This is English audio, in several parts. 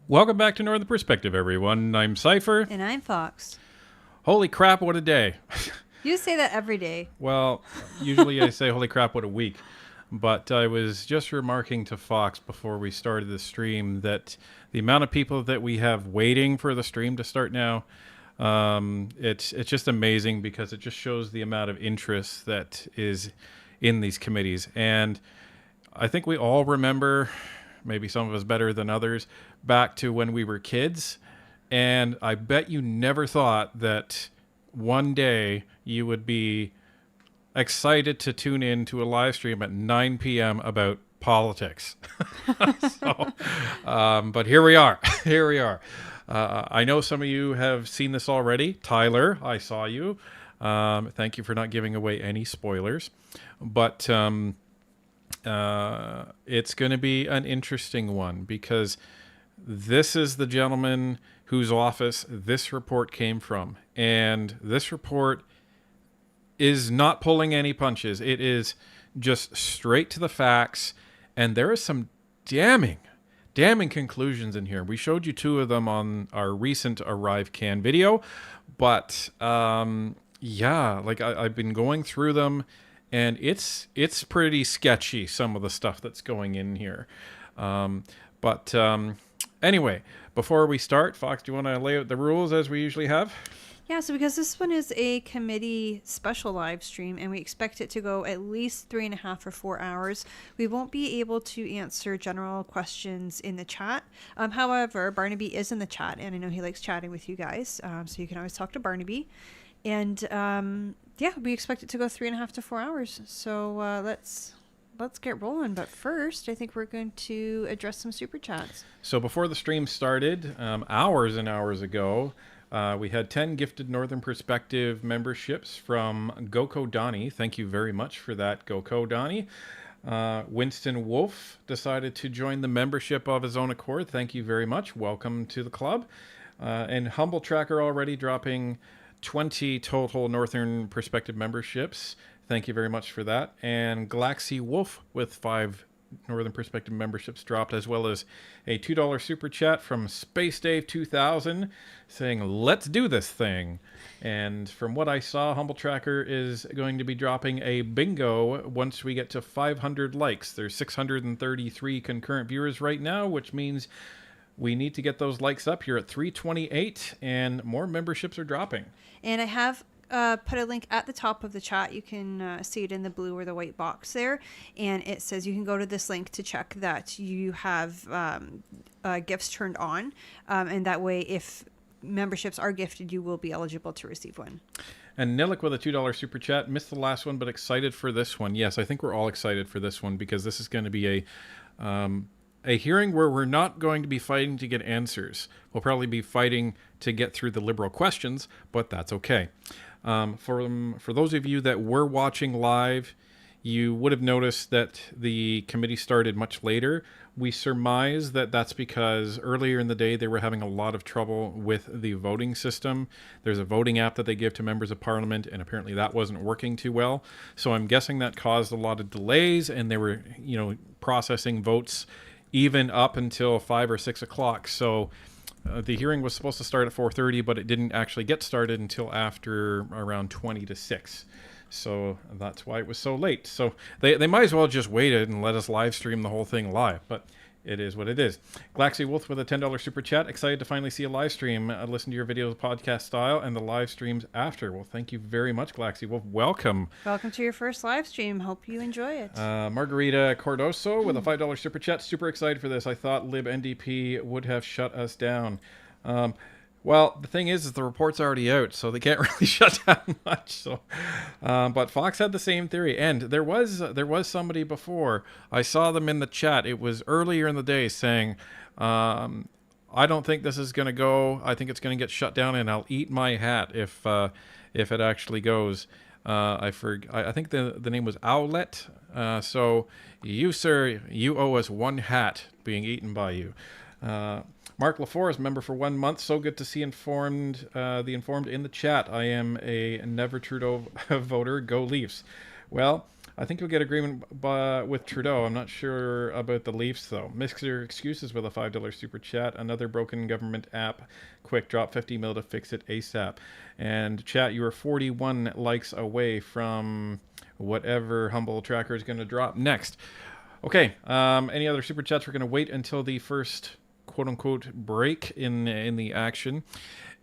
Welcome back to Northern Perspective, everyone. I'm Cypher. And I'm Fox. Holy crap, what a day. You say that every day. Well, usually I say holy crap, what a week. But I was just remarking to Fox before we started the stream that the amount of people that we have waiting for the stream to start now, it's just amazing because it just shows the amount of interest that is in these committees. And I think we all remember, maybe some of us better than others, back to when we were kids. And I bet you never thought that one day you would be excited to tune in to a live stream at 9 p.m. about politics. But here we are. Here we are. I know some of you have seen this already. Tyler, I saw you. Thank you for not giving away any spoilers. But it's going to be an interesting one because this is the gentleman whose office this report came from. And this report is not pulling any punches. It is just straight to the facts. And there are some damning conclusions in here. We showed you two of them on our recent ArriveCan video. But I've been going through them. And it's pretty sketchy, some of the stuff that's going in here. Anyway, before we start, Fox, do you want to lay out the rules as we usually have? Yeah, so because this one is a committee special live stream and we expect it to go at least 3.5 or 4 hours, we won't be able to answer general questions in the chat. However, Barnaby is in the chat and I know he likes chatting with you guys, so you can always talk to Barnaby. And we expect it to go 3.5 to 4 hours. So let's get rolling. But first, I think we're going to address some super chats. So before the stream started, hours and hours ago, we had 10 gifted Northern Perspective memberships from Goko Donnie. Thank you very much for that, Goko Donnie. Winston Wolf decided to join the membership of his own accord. Thank you very much. Welcome to the club. And Humble Tracker already dropping 20 total Northern Perspective memberships. Thank you very much for that. And Galaxy Wolf with 5 Northern Perspective memberships dropped, as well as a $2 super chat from Space Dave 2000 saying, let's do this thing. And from what I saw, Humble Tracker is going to be dropping a bingo once we get to 500 likes. There's 633 concurrent viewers right now, which means we need to get those likes up here at 328, and more memberships are dropping. And I have put a link at the top of the chat. You can see it in the blue or the white box there. And it says you can go to this link to check that you have gifts turned on. And that way, if memberships are gifted, you will be eligible to receive one. And Nilik with a $2 super chat. Missed the last one, but excited for this one. Yes, I think we're all excited for this one because this is going to be a hearing where we're not going to be fighting to get answers. We'll probably be fighting to get through the liberal questions, but that's okay. For those of you that were watching live, you would have noticed that the committee started much later. We surmise that that's because earlier in the day they were having a lot of trouble with the voting system. There's a voting app that they give to members of parliament, and apparently that wasn't working too well. So I'm guessing that caused a lot of delays, and they were, processing votes even up until 5 or 6 o'clock. So the hearing was supposed to start at 4:30, but it didn't actually get started until after around 20 to 6. So that's why it was so late. So they might as well just waited and let us live stream the whole thing live. But it is what it is. Galaxy Wolf with a $10 super chat. Excited to finally see a live stream. Listen to your videos podcast style and the live streams after. Well, thank you very much, Galaxy Wolf. Welcome. Welcome to your first live stream. Hope you enjoy it. Margarita Cordoso with a $5 super chat. Super excited for this. I thought LibNDP would have shut us down. Well, the thing is the report's already out, so they can't really shut down much. So, but Fox had the same theory, and there was somebody before. I saw them in the chat. It was earlier in the day saying, "I don't think this is going to go. I think it's going to get shut down, and I'll eat my hat if it actually goes." I think the name was Owlet. So you, sir, you owe us one hat being eaten by you. Mark LaForest, member for 1 month. So good to see the informed in the chat. I am a never Trudeau voter. Go Leafs. Well, I think you'll get agreement with Trudeau. I'm not sure about the Leafs, though. Mix your excuses with a $5 super chat. Another broken government app. Quick, drop 50 mil to fix it ASAP. And chat, you are 41 likes away from whatever humble tracker is going to drop next. Okay, any other super chats? We're going to wait until the first quote-unquote break in the action.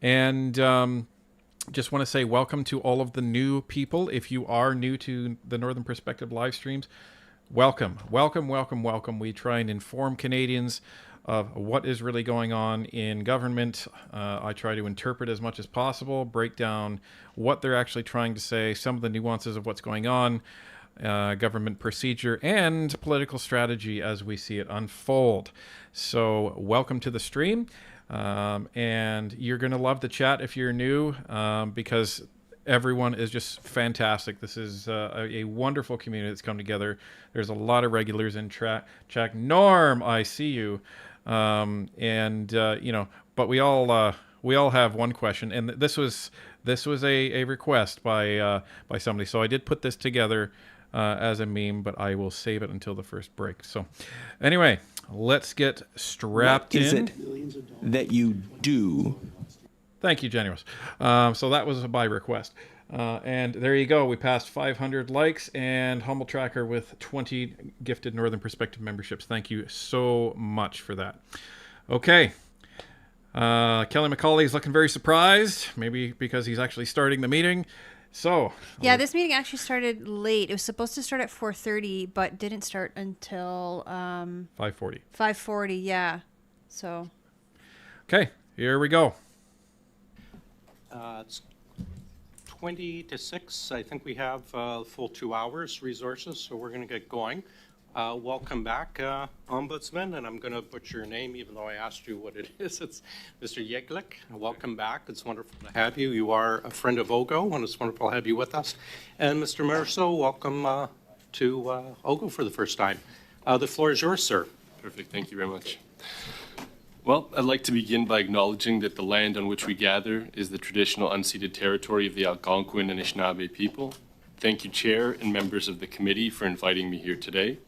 And just want to say welcome to all of the new people. If you are new to the Northern Perspective live streams, welcome. We try and inform Canadians of what is really going on in government. I try to interpret as much as possible, break down what they're actually trying to say, some of the nuances of what's going on, government procedure, and political strategy as we see it unfold. So welcome to the stream. And you're going to love the chat if you're new, because everyone is just fantastic. This is a wonderful community that's come together. There's a lot of regulars in chat. Norm, I see you. But we all have one question, and this was a request by somebody. So I did put this together as a meme, but I will save it until the first break. So anyway, let's get strapped in. What is it that you do? Thank you, Generous. So that was by request. And there you go. We passed 500 likes and Humble Tracker with 20 gifted Northern Perspective memberships. Thank you so much for that. Okay. Kelly McCauley is looking very surprised, maybe because he's actually starting the meeting. So yeah, this meeting actually started late. It was supposed to start at 4:30, but didn't start until 5:40. 5:40, yeah. So okay, here we go. It's 20 to 6. I think we have full 2 hours resources, so we're going to get going. Welcome back, Ombudsman, and I'm going to butcher your name even though I asked you what it is. It's Mr. Yeglik. Welcome back. It's wonderful to have you. You are a friend of OGO, and it's wonderful to have you with us. And Mr. Merso, welcome to OGO for the first time. The floor is yours, sir. Perfect. Thank you very much. Well, I'd like to begin by acknowledging that the land on which we gather is the traditional unceded territory of the Algonquin and Anishinaabe people. Thank you, Chair and members of the committee, for inviting me here today.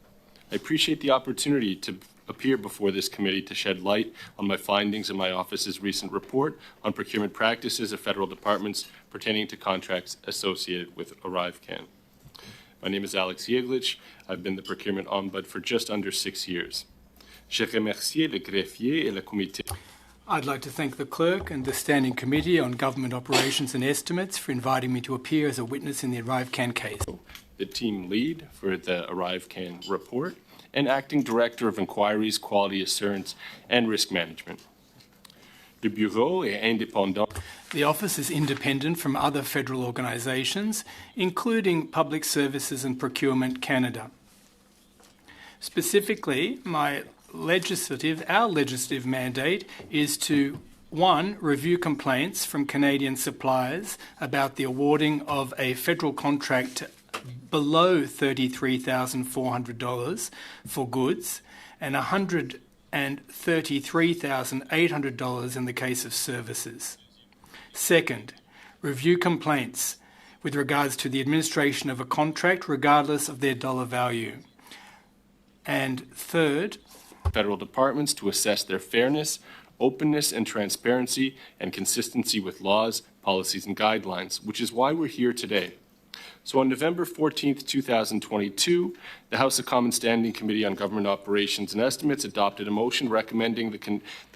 I appreciate the opportunity to appear before this committee to shed light on my findings in my office's recent report on procurement practices of federal departments pertaining to contracts associated with ArriveCan. My name is Alex Yeglich. I've been the procurement ombud for just under 6 years. Je remercie le greffier et le comité. I'd like to thank the Clerk and the Standing Committee on Government Operations and Estimates for inviting me to appear as a witness in the ArriveCan case. The team lead for the ArriveCan report and Acting Director of Inquiries, Quality Assurance, and Risk Management. Le Bureau est indépendant. The office is independent from other federal organisations, including Public Services and Procurement Canada. Specifically, our legislative mandate is to 1. Review complaints from Canadian suppliers about the awarding of a federal contract below $33,400 for goods and $133,800 in the case of services. 2. Review complaints with regards to the administration of a contract regardless of their dollar value. And 3. Federal departments to assess their fairness, openness and transparency, and consistency with laws, policies, and guidelines, which is why we're here today. So on November 14th, 2022, the House of Commons Standing Committee on Government Operations and Estimates adopted a motion recommending the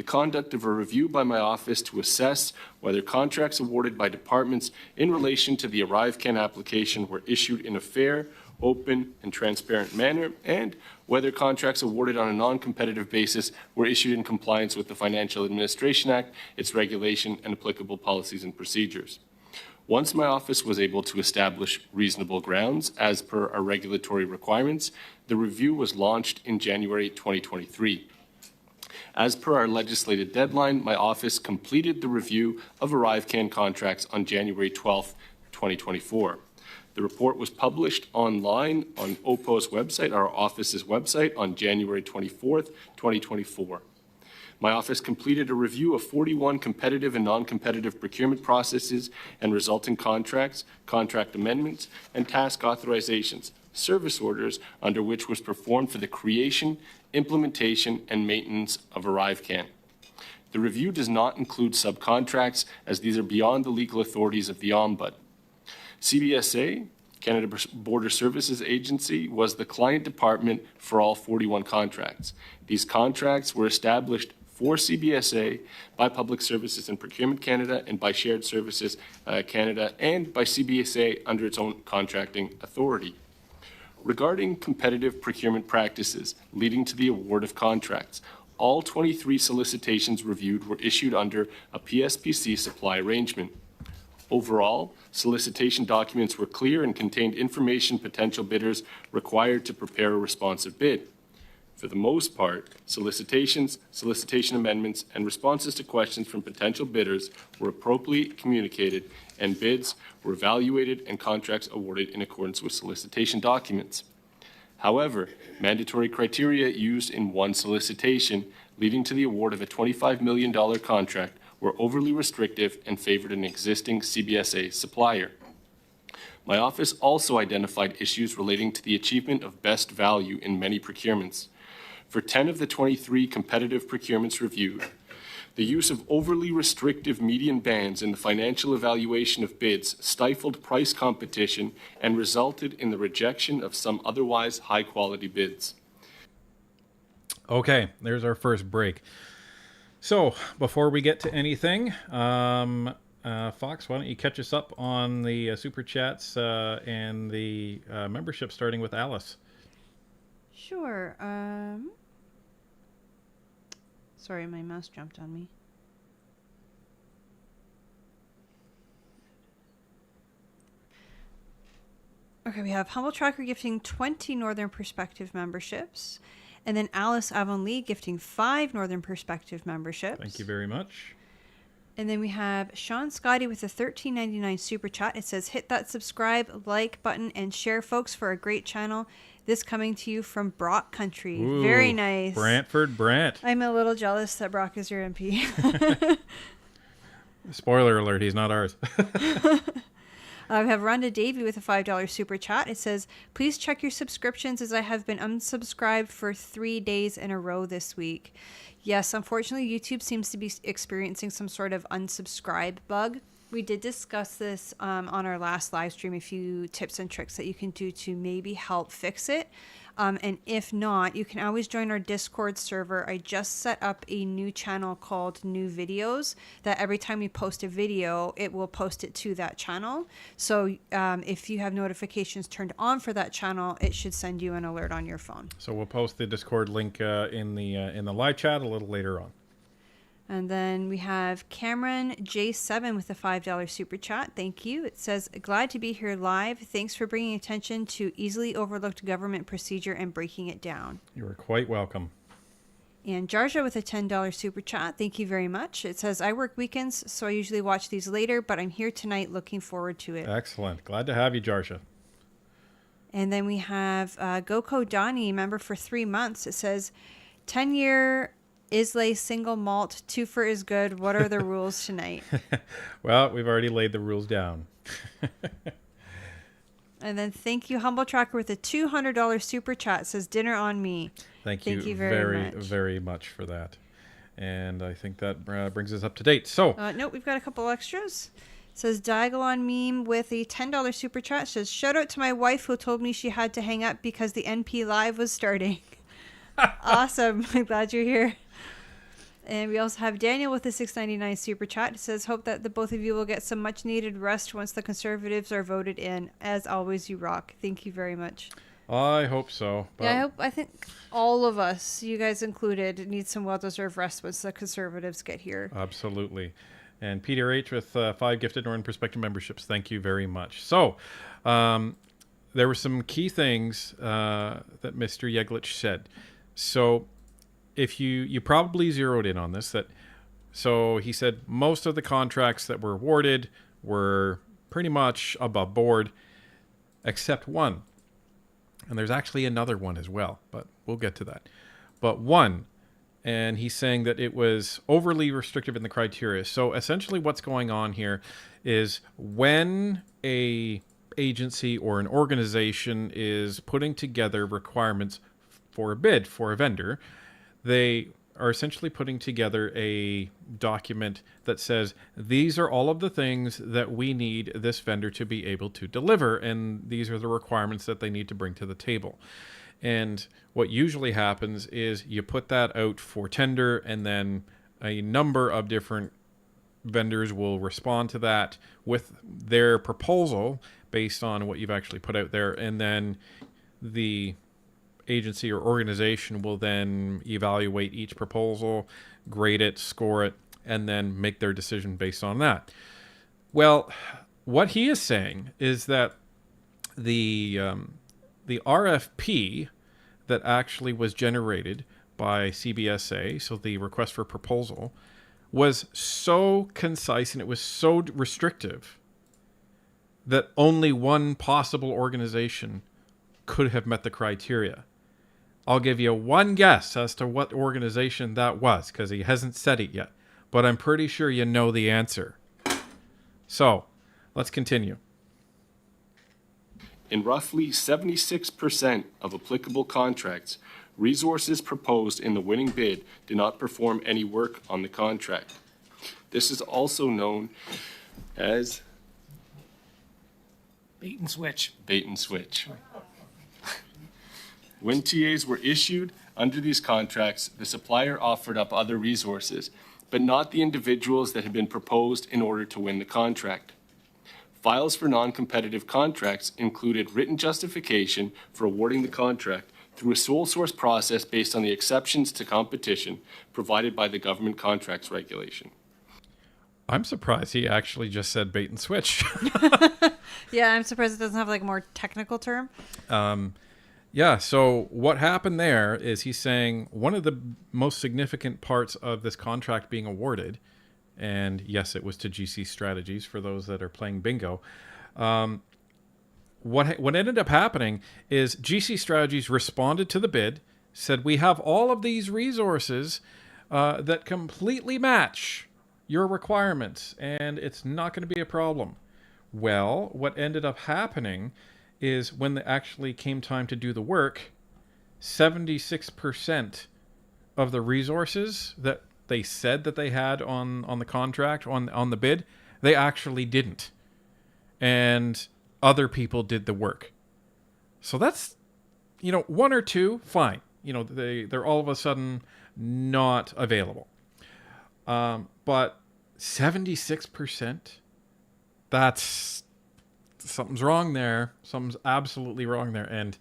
conduct of a review by my office to assess whether contracts awarded by departments in relation to the ArriveCan application were issued in a fair, open, and transparent manner, and whether contracts awarded on a non-competitive basis were issued in compliance with the Financial Administration Act, its regulation, and applicable policies and procedures. Once my office was able to establish reasonable grounds as per our regulatory requirements, the review was launched in January 2023. As per our legislated deadline, my office completed the review of ArriveCan contracts on January 12, 2024. The report was published online on OPO's website, our office's website, on January 24th, 2024. My office completed a review of 41 competitive and non-competitive procurement processes and resulting contracts, contract amendments, and task authorizations, service orders under which was performed for the creation, implementation, and maintenance of ArriveCan. The review does not include subcontracts, as these are beyond the legal authorities of the Ombud. CBSA, Canada Border Services Agency, was the client department for all 41 contracts. These contracts were established for CBSA by Public Services and Procurement Canada and by Shared Services Canada and by CBSA under its own contracting authority. Regarding competitive procurement practices leading to the award of contracts, all 23 solicitations reviewed were issued under a PSPC supply arrangement. Overall, solicitation documents were clear and contained information potential bidders required to prepare a responsive bid. For the most part, solicitations, solicitation amendments, and responses to questions from potential bidders were appropriately communicated, and bids were evaluated and contracts awarded in accordance with solicitation documents. However, mandatory criteria used in one solicitation leading to the award of a $25 million contract were overly restrictive and favored an existing CBSA supplier. My office also identified issues relating to the achievement of best value in many procurements. For 10 of the 23 competitive procurements reviewed, the use of overly restrictive median bands in the financial evaluation of bids stifled price competition and resulted in the rejection of some otherwise high-quality bids. Okay, there's our first break. So, before we get to anything, Fox, why don't you catch us up on the Super Chats and the membership, starting with Alice? Sure. Sorry, my mouse jumped on me. Okay, we have Humble Tracker gifting 20 Northern Perspective memberships. And then Alice Avonlea gifting 5 Northern Perspective memberships. Thank you very much. And then we have Sean Scotty with a $13.99 super chat. It says, hit that subscribe, like button, and share, folks, for a great channel. This coming to you from Brock Country. Ooh, very nice. Brantford Brant. I'm a little jealous that Brock is your MP. Spoiler alert, he's not ours. We have Rhonda Davey with a $5 super chat. It says, please check your subscriptions as I have been unsubscribed for 3 days in a row this week. Yes, unfortunately, YouTube seems to be experiencing some sort of unsubscribe bug. We did discuss this on our last live stream, a few tips and tricks that you can do to maybe help fix it. And if not, you can always join our Discord server. I just set up a new channel called New Videos that every time we post a video, it will post it to that channel. So if you have notifications turned on for that channel, it should send you an alert on your phone. So we'll post the Discord link in the live chat a little later on. And then we have Cameron J7 with a $5 super chat. Thank you. It says, glad to be here live. Thanks for bringing attention to easily overlooked government procedure and breaking it down. You are quite welcome. And Jarja with a $10 super chat. Thank you very much. It says, I work weekends, so I usually watch these later, but I'm here tonight looking forward to it. Excellent. Glad to have you, Jarja. And then we have Goko Donnie, member for 3 months. It says, 10-year Islay single malt, twofer is good. What are the rules tonight? Well, we've already laid the rules down. And then thank you, Humble Tracker, with a $200 super chat. It says, dinner on me. Thank you very much for that. And I think that brings us up to date. So, no, we've got a couple extras. It says, Diagonal Meme with a $10 super chat. It says, shout out to my wife who told me she had to hang up because the NP Live was starting. Awesome. I'm glad you're here. And we also have Daniel with a $6.99 super chat. It says, hope that the both of you will get some much needed rest once the Conservatives are voted in. As always, you rock. Thank you very much. I hope so. But yeah, I think all of us, you guys included, need some well-deserved rest once the Conservatives get here. Absolutely. And Peter H. with 5 gifted Northern Perspective memberships. Thank you very much. So, there were some key things that Mr. Yeglich said. So, if you probably zeroed in on this, so he said most of the contracts that were awarded were pretty much above board, except one. And there's actually another one as well, but we'll get to that. But one, and he's saying that it was overly restrictive in the criteria. So essentially what's going on here is when a agency or an organization is putting together requirements for a bid for a vendor, they are essentially putting together a document that says, these are all of the things that we need this vendor to be able to deliver, and these are the requirements that they need to bring to the table. And what usually happens is you put that out for tender, and then a number of different vendors will respond to that with their proposal based on what you've actually put out there, and then the agency or organization will then evaluate each proposal, grade it, score it, and then make their decision based on that. Well, what he is saying is that the RFP that actually was generated by CBSA, so the request for proposal, was so concise and it was so restrictive that only one possible organization could have met the criteria. I'll give you one guess as to what organization that was, because he hasn't said it yet, but I'm pretty sure you know the answer. So, let's continue. In roughly 76% of applicable contracts, resources proposed in the winning bid did not perform any work on the contract. This is also known as Bait and switch. bait and switch. When TAs were issued under these contracts, the supplier offered up other resources, but not the individuals that had been proposed in order to win the contract. Files for non-competitive contracts included written justification for awarding the contract through a sole source process based on the exceptions to competition provided by the government contracts regulation. I'm surprised he actually just said bait and switch. Yeah, I'm surprised it doesn't have like a more technical term. Yeah, so what happened there is he's saying one of the most significant parts of this contract being awarded, and yes, it was to GC Strategies for those that are playing bingo. What ended up happening is GC Strategies responded to the bid, said, we have all of these resources that completely match your requirements, and it's not going to be a problem. Well, what ended up happening is when it actually came time to do the work, 76% of the resources that they said that they had on the contract, on the bid, they actually didn't. And other people did the work. So that's, one or two, fine. They're all of a sudden not available. But 76%, that's... something's wrong there. Something's absolutely wrong there, and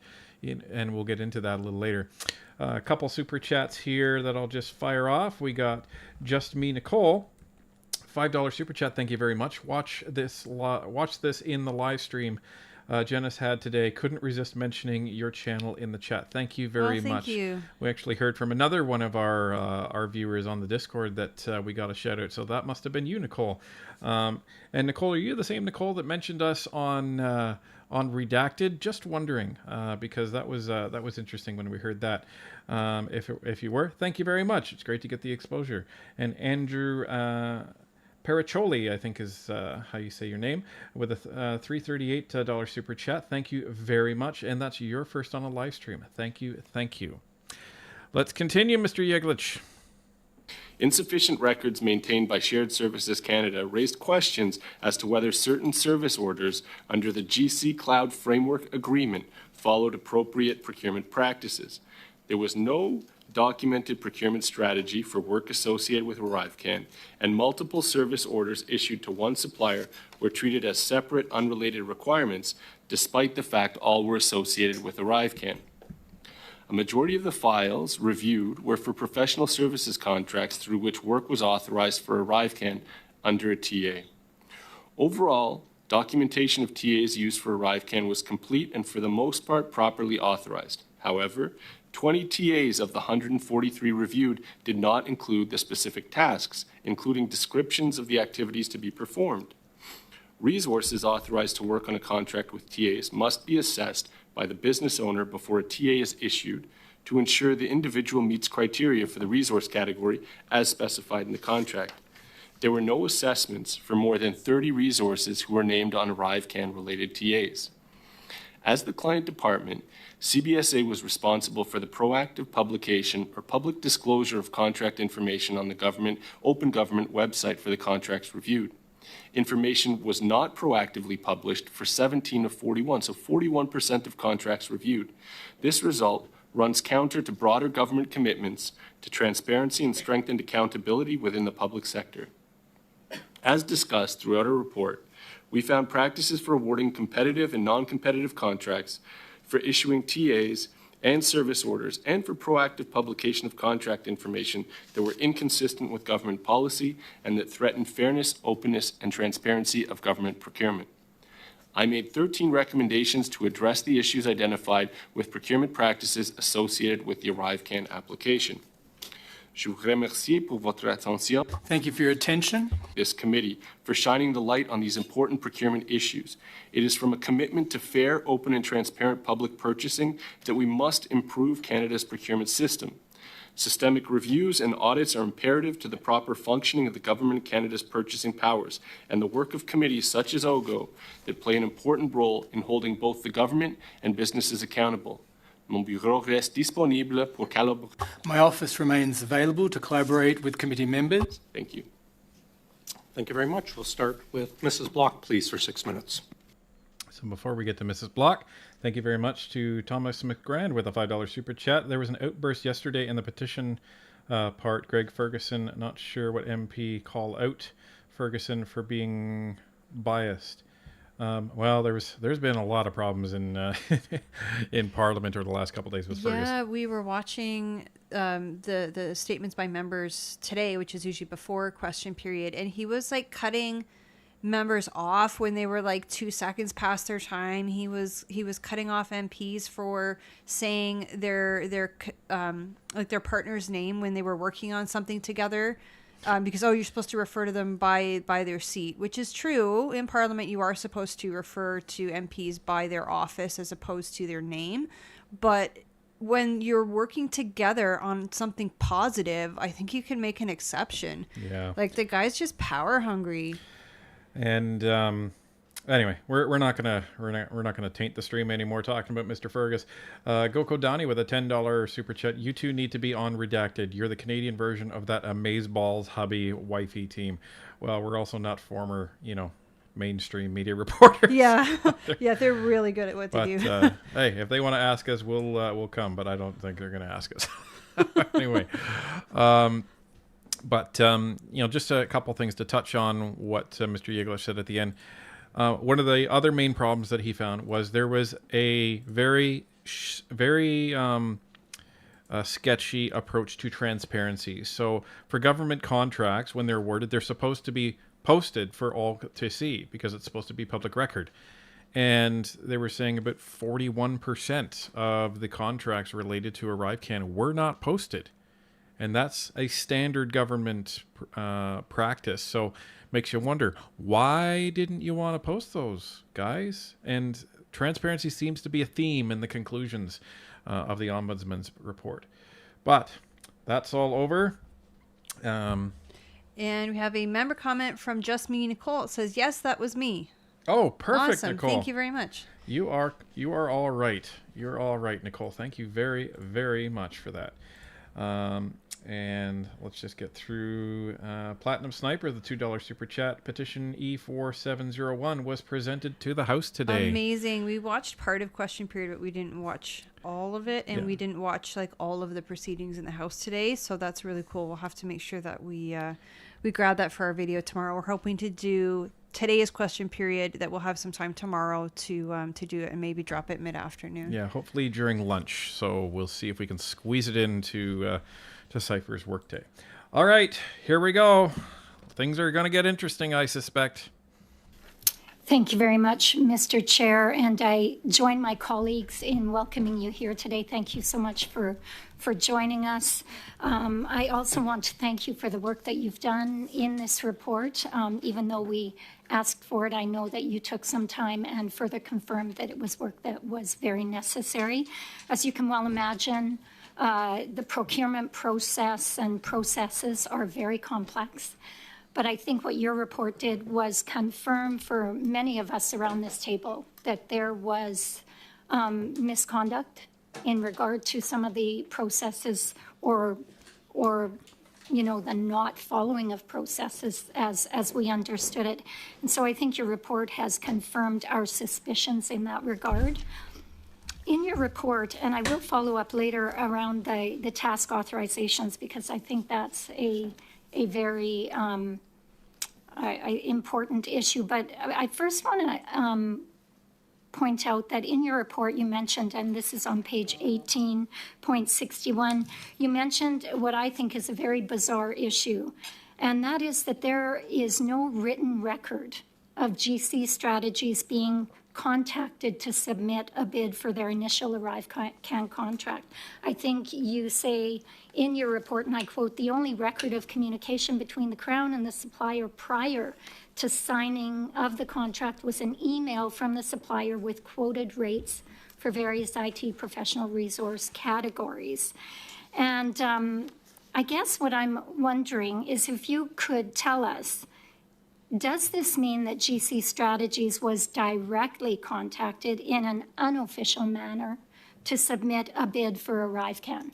we'll get into that a little later. A couple super chats here that I'll just fire off. We got Just Me Nicole, $5 super chat. Thank you very much. Watch this in the live stream Janice had today. Couldn't resist mentioning your channel in the chat. Thank you very much. Thank you. We actually heard from another one of our viewers on the Discord that we got a shout out. So that must have been you, Nicole. And Nicole, are you the same Nicole that mentioned us on Redacted? Just wondering, because that was interesting when we heard that. If you were, thank you very much. It's great to get the exposure. And Andrew Paracholi, I think is how you say your name, with a $338 super chat. Thank you very much. And that's your first on a live stream. Thank you. Thank you. Let's continue, Mr. Yeglich. Insufficient records maintained by Shared Services Canada raised questions as to whether certain service orders under the GC Cloud Framework Agreement followed appropriate procurement practices. There was no documented procurement strategy for work associated with ArriveCan, and multiple service orders issued to one supplier were treated as separate, unrelated requirements, despite the fact all were associated with ArriveCan. A majority of the files reviewed were for professional services contracts through which work was authorized for ArriveCan under a TA. Overall, documentation of TAs used for ArriveCan was complete and for the most part properly authorized. However, 20 TAs of the 143 reviewed did not include the specific tasks, including descriptions of the activities to be performed. Resources authorized to work on a contract with TAs must be assessed by the business owner before a TA is issued to ensure the individual meets criteria for the resource category as specified in the contract. There were no assessments for more than 30 resources who were named on ArriveCan-related TAs. As the client department, CBSA was responsible for the proactive publication or public disclosure of contract information on the open government website for the contracts reviewed. Information was not proactively published for 17 of 41, so 41% of contracts reviewed. This result runs counter to broader government commitments to transparency and strengthened accountability within the public sector. As discussed throughout our report, we found practices for awarding competitive and non-competitive contracts, for issuing TAs and service orders, and for proactive publication of contract information that were inconsistent with government policy and that threatened fairness, openness, and transparency of government procurement. I made 13 recommendations to address the issues identified with procurement practices associated with the ArriveCan application. Je vous remercie pour votre attention. Thank you for your attention. This committee for shining the light on these important procurement issues. It is from a commitment to fair, open, and transparent public purchasing that we must improve Canada's procurement system. Systemic reviews and audits are imperative to the proper functioning of the Government of Canada's purchasing powers and the work of committees such as OGO that play an important role in holding both the government and businesses accountable. Mon bureau reste disponible pour collaborer. My office remains available to collaborate with committee members. Thank you. Thank you very much. We'll start with Mrs. Block, please, for 6 minutes. So before we get to Mrs. Block, thank you very much to Thomas McGrand with a $5 super chat. There was an outburst yesterday in the petition part. Greg Ferguson, not sure what MP call out Ferguson for being biased. Well, there's been a lot of problems in in Parliament over the last couple of days with Fergus. Yeah, we were watching the statements by members today, which is usually before question period, and he was like cutting members off when they were like 2 seconds past their time. He was cutting off MPs for saying their partner's name when they were working on something together. Because, you're supposed to refer to them by their seat, which is true. In Parliament, you are supposed to refer to MPs by their office as opposed to their name. But when you're working together on something positive, I think you can make an exception. Yeah. Like, the guy's just power hungry. And anyway, we're not gonna taint the stream anymore talking about Mr. Fergus. Goko Donnie with a $10 super chat. You two need to be on Redacted. You're the Canadian version of that Amazeballs hubby wifey team. Well, we're also not former, mainstream media reporters. Yeah, yeah, they're really good at what they do. Hey, if they want to ask us, we'll come. But I don't think they're going to ask us. Anyway. Just a couple things to touch on what Mr. Yegler said at the end. One of the other main problems that he found was there was a very sketchy approach to transparency. So for government contracts, when they're awarded, they're supposed to be posted for all to see because it's supposed to be public record. And they were saying about 41% of the contracts related to ArriveCan were not posted. And that's a standard government practice. So makes you wonder, why didn't you want to post those, guys? And transparency seems to be a theme in the conclusions of the Ombudsman's report. But that's all over. And we have a member comment from Just Me Nicole. It says, yes, that was me. Oh, perfect, awesome. Nicole. Thank you very much. You are all right. You're all right, Nicole. Thank you very, very much for that. And let's just get through Platinum Sniper, the $2 super chat. Petition E4701 was presented to the House today. Amazing. We watched part of question period, but we didn't watch all of it, and we didn't watch like all of the proceedings in the House today. So that's really cool. We'll have to make sure that we grab that for our video tomorrow. We're hoping to do today's question period, that we'll have some time tomorrow to do it and maybe drop it mid-afternoon. Yeah, hopefully during lunch. So we'll see if we can squeeze it into to Cypher's workday. All right, here we go. Things are going to get interesting, I suspect. Thank you very much, Mr. Chair, and I join my colleagues in welcoming you here today. Thank you so much for joining us. I also want to thank you for the work that you've done in this report. Even though we asked for it, I know that you took some time and further confirmed that it was work that was very necessary. As you can well imagine, the procurement process and processes are very complex. But I think what your report did was confirm for many of us around this table that there was misconduct in regard to some of the processes or the not following of processes as we understood it. And so I think your report has confirmed our suspicions in that regard. In your report, and I will follow up later around the task authorizations, because I think that's a very important issue, but I first want to point out that in your report you mentioned, and this is on page 18.61, you mentioned what I think is a very bizarre issue, and that is that there is no written record of GC Strategies being contacted to submit a bid for their initial ArriveCan contract. I think you say in your report, and I quote, "The only record of communication between the Crown and the supplier prior to signing of the contract was an email from the supplier with quoted rates for various IT professional resource categories." And I guess what I'm wondering is if you could tell us, does this mean that GC Strategies was directly contacted in an unofficial manner to submit a bid for ArriveCan?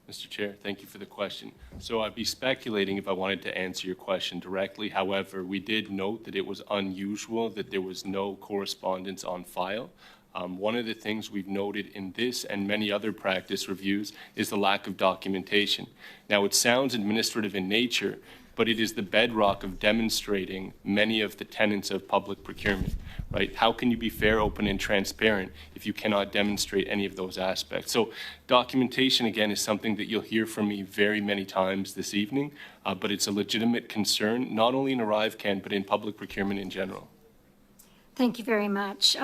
Mr. Chair, thank you for the question. So I'd be speculating if I wanted to answer your question directly. However, we did note that it was unusual that there was no correspondence on file. One of the things we've noted in this and many other practice reviews is the lack of documentation. Now, it sounds administrative in nature, but it is the bedrock of demonstrating many of the tenets of public procurement, right? How can you be fair, open, and transparent if you cannot demonstrate any of those aspects? So documentation, again, is something that you'll hear from me very many times this evening, but it's a legitimate concern, not only in ArriveCan, but in public procurement in general. Thank you very much.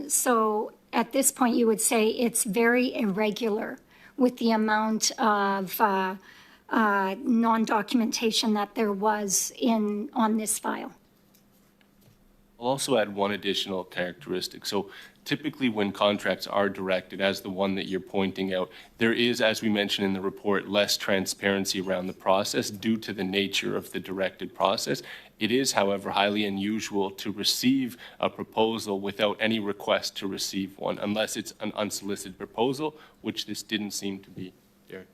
So at this point, you would say it's very irregular with the amount of non-documentation that there was on this file. I'll also add one additional characteristic. So typically when contracts are directed, as the one that you're pointing out, there is, as we mentioned in the report, less transparency around the process due to the nature of the directed process. It is, however, highly unusual to receive a proposal without any request to receive one, unless it's an unsolicited proposal, which this didn't seem to be. Derek.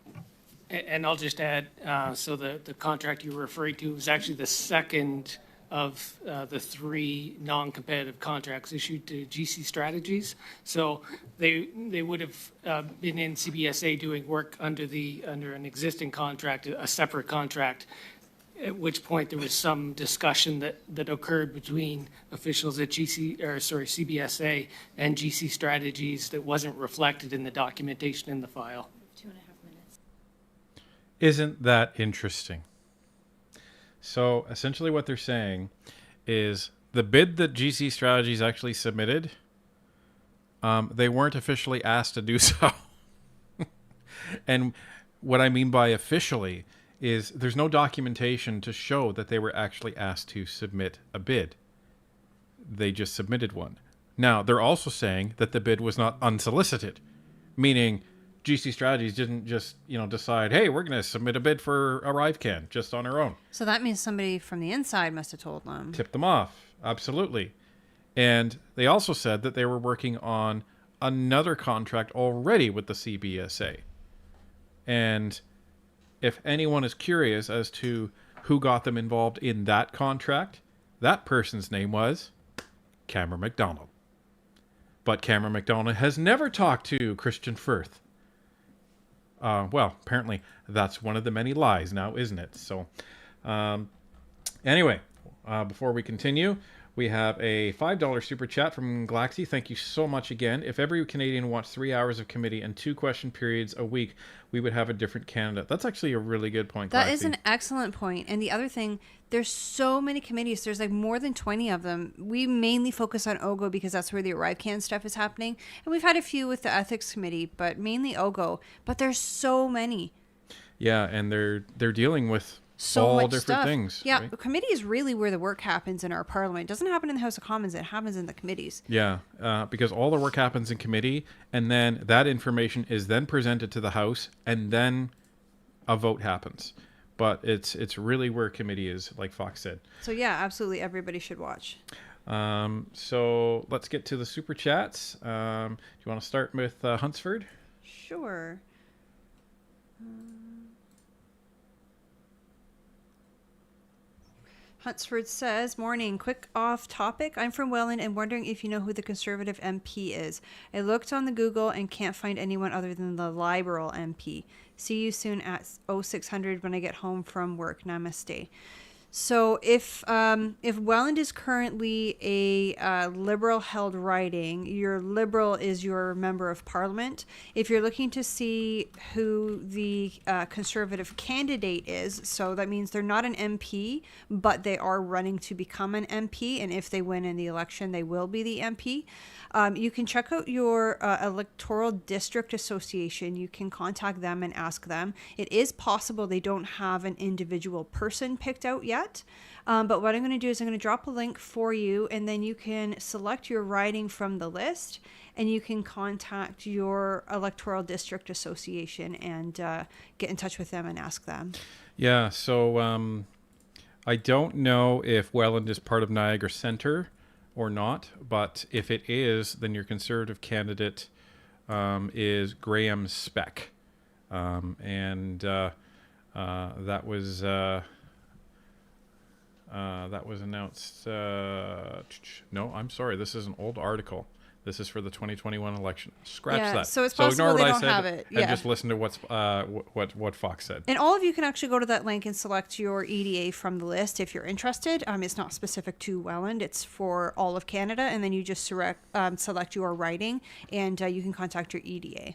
And I'll just add, so the contract you were referring to was actually the second of the three non-competitive contracts issued to GC Strategies. So they would have been in CBSA doing work under an existing contract, a separate contract, at which point there was some discussion that occurred between officials at CBSA and GC Strategies that wasn't reflected in the documentation in the file. Isn't that interesting? So essentially what they're saying is the bid that GC Strategies actually submitted, they weren't officially asked to do so. And what I mean by officially is there's no documentation to show that they were actually asked to submit a bid. They just submitted one. Now, they're also saying that the bid was not unsolicited, meaning GC Strategies didn't just, decide, hey, we're going to submit a bid for ArriveCan just on our own. So that means somebody from the inside must have told them. Tipped them off. Absolutely. And they also said that they were working on another contract already with the CBSA. And if anyone is curious as to who got them involved in that contract, that person's name was Cameron McDonald. But Cameron McDonald has never talked to Christian Firth. Well, apparently that's one of the many lies now, isn't it? So, anyway, before we continue, we have a $5 super chat from Glaxy. Thank you so much again. If every Canadian watched 3 hours of committee and 2 question periods a week, we would have a different candidate. That's actually a really good point, That Glaxy. is an excellent point. And the other thing, there's so many committees. There's like more than 20 of them. We mainly focus on OGO because that's where the ArriveCan stuff is happening. And we've had a few with the ethics committee, but mainly OGO. But there's so many. Yeah, and they're dealing with So all much different stuff. things. Yeah, right? the committee is really where the work happens in our parliament. It doesn't happen in the House of Commons. It happens in the committees. Yeah, because all the work happens in committee, and then that information is then presented to the House, and then a vote happens. but it's really where committee is, like Fox said. So yeah, absolutely, everybody should watch. So let's get to the super chats. Do you want to start with Hunsford? Sure. Hunsford says, morning, quick off topic. I'm from Welland and wondering if you know who the Conservative MP is. I looked on the Google and can't find anyone other than the Liberal MP. See you soon at 0600 when I get home from work. Namaste. So if Welland is currently a Liberal-held riding, your Liberal is your member of Parliament. If you're looking to see who the Conservative candidate is, so that means they're not an MP, but they are running to become an MP, and if they win in the election, they will be the MP. You can check out your Electoral District Association. You can contact them and ask them. It is possible they don't have an individual person picked out yet. But what I'm going to do is I'm going to drop a link for you, and then you can select your riding from the list, and you can contact your Electoral District Association and get in touch with them and ask them. Yeah, so I don't know if Welland is part of Niagara Centre or not, but if it is, then your Conservative candidate is Graham Speck. And that was announced. No, I'm sorry. This is an old article. This is for the 2021 election. Scratch that. So it's possible they don't have it. And just listen to what Fox said. And all of you can actually go to that link and select your EDA from the list if you're interested. It's not specific to Welland. It's for all of Canada. And then you just select your riding, and you can contact your EDA.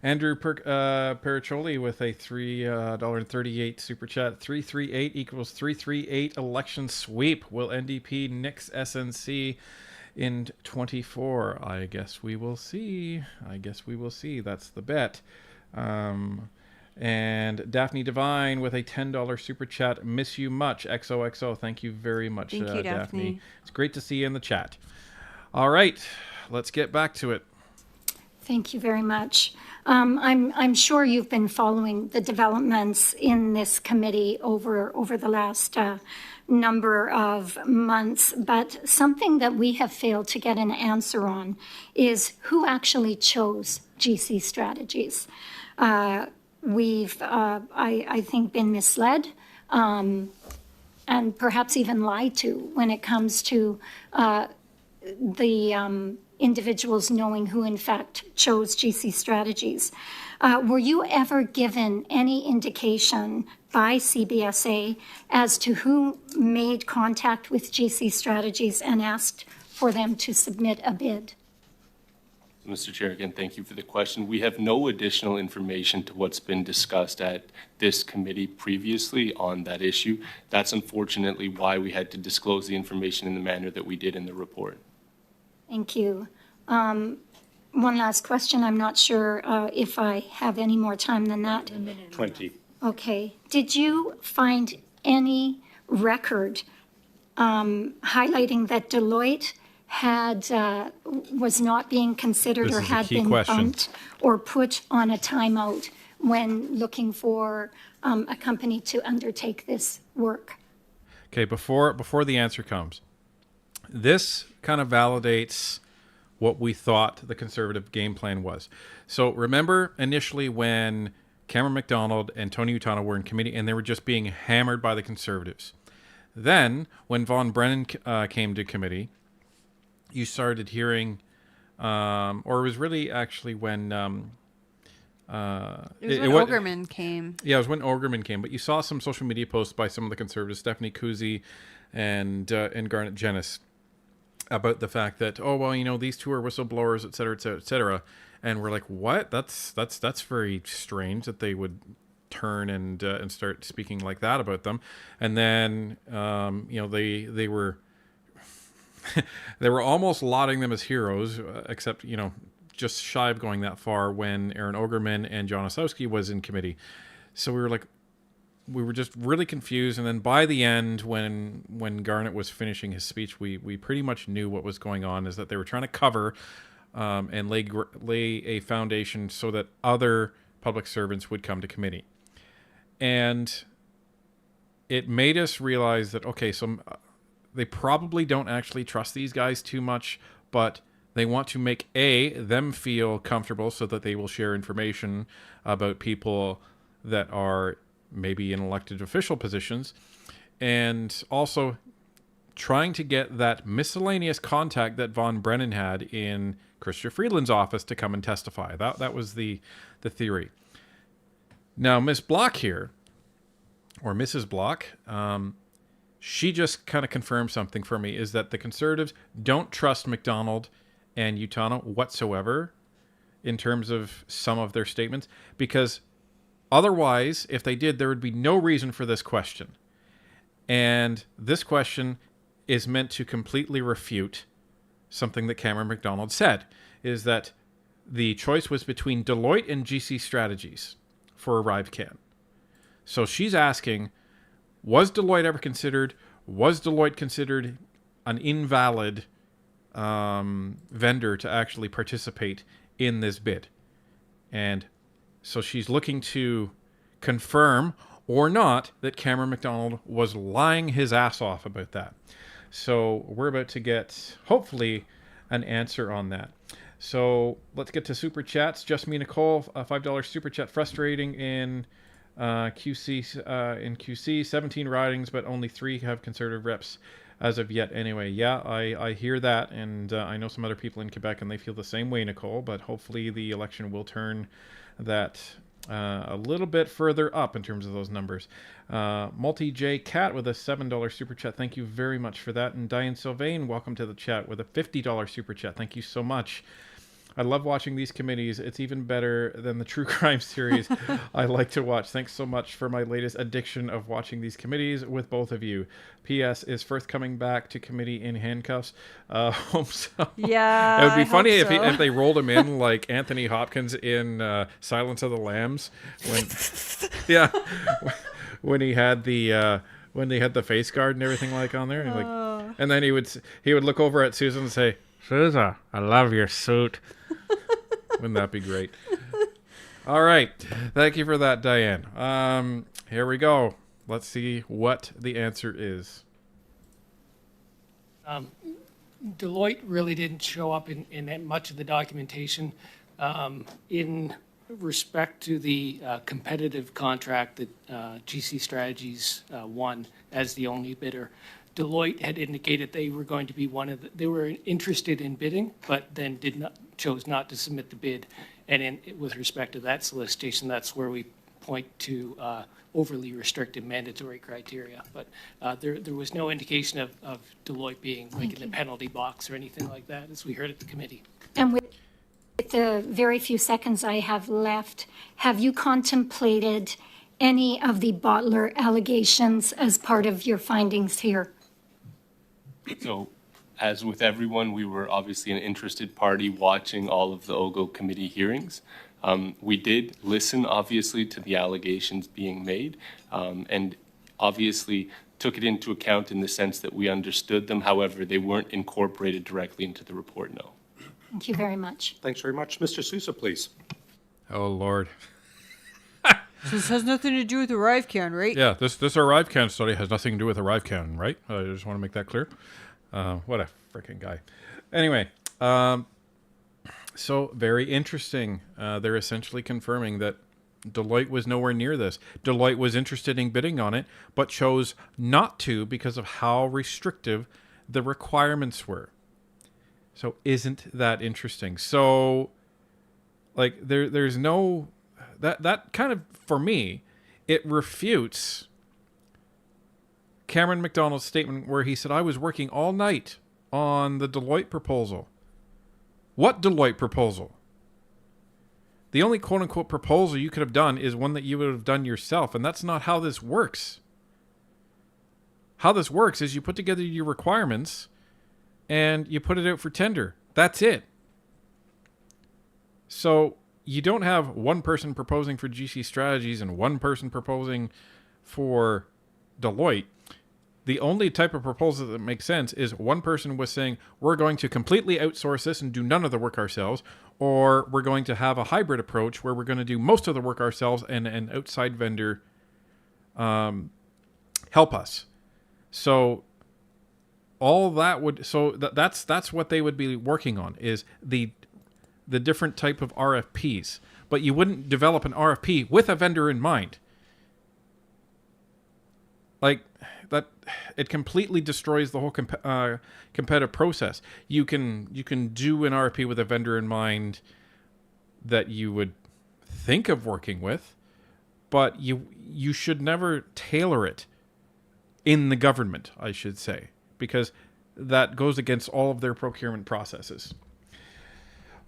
Andrew Periccioli with a $3.38 super chat. 338 equals 338 election sweep. Will NDP nix SNC in 24? I guess we will see. That's the bet. And Daphne Devine with a $10 super chat. Miss you much. XOXO. Thank you very much, Thank you, Daphne. It's great to see you in the chat. All right, let's get back to it. Thank you very much. I'm sure you've been following the developments in this committee over the last number of months, but something that we have failed to get an answer on is who actually chose GC strategies. We've, I think, been misled and perhaps even lied to when it comes to the individuals knowing who in fact chose GC strategies. Were you ever given any indication by CBSA as to who made contact with GC strategies and asked for them to submit a bid? Mr. Chair, again, thank you for the question. We have no additional information to what's been discussed at this committee previously on that issue. That's unfortunately why we had to disclose the information in the manner that we did in the report. Thank you. One last question. I'm not sure if I have any more time than that. 20. Okay. Did you find any record highlighting that Deloitte was not being considered or had been bumped or put on a timeout when looking for a company to undertake this work? Okay, before the answer comes, this kind of validates what we thought the Conservative game plan was. So remember initially when Cameron McDonald and Tony Utano were in committee and they were just being hammered by the Conservatives. Then when Von Brennan came to committee, you started hearing, or it was really actually when... it was when Ogerman came. Yeah, it was when Ogerman came. But you saw some social media posts by some of the Conservatives, Stephanie Kuzy and Garnet Jennis, about the fact that, oh, well, you know, these two are whistleblowers, et cetera, et cetera, et cetera. And we're like, what? That's very strange that they would turn and start speaking like that about them. And then, you know, they were they were almost lauding them as heroes, except, you know, just shy of going that far when Aaron Ogerman and John Osowski was in committee. So we were like, we were just really confused. And then by the end, when Garnet was finishing his speech, we pretty much knew what was going on, is that they were trying to cover and lay a foundation so that other public servants would come to committee. And it made us realize that, okay, so they probably don't actually trust these guys too much, but they want to make them feel comfortable so that they will share information about people that are maybe in elected official positions, and also trying to get that miscellaneous contact that Von Brennan had in Chrystia Freeland's office to come and testify. That was the theory. Now, Miss Block here, or Mrs. Block, she just kind of confirmed something for me, is that the Conservatives don't trust McDonald and Utano whatsoever in terms of some of their statements, because otherwise, if they did, there would be no reason for this question. And this question is meant to completely refute something that Cameron McDonald said, is that the choice was between Deloitte and GC Strategies for ArriveCan. So she's asking, was Deloitte ever considered? Was Deloitte considered an invalid vendor to actually participate in this bid? And so she's looking to confirm or not that Cameron McDonald was lying his ass off about that. So we're about to get, hopefully, an answer on that. So let's get to Super Chats. Just Me Nicole, a $5 Super Chat. Frustrating in QC, 17 ridings, but only 3 have Conservative reps as of yet anyway. Yeah, I hear that, and I know some other people in Quebec, and they feel the same way, Nicole, but hopefully the election will turn that a little bit further up in terms of those numbers. Multi-J Cat with a $7 Super Chat. Thank you very much for that. And Diane Sylvain, welcome to the chat with a $50 Super Chat. Thank you so much. I love watching these committees. It's even better than the true crime series I like to watch. Thanks so much for my latest addiction of watching these committees with both of you. P.S. Is Firth coming back to committee in handcuffs? Hope so. Yeah, it would be I funny hope so. if they rolled him in like Anthony Hopkins in Silence of the Lambs, when when he had the when they had the face guard and everything like on there, and, like, and then he would look over at Susan and say, "Susan, I love your suit." Wouldn't that be great? All right. Thank you for that, Diane. Here we go. Let's see what the answer is. Deloitte really didn't show up in much of the documentation. In respect to the competitive contract that GC Strategies won as the only bidder, Deloitte had indicated they were going to be they were interested in bidding, but then chose not to submit the bid. And with respect to that solicitation, that's where we point to overly restrictive mandatory criteria. But there was no indication of Deloitte being like in the penalty box or anything like that, as we heard at the committee. And with the very few seconds I have left, have you contemplated any of the bottler allegations as part of your findings here? So, as with everyone, we were obviously an interested party watching all of the OGO committee hearings. We did listen, obviously, to the allegations being made, and obviously took it into account in the sense that we understood them. However, they weren't incorporated directly into the report, no. Thank you very much. Thanks very much. Mr. Sousa, please. Oh, Lord. This has nothing to do with ArriveCan, right? Yeah, this ArriveCan study has nothing to do with ArriveCan, right? I just want to make that clear. What a freaking guy. Anyway, so very interesting. They're essentially confirming that Deloitte was nowhere near this. Deloitte was interested in bidding on it, but chose not to because of how restrictive the requirements were. So isn't that interesting? So, like, there's no... That kind of, for me, it refutes Cameron McDonald's statement where he said, I was working all night on the Deloitte proposal. What Deloitte proposal? The only quote-unquote proposal you could have done is one that you would have done yourself, and that's not how this works. How this works is you put together your requirements and you put it out for tender. That's it. So you don't have one person proposing for GC Strategies and one person proposing for Deloitte. The only type of proposal that makes sense is one person was saying, we're going to completely outsource this and do none of the work ourselves, or we're going to have a hybrid approach where we're going to do most of the work ourselves and an outside vendor help us. So all that would, so that's what they would be working on, is the different type of RFPs. But you wouldn't develop an RFP with a vendor in mind. Like that, it completely destroys the whole competitive process. You can do an RFP with a vendor in mind that you would think of working with, but you should never tailor it in the government, I should say, because that goes against all of their procurement processes.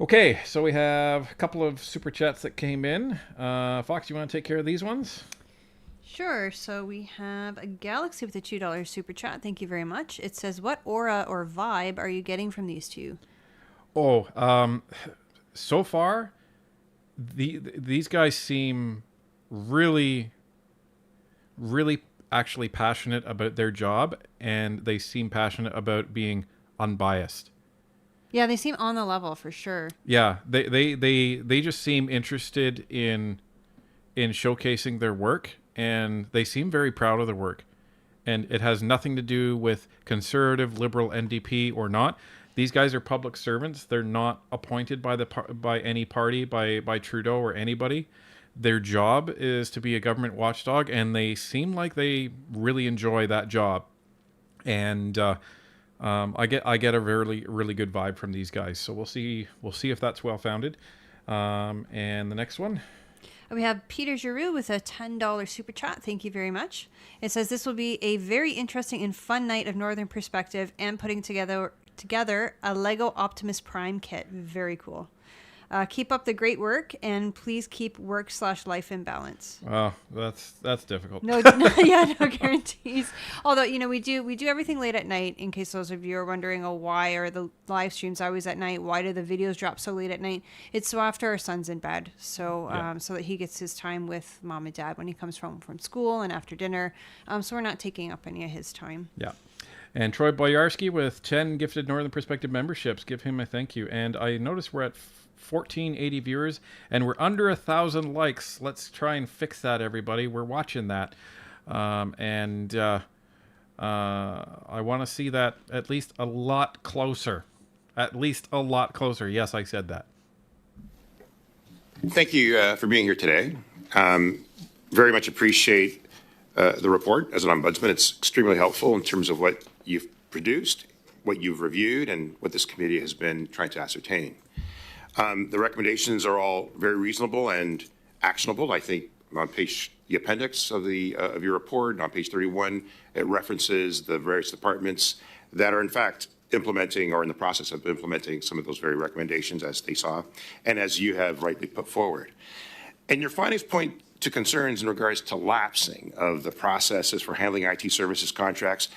Okay, so we have a couple of super chats that came in. Fox, you want to take care of these ones? Sure. So we have a Galaxy with a $2 super chat. Thank you very much. It says, what aura or vibe are you getting from these two? So far, these guys seem really, really actually passionate about their job, and they seem passionate about being unbiased. Yeah, they seem on the level for sure. Yeah, they just seem interested in showcasing their work, and they seem very proud of their work. And it has nothing to do with conservative, liberal, NDP or not. These guys are public servants. They're not appointed by any party, by Trudeau or anybody. Their job is to be a government watchdog, and they seem like they really enjoy that job. And I get a really, really good vibe from these guys. So we'll see if that's well founded. And the next one. We have Peter Giroux with a $10 super chat. Thank you very much. It says, this will be a very interesting and fun night of Northern perspective and putting together a Lego Optimus Prime kit. Very cool. Keep up the great work, and please keep work/life in balance. Oh, that's difficult. No guarantees. Although, we do everything late at night. In case those of you are wondering, why are the live streams always at night? Why do the videos drop so late at night? It's so after our son's in bed, so so that he gets his time with mom and dad when he comes home from school and after dinner. So we're not taking up any of his time. Yeah. And Troy Boyarski with 10 gifted Northern Perspective memberships. Give him a thank you. And I noticed we're at 1480 viewers, and we're under 1,000 likes. Let's try and fix that, everybody. We're watching that. I want to see that at least a lot closer. At least a lot closer. Yes, I said that. Thank you for being here today. Very much appreciate the report as an ombudsman. It's extremely helpful in terms of what you've produced, what you've reviewed, and what this committee has been trying to ascertain. The recommendations are all very reasonable and actionable. I think on the appendix of your report, on page 31, it references the various departments that are in fact implementing or in the process of implementing some of those very recommendations as they saw and as you have rightly put forward. And your findings point to concerns in regards to lapsing of the processes for handling IT services contracts.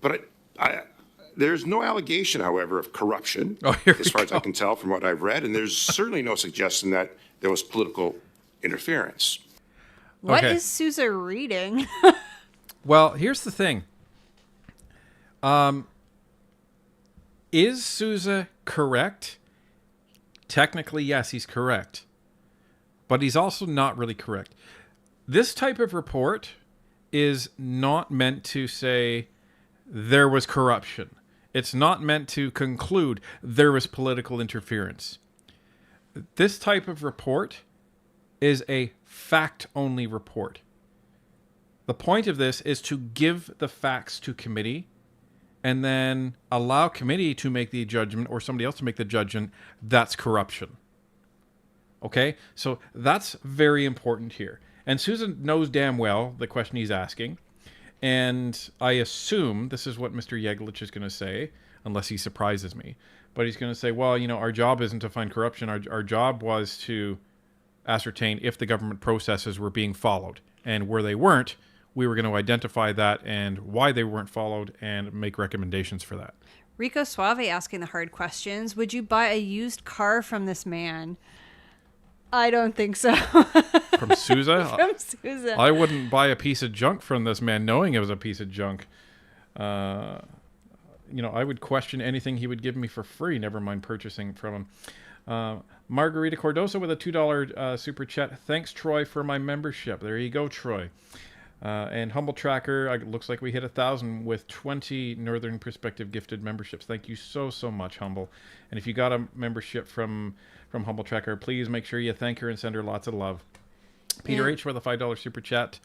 But there's no allegation, however, of corruption, as far as I can tell from what I've read, and there's certainly no suggestion that there was political interference. What is Sousa reading? Well, here's the thing. Is Sousa correct? Technically, yes, he's correct. But he's also not really correct. This type of report is not meant to say there was corruption. It's not meant to conclude there was political interference. This type of report is a fact-only report. The point of this is to give the facts to committee and then allow committee to make the judgment or somebody else to make the judgment that's corruption. Okay? So that's very important here. And Susan knows damn well the question he's asking. And I assume this is what Mr. Yegelich is going to say, unless he surprises me. But he's going to say, well, our job isn't to find corruption. Our job was to ascertain if the government processes were being followed. And where they weren't, we were going to identify that and why they weren't followed and make recommendations for that. Rico Suave asking the hard questions. Would you buy a used car from this man? I don't think so. From Sousa? From Sousa. I wouldn't buy a piece of junk from this man knowing it was a piece of junk. I would question anything he would give me for free, never mind purchasing from him. Margarita Cordosa with a $2 super chat. Thanks, Troy, for my membership. There you go, Troy. And Humble Tracker, it looks like we hit 1,000 with 20 Northern Perspective gifted memberships. Thank you so much, Humble. And if you got a membership from Humble Tracker, please make sure you thank her and send her lots of love. Peter H with a $5 super chat.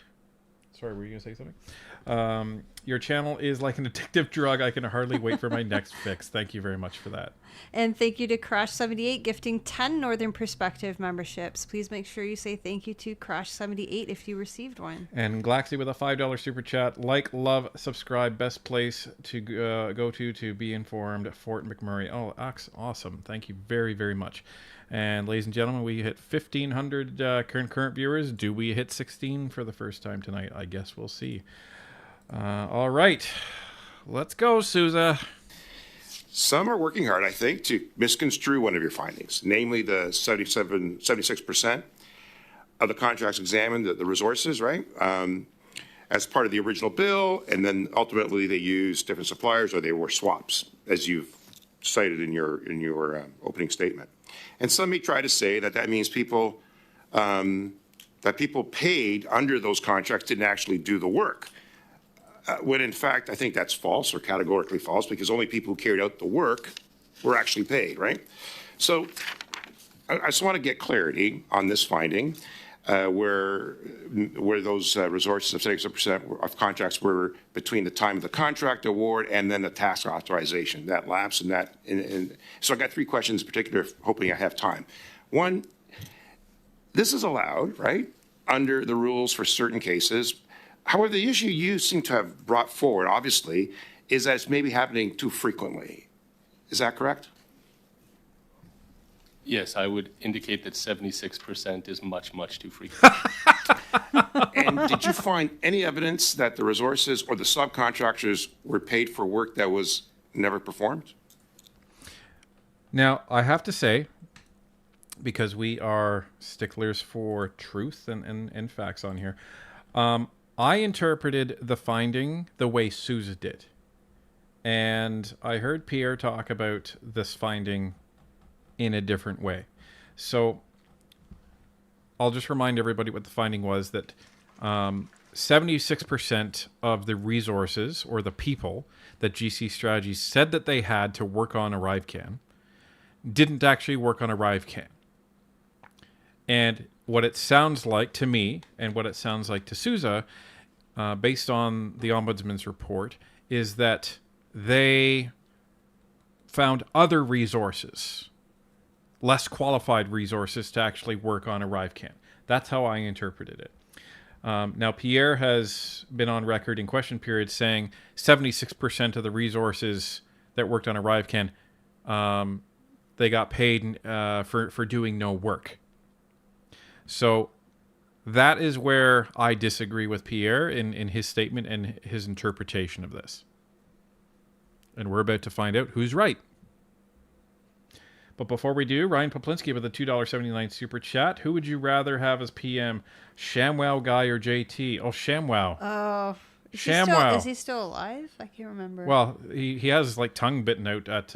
Sorry, were you going to say something? Your channel is like an addictive drug. I can hardly wait for my next fix. Thank you very much for that. And thank you to Crash78 gifting 10 Northern Perspective memberships. Please make sure you say thank you to Crash78 if you received one. And Glaxy with a $5 super chat. Like, love, subscribe. Best place to go to be informed. Fort McMurray. Oh, awesome. Thank you very, very much. And ladies and gentlemen, we hit 1,500 current viewers. Do we hit 16 for the first time tonight? I guess we'll see. All right. Let's go, Sousa. Some are working hard, I think, to misconstrue one of your findings, namely the 76% of the contracts examined, the resources, right, as part of the original bill, and then ultimately they used different suppliers or they were swaps, as you've cited in your opening statement. And some may try to say that that means people paid under those contracts didn't actually do the work. When in fact, I think that's false or categorically false, because only people who carried out the work were actually paid, right? So I just want to get clarity on this finding, where those resources of 76% of contracts were between the time of the contract award and then the task authorization, that lapse and that. So I got 3 questions in particular, hoping I have time. One, this is allowed, right, under the rules for certain cases. However, the issue you seem to have brought forward, obviously, is that it's maybe happening too frequently. Is that correct? Yes, I would indicate that 76% is much, much too frequent. And did you find any evidence that the resources or the subcontractors were paid for work that was never performed? Now, I have to say, because we are sticklers for truth and facts on here, I interpreted the finding the way Sousa did. And I heard Pierre talk about this finding in a different way. So I'll just remind everybody what the finding was, that 76% of the resources or the people that GC Strategies said that they had to work on ArriveCan didn't actually work on ArriveCan. And what it sounds like to me and what it sounds like to Sousa, based on the Ombudsman's report, is that they found other resources, less qualified resources, to actually work on ArriveCan. That's how I interpreted it. Now, Pierre has been on record in question period saying 76% of the resources that worked on ArriveCan, they got paid for doing no work. So that is where I disagree with Pierre in his statement and his interpretation of this. And we're about to find out who's right. But before we do, Ryan Poplinski with a $2.79 super chat. Who would you rather have as PM, ShamWow guy or JT? Oh, ShamWow. Oh, ShamWow. Is he still alive? I can't remember. Well, he has his tongue bitten out at...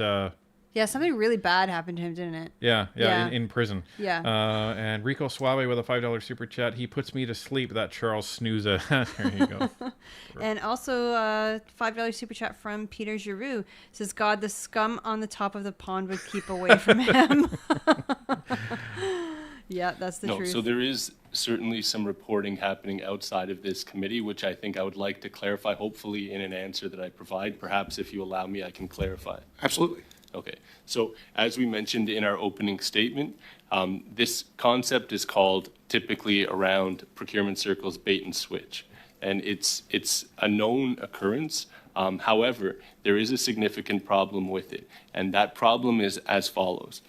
yeah, something really bad happened to him, didn't it? Yeah. In prison. Yeah. And Rico Suave with a $5 super chat. He puts me to sleep, that Charles Snooza. There you go. And also $5 super chat from Peter Giroux. Says, God, the scum on the top of the pond would keep away from him. Yeah, that's the truth. So there is certainly some reporting happening outside of this committee, which I think I would like to clarify, hopefully in an answer that I provide. Perhaps if you allow me, I can clarify. Absolutely. Okay, so as we mentioned in our opening statement, this concept is called typically around procurement circles bait and switch. And it's a known occurrence. However, there is a significant problem with it. And that problem is as follows.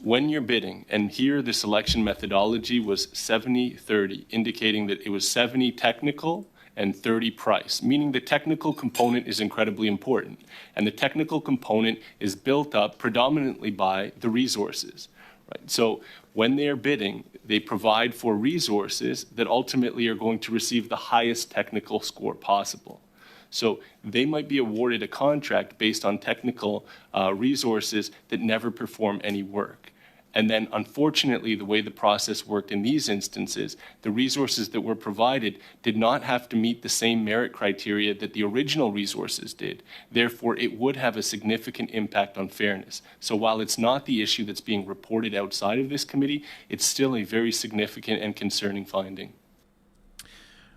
When you're bidding, and here the selection methodology was 70-30, indicating that it was 70 technical and 30 price, meaning the technical component is incredibly important. And the technical component is built up predominantly by the resources. Right? So when they're bidding, they provide for resources that ultimately are going to receive the highest technical score possible. So they might be awarded a contract based on technical resources that never perform any work. And then, unfortunately, the way the process worked in these instances, the resources that were provided did not have to meet the same merit criteria that the original resources did. Therefore, it would have a significant impact on fairness. So while it's not the issue that's being reported outside of this committee, it's still a very significant and concerning finding.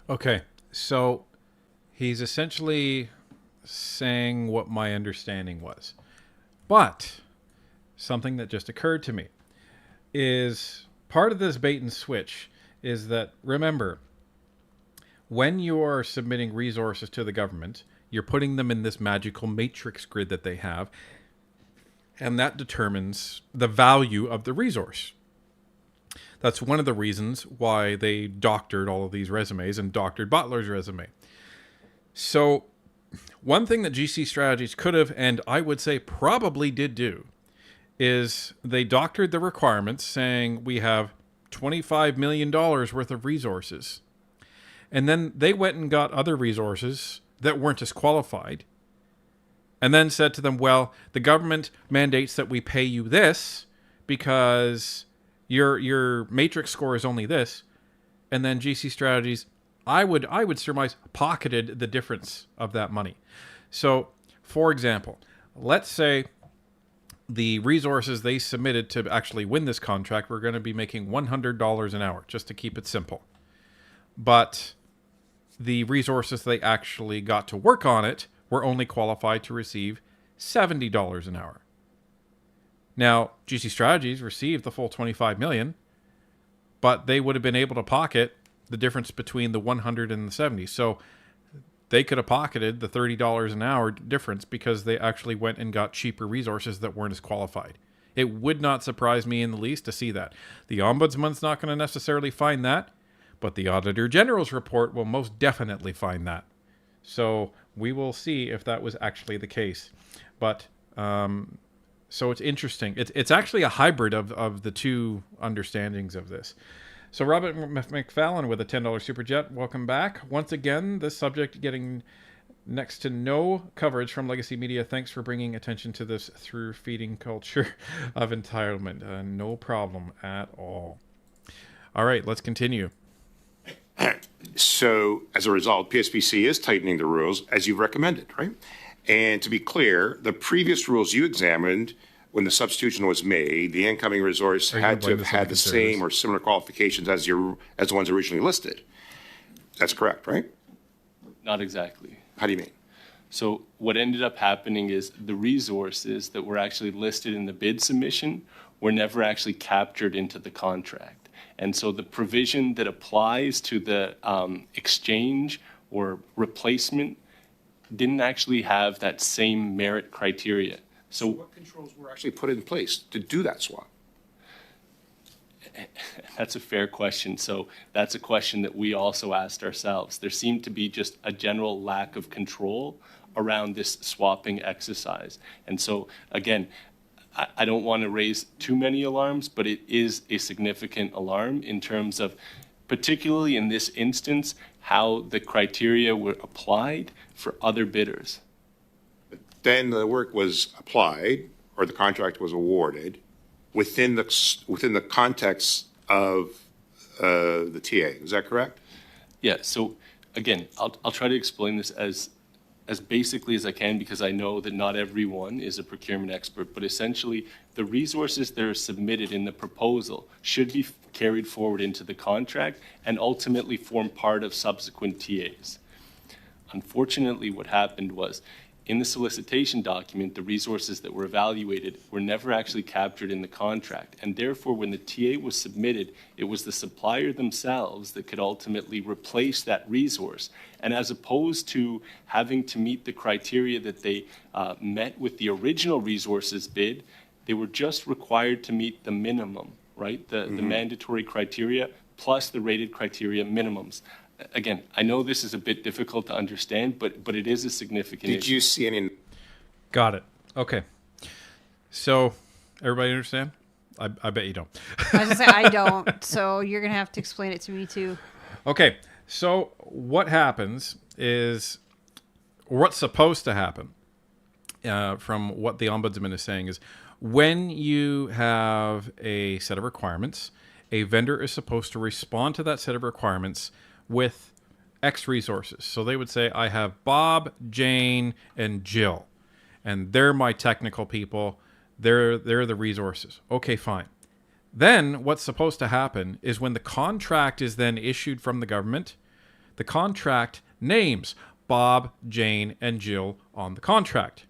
Okay, so he's essentially saying what my understanding was. But something that just occurred to me is part of this bait and switch is that, remember, when you are submitting resources to the government, you're putting them in this magical matrix grid that they have, and that determines the value of the resource. That's one of the reasons why they doctored all of these resumes and doctored Butler's resume. So one thing that GC Strategies could have, and I would say probably did do, is they doctored the requirements saying we have $25 million worth of resources. And then they went and got other resources that weren't as qualified. And then said to them, well, the government mandates that we pay you this because your matrix score is only this. And then GC Strategies, I would surmise, pocketed the difference of that money. So, for example, let's say the resources they submitted to actually win this contract were going to be making $100 an hour, just to keep it simple. But the resources they actually got to work on it were only qualified to receive $70 an hour. Now, GC Strategies received the full $25 million, but they would have been able to pocket the difference between the 100 and the 70. So they could have pocketed the $30 an hour difference because they actually went and got cheaper resources that weren't as qualified. It would not surprise me in the least to see that. The Ombudsman's not going to necessarily find that, but the Auditor General's report will most definitely find that. So we will see if that was actually the case. But so it's interesting. It's actually a hybrid of the two understandings of this. So Robert McFallon with a $10 Super Chat. Welcome back. Once again, this subject getting next to no coverage from legacy media. Thanks for bringing attention to this through feeding culture of entitlement. No problem at all. All right, let's continue. So as a result, PSPC is tightening the rules as you've recommended, right? And to be clear, the previous rules you examined when the substitution was made, the incoming resource had to have had the same or similar qualifications as the ones originally listed. That's correct, right? Not exactly. How do you mean? So what ended up happening is the resources that were actually listed in the bid submission were never actually captured into the contract. And so the provision that applies to the exchange or replacement didn't actually have that same merit criteria. So what controls were actually put in place to do that swap? That's a fair question. So that's a question that we also asked ourselves. There seemed to be just a general lack of control around this swapping exercise. And so, again, I don't want to raise too many alarms, but it is a significant alarm in terms of, particularly in this instance, how the criteria were applied for other bidders. Then the work was applied, or the contract was awarded, within the context of the TA. Is that correct? Yeah. So again, I'll try to explain this as basically as I can, because I know that not everyone is a procurement expert. But essentially, the resources that are submitted in the proposal should be carried forward into the contract and ultimately form part of subsequent TAs. Unfortunately, what happened was, in the solicitation document, the resources that were evaluated were never actually captured in the contract. And therefore, when the TA was submitted, it was the supplier themselves that could ultimately replace that resource. And as opposed to having to meet the criteria that they met with the original resources bid, they were just required to meet the minimum, right? The mandatory criteria plus the rated criteria minimums. Again, I know this is a bit difficult to understand, but it is a significant issue. Did you see any? Got it. Okay. So, everybody understand? I bet you don't. I was going to say, I don't. So you're going to have to explain it to me too. Okay. So what happens is, or what's supposed to happen, from what the Ombudsman is saying, is when you have a set of requirements, a vendor is supposed to respond to that set of requirements with X resources. So they would say, I have Bob, Jane, and Jill, and they're my technical people. They're the resources. Okay, fine. Then what's supposed to happen is when the contract is then issued from the government, the contract names Bob, Jane, and Jill on the contract.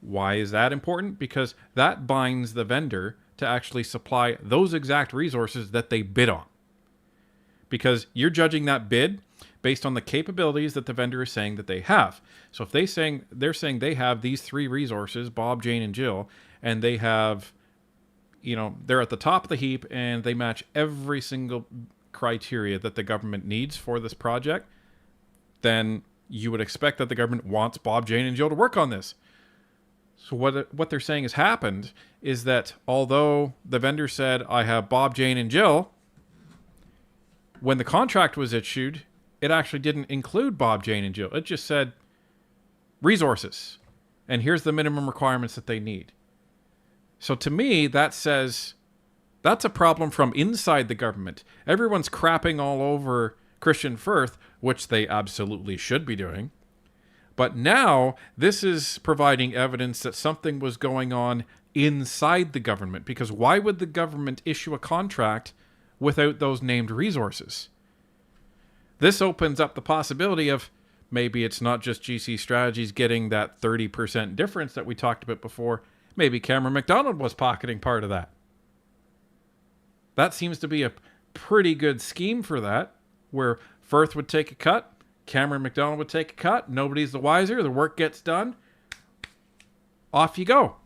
Why is that important? Because that binds the vendor to actually supply those exact resources that they bid on. Because you're judging that bid based on the capabilities that the vendor is saying that they have. So if they're saying they have these 3 resources, Bob, Jane, and Jill, and they have, they're at the top of the heap and they match every single criteria that the government needs for this project, then you would expect that the government wants Bob, Jane, and Jill to work on this. So what they're saying has happened is that although the vendor said, I have Bob, Jane, and Jill, when the contract was issued, it actually didn't include Bob, Jane, and Jill. It just said resources. And here's the minimum requirements that they need. So to me, that says that's a problem from inside the government. Everyone's crapping all over Christian Firth, which they absolutely should be doing. But now this is providing evidence that something was going on inside the government. Because why would the government issue a contract without those named resources? This opens up the possibility of maybe it's not just GC Strategies getting that 30% difference that we talked about before. Maybe Cameron McDonald was pocketing part of that. That seems to be a pretty good scheme for that, where Firth would take a cut, Cameron McDonald would take a cut, nobody's the wiser, the work gets done, off you go.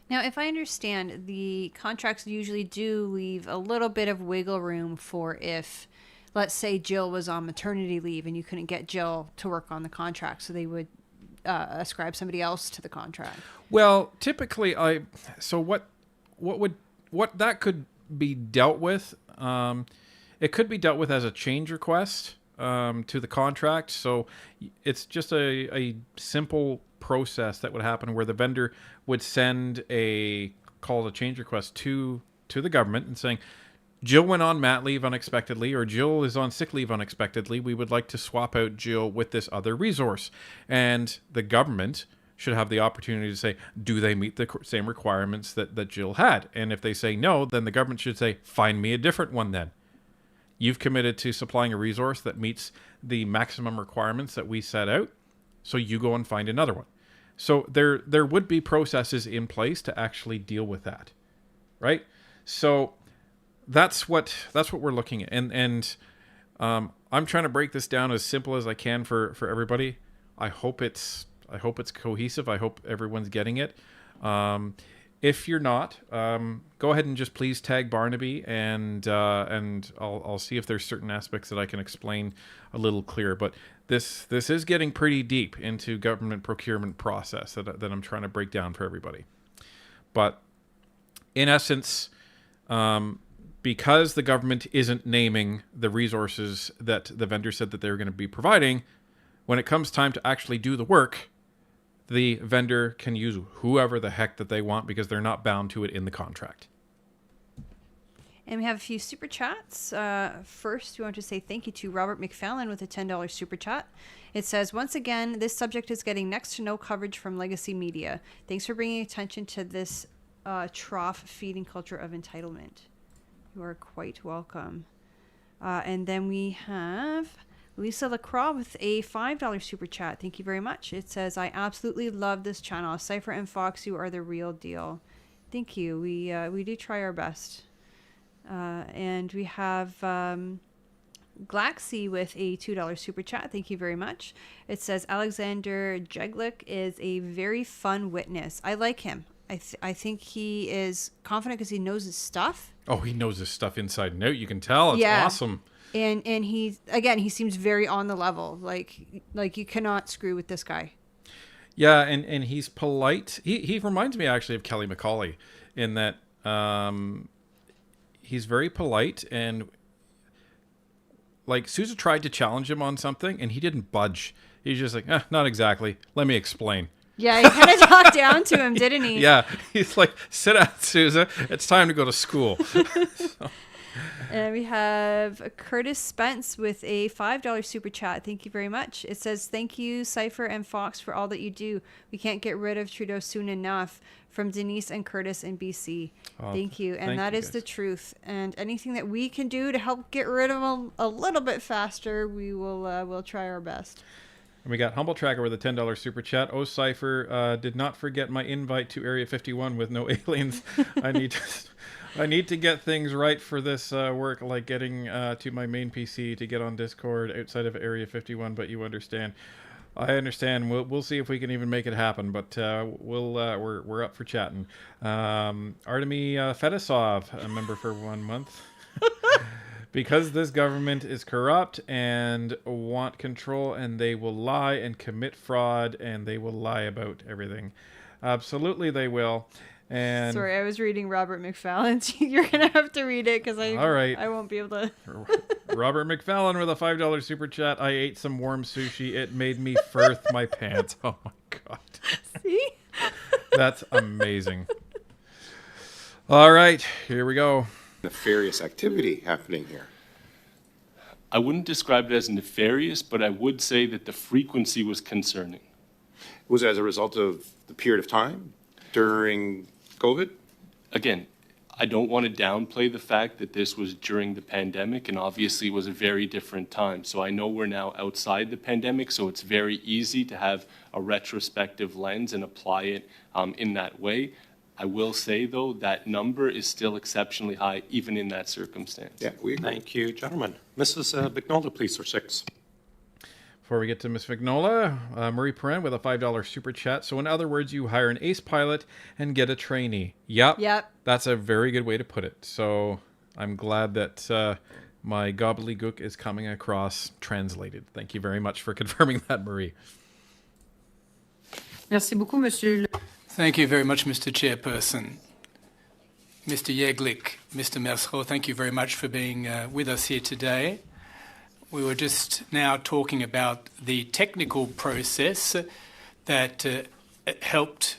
Now, if I understand, the contracts usually do leave a little bit of wiggle room for if, let's say, Jill was on maternity leave and you couldn't get Jill to work on the contract, so they would ascribe somebody else to the contract. Well, typically, what that could be dealt with, it could be dealt with as a change request to the contract. So it's just a simple process that would happen where the vendor would send a change request to the government and saying, Jill went on mat leave unexpectedly, or Jill is on sick leave unexpectedly. We would like to swap out Jill with this other resource. And the government should have the opportunity to say, do they meet the same requirements that Jill had? And if they say no, then the government should say, find me a different one then. You've committed to supplying a resource that meets the maximum requirements that we set out, so you go and find another one. So there would be processes in place to actually deal with that, right? So that's what we're looking at, and I'm trying to break this down as simple as I can for everybody. I hope it's cohesive. I hope everyone's getting it. If you're not, go ahead and just please tag Barnaby, and I'll see if there's certain aspects that I can explain a little clearer. But this is getting pretty deep into government procurement process that I'm trying to break down for everybody. But in essence, because the government isn't naming the resources that the vendor said that they were going to be providing, when it comes time to actually do the work, the vendor can use whoever the heck that they want because they're not bound to it in the contract. And we have a few super chats. First, we want to say thank you to Robert McFallon with a $10 super chat. It says, once again, this subject is getting next to no coverage from legacy media. Thanks for bringing attention to this trough feeding culture of entitlement. You are quite welcome. And then we have Lisa Lacroix with a $5 super chat. Thank you very much. It says, I absolutely love this channel. Cypher and Fox, you are the real deal. Thank you. We do try our best. And we have Glaxy with a $2 super chat. Thank you very much. It says, Alexander Jeglick is a very fun witness. I like him. I think he is confident because he knows his stuff. Oh, he knows his stuff inside and out. You can tell. It's awesome. And he seems very on the level. Like you cannot screw with this guy. Yeah, and he's polite. He reminds me actually of Kelly McCauley in that he's very polite, and like Sousa tried to challenge him on something and he didn't budge. He's just like, not exactly. Let me explain. Yeah, he kind of talked down to him, didn't he? Yeah, he's like, sit down, Sousa. It's time to go to school. And we have Curtis Spence with a $5 super chat. Thank you very much. It says, thank you, Cypher and Fox, for all that you do. We can't get rid of Trudeau soon enough. From Denise and Curtis in BC. Thank you. And that is the truth. And anything that we can do to help get rid of them a little bit faster, we will we'll try our best. And we got Humble Tracker with a $10 super chat. Oh, Cypher, did not forget my invite to Area 51 with no aliens. I need to get things right for this work, like getting to my main PC to get on Discord outside of Area 51, but you understand. I understand. We'll see if we can even make it happen, but we're up for chatting. Artemy Fedosov, a member for 1 month. Because this government is corrupt and want control, and they will lie and commit fraud, and they will lie about everything. Absolutely, they will. And sorry, I was reading Robert McFallon's. You're gonna have to read it because I won't be able to. Robert McFallon with a $5 super chat. I ate some warm sushi. It made me firth my pants. Oh my god. See? That's amazing. All right, here we go. Nefarious activity happening here. I wouldn't describe it as nefarious, but I would say that the frequency was concerning. Was it as a result of the period of time during COVID? Again, I don't want to downplay the fact that this was during the pandemic, and obviously it was a very different time. So I know we're now outside the pandemic, so it's very easy to have a retrospective lens and apply it in that way. I will say, though, that number is still exceptionally high, even in that circumstance. Yeah, we agree. Thank you, gentlemen. Mrs. Vignola, please, for 6. Before we get to Ms. Vignola, Marie Perrin with a $5 super chat. So in other words, you hire an ace pilot and get a trainee. Yep. That's a very good way to put it. So I'm glad that my gobbledygook is coming across translated. Thank you very much for confirming that, Marie. Merci beaucoup, monsieur. Thank you very much, Mr. Chairperson. Mr. Yeglik, Mr. Merceau, thank you very much for being with us here today. We were just now talking about the technical process that helped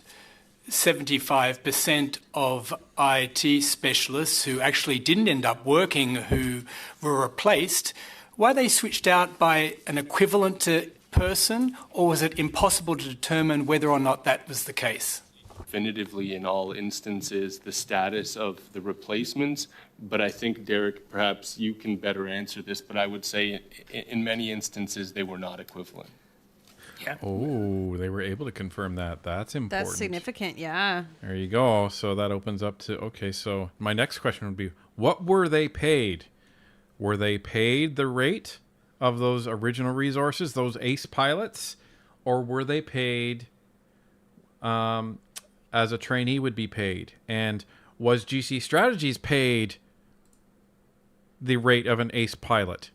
75% of IT specialists who actually didn't end up working, who were replaced. Were they switched out by an equivalent person, or was it impossible to determine whether or not that was the case? Definitively, in all instances, the status of the replacements, but I think, Derek, perhaps you can better answer this, but I would say in many instances they were not equivalent. Yeah. Oh, they were able to confirm that. That's important. That's significant, yeah. There you go. So that opens up to, okay, so my next question would be, what were they paid? Were they paid the rate of those original resources, those ace pilots, or were they paid as a trainee would be paid? And was GC Strategies paid the rate of an ace pilot?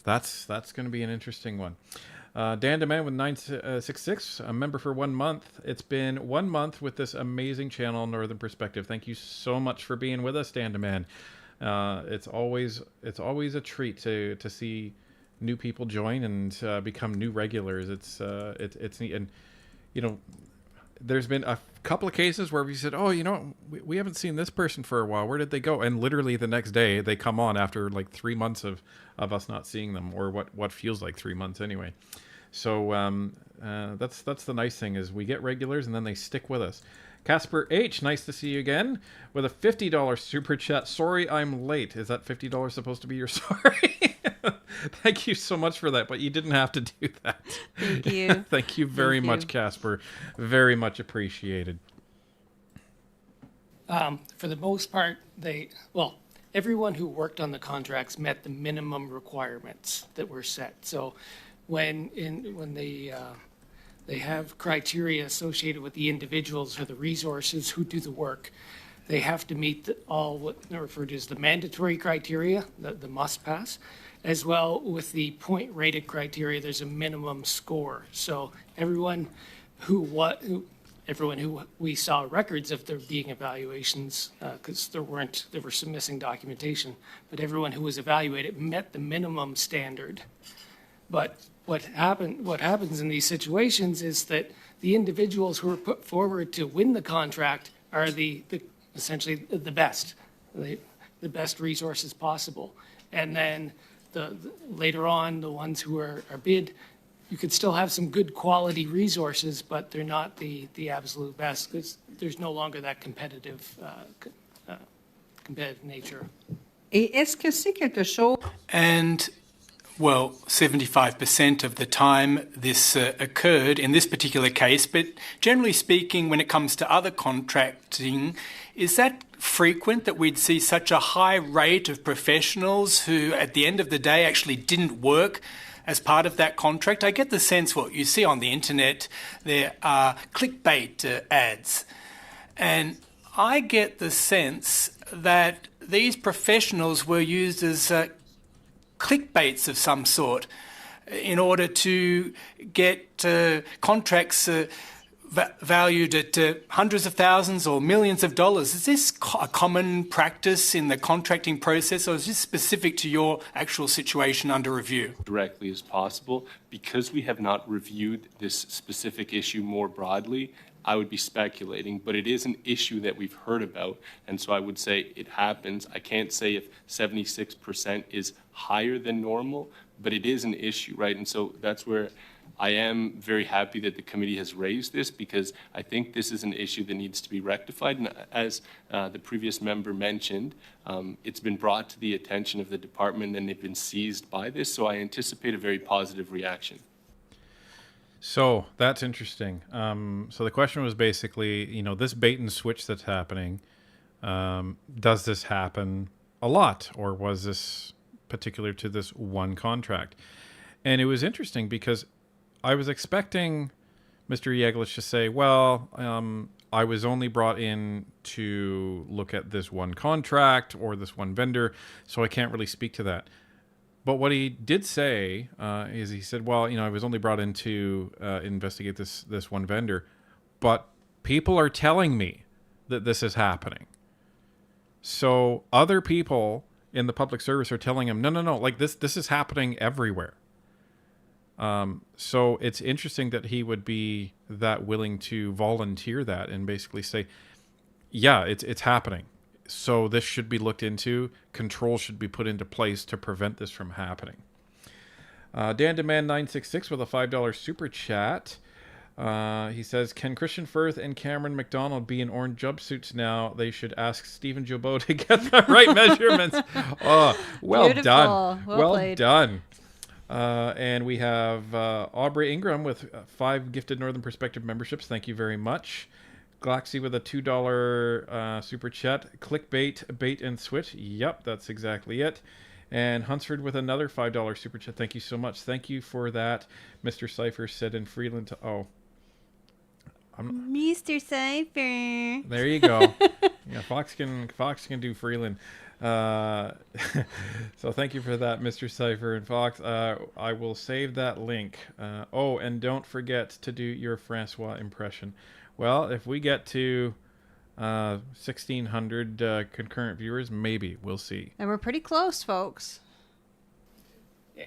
That's going to be an interesting one. Dan Demand with 966, a member for 1 month. It's been 1 month with this amazing channel, Northern Perspective. Thank you so much for being with us, Dan Demand. It's always a treat to see new people join and become new regulars. It's neat. And you know, there's been a couple of cases where we said, oh, you know, we haven't seen this person for a while. Where did they go? And literally the next day they come on after like 3 months of us not seeing them, or what feels like 3 months anyway. So that's the nice thing, is we get regulars and then they stick with us. Casper H, nice to see you again, with a $50 super chat. Sorry I'm late. Is that $50 supposed to be your sorry? Thank you so much for that, but you didn't have to do that. Thank you. Thank you very much, Casper. Very much appreciated. For the most part, everyone who worked on the contracts met the minimum requirements that were set. So when they have criteria associated with the individuals or the resources who do the work, they have to meet all what are referred to as the mandatory criteria, the must pass, as well with the point rated criteria. There's a minimum score. So everyone who we saw records of there being evaluations, because there were some missing documentation, but everyone who was evaluated met the minimum standard. But what happens in these situations is that the individuals who are put forward to win the contract are essentially the best, the best resources possible. And then later on, the ones who are bid, you could still have some good quality resources, but they're not the absolute best because there's no longer that competitive nature. Et est-ce que c'est quelque chose? And, well, 75% of the time this occurred in this particular case, but generally speaking, when it comes to other contracting, is that frequent that we'd see such a high rate of professionals who, at the end of the day, actually didn't work as part of that contract? I get the sense what you see on the internet, there are clickbait ads. And I get the sense that these professionals were used as clickbaits of some sort in order to get contracts valued at hundreds of thousands or millions of dollars. Is this a common practice in the contracting process, or is this specific to your actual situation under review? Directly as possible. Because we have not reviewed this specific issue more broadly, I would be speculating, but it is an issue that we've heard about, and so I would say it happens. I can't say if 76% is higher than normal, but it is an issue, right? And so that's where I am very happy that the committee has raised this, because I think this is an issue that needs to be rectified. And as the previous member mentioned, it's been brought to the attention of the department and they've been seized by this, so I anticipate a very positive reaction. So that's interesting. So the question was basically, this bait and switch that's happening, does this happen a lot, or was this particular to this one contract? And it was interesting because I was expecting Mr. Yeglich to say, well, I was only brought in to look at this one contract or this one vendor, so I can't really speak to that. But what he did say is he said, well, I was only brought in to investigate this one vendor, but people are telling me that this is happening. So other people in the public service are telling him, no, like this is happening everywhere. So it's interesting that he would be that willing to volunteer that and basically say, yeah, it's happening. So this should be looked into. Control should be put into place to prevent this from happening. Dan Demand 966 with a $5 super chat. He says, can Christian Firth and Cameron McDonald be in orange jumpsuits now? They should ask Stephen Jobot to get the right measurements. Oh, well Beautiful. done. Well played. Done. And we have Aubrey Ingram with 5 gifted Northern Perspective memberships. Thank you very much. Glaxy with a $2 super chat. Clickbait, bait and switch. Yep, that's exactly it. And Hunsford with another $5 super chat. Thank you so much. Thank you for that. Mr. Cypher said in Freeland. Mr. Cypher. There you go. Yeah, Fox can do Freeland. So thank you for that, Mr. Cypher and Fox. I will save that link. And don't forget to do your Francois impression. Well, if we get to 1,600 concurrent viewers, maybe. We'll see. And we're pretty close, folks.